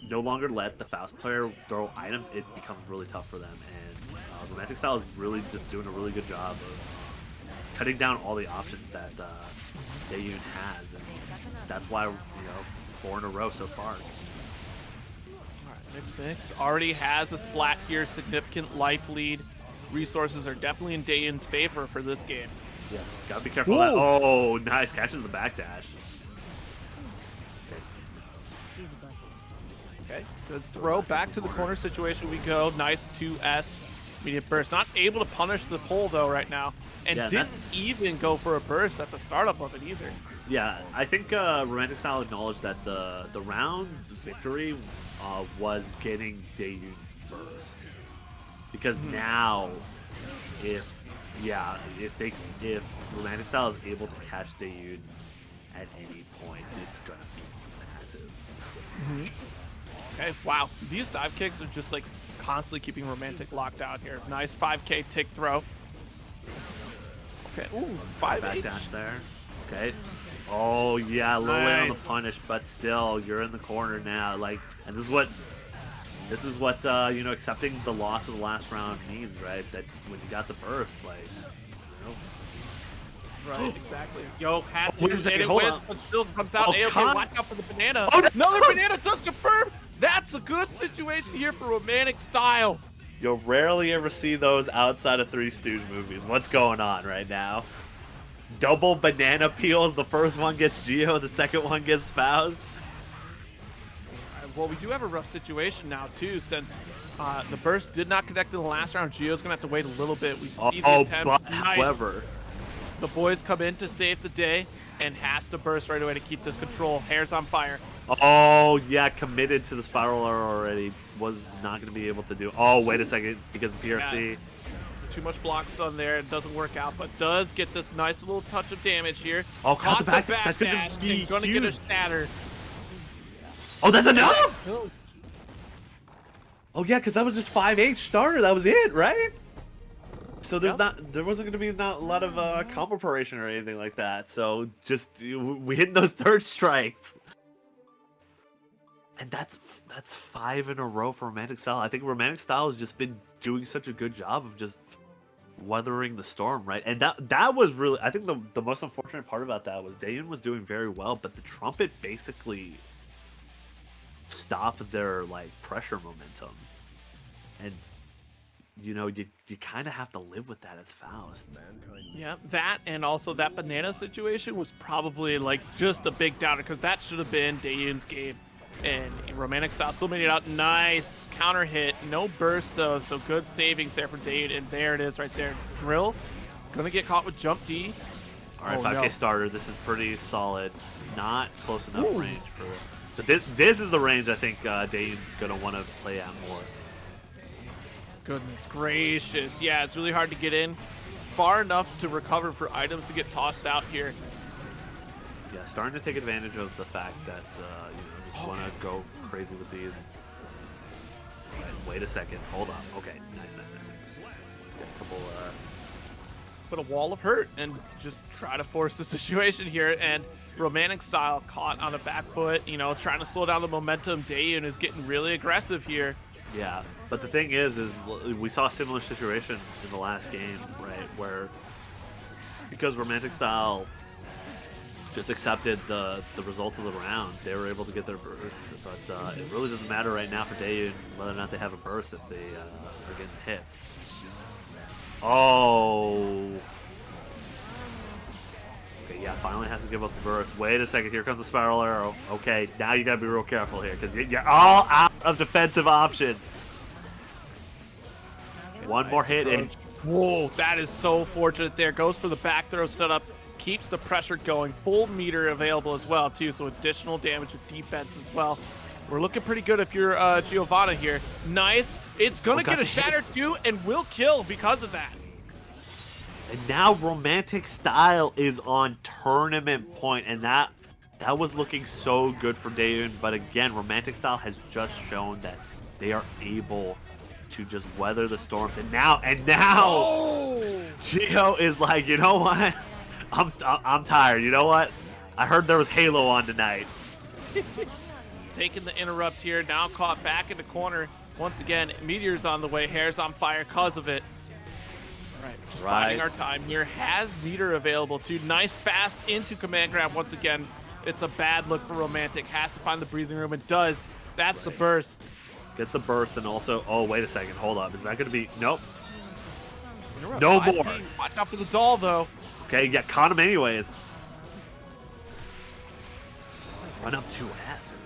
no longer let the Faust player throw items, it becomes really tough for them. And Romantic Style is really just doing a really good job of cutting down all the options that Daeun has. And that's why, you know, 4 in a row so far. All right, Mix already has a splat here, significant life lead. Resources are definitely in Daeun's favor for this game. Yeah, gotta be careful of that. Oh, nice. Catches the backdash. Okay, good throw. Back to the corner situation we go. Nice 2S. Immediate burst. Not able to punish the pull, though, right now. And didn't even go for a burst at the startup of it, either. Yeah, I think Romantic Style acknowledged that the round victory was getting Daeun's burst. Because now, if Romantic Style is able to catch Daeun at any point, it's gonna be massive. Okay, wow. These dive kicks are just like constantly keeping Romantic locked out here. Nice 5K tick throw. Okay, ooh, 5 backdash there. Okay. Oh yeah, a little late on the punish, but still, you're in the corner now. Like, and this is what you know, accepting the loss of the last round means, right? That when you got the burst, like, you know. Right, exactly. Yo, had to hit it with, but still comes out. Okay, watch out for the banana. Another banana does confirm. That's a good situation here for Romantic Style. You'll rarely ever see those outside of Three Stooge movies. What's going on right now? Double banana peels. The first one gets Geo, the second one gets Faust. Well, we do have a rough situation now, too, since the burst did not connect in the last round. Geo's going to have to wait a little bit. We see the attempt. But, however, the boys come in to save the day and has to burst right away to keep this control. Hair's on fire. Oh, yeah, committed to the spiraler already. Was not going to be able to do. Oh, wait a second, because of PRC. Yeah. Too much blocks done there. It doesn't work out, but does get this nice little touch of damage here. Oh, caught the back dash. That's going to get a shatter. Oh, that's enough! Oh yeah, because that was just 5H starter. That was it, right? So there wasn't going to be not a lot of combo preparation or anything like that. So just we hit those third strikes, and that's 5 in a row for Romantic Style. I think Romantic Style has just been doing such a good job of just weathering the storm, right? And that was really, I think the most unfortunate part about that was Dayon was doing very well, but the Trumpet basically stopped their like pressure momentum, and you know, you kind of have to live with that as Faust. Yeah, that and also that banana situation was probably like just a big downer, because that should have been Dayon's game. And Romantic Style still made it out. Nice counter hit. No burst though, so good savings there for Dayon. And there it is right there. Drill gonna get caught with jump D. All right, 5K starter. This is pretty solid. Not close enough range for. But this is the range I think Dayon's gonna want to play at more. Goodness gracious. Yeah, it's really hard to get in far enough to recover for items to get tossed out here. Yeah, starting to take advantage of the fact that you know, just want to go crazy with these. Right, wait a second. Hold on. Okay, nice. Get a couple. Put a wall of hurt and just try to force the situation here. And Romantic Style caught on a back foot, you know, trying to slow down the momentum. Dayon is getting really aggressive here. Yeah, but the thing is we saw a similar situation in the last game, right? Where because Romantic Style just accepted the result of the round, they were able to get their burst. But it really doesn't matter right now for Dayon whether or not they have a burst if they are getting hits. Oh. Okay, yeah, finally has to give up the burst. Wait a second, here comes the spiral arrow. Okay, now you gotta be real careful here, because you're all out of defensive options. One more hit and... Whoa, that is so fortunate there. Goes for the back throw setup, keeps the pressure going. Full meter available as well, too, so additional damage with defense as well. We're looking pretty good if you're Giovanna here. Nice. It's gonna get a shatter too, and will kill because of that. And now Romantic Style is on tournament point, and that was looking so good for Dayon. But again, Romantic Style has just shown that they are able to just weather the storms. And now, Gio is like, you know what? I'm tired. You know what? I heard there was Halo on tonight. Taking the interrupt here, now caught back in the corner. Once again, Meteor's on the way, hair's on fire because of it. All right, just biding our time here. Has Meteor available too. Nice fast into command grab once again. It's a bad look for Romantic. Has to find the breathing room. It does. That's the burst. Gets the burst, and also, oh, wait a second. Hold up. Is that going to be, nope. No more. Watch out for the doll, though. Okay, yeah, caught him anyways. Run up 2S.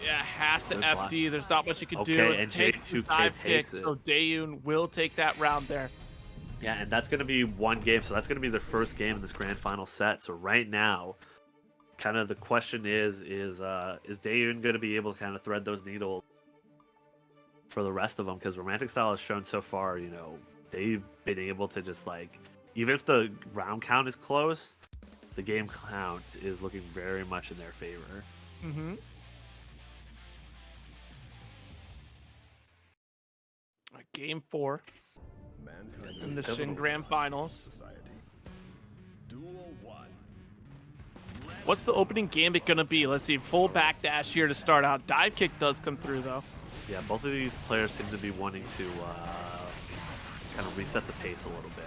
Yeah, has to FD. There's not much you can do. Okay, it and takes the dive kick, so Dayon will take that round there. Yeah, and that's going to be one game, so that's going to be their first game in this grand final set. So right now, kind of the question is Dayon going to be able to kind of thread those needles for the rest of them? Because Romantic Style has shown so far, you know, they've been able to just like, even if the round count is close, the game count is looking very much in their favor. Mm-hmm. Game 4 in the Shin Grand Finals. What's the opening gambit gonna be? Let's see. Full backdash here to start out. Dive kick does come through though. Yeah, both of these players seem to be wanting to kind of reset the pace a little bit.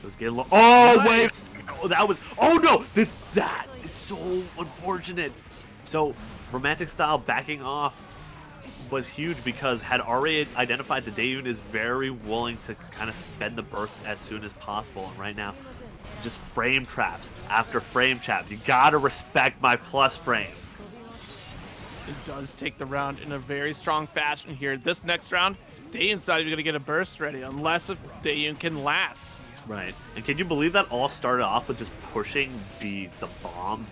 It was getting low. Oh wait! Oh, that was. Oh no! That is so unfortunate. So Romantic Style backing off was huge because had already identified that Dayon is very willing to kind of spend the burst as soon as possible. And right now, just frame traps after frame trap. You gotta respect my plus frames. It does take the round in a very strong fashion here. This next round, Dayon's not even gonna get a burst ready unless if Dayon can last. Right. And can you believe that all started off with just pushing the bomb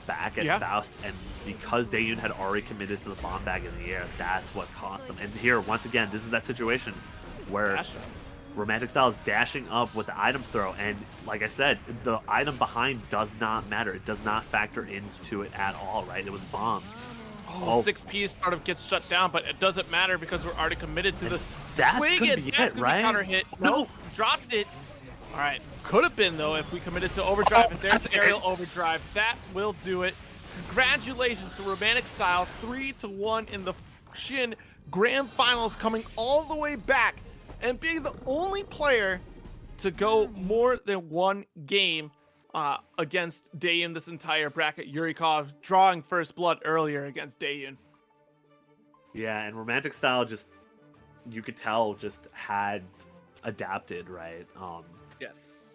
back at Faust, and because Dayon had already committed to the bomb bag in the air, that's what cost them. And here, once again, this is that situation where Romantic Style is dashing up with the item throw, and like I said, the item behind does not matter. It does not factor into it at all, right? It was bombed. Oh, 6P sort of gets shut down, but it doesn't matter because we're already committed to the that's swing, gonna and be that's it, gonna right? be counter hit. No. Nope, dropped it. All right, could have been though if we committed to overdrive, and there's aerial overdrive. That will do it. Congratulations to Romantic Style, 3-1 in the Shin Grand Finals, coming all the way back and being the only player to go more than one game against Daeyun this entire bracket. Yurikov drawing first blood earlier against Daeyun. Yeah, and Romantic Style just, you could tell, just had adapted, right? Yes.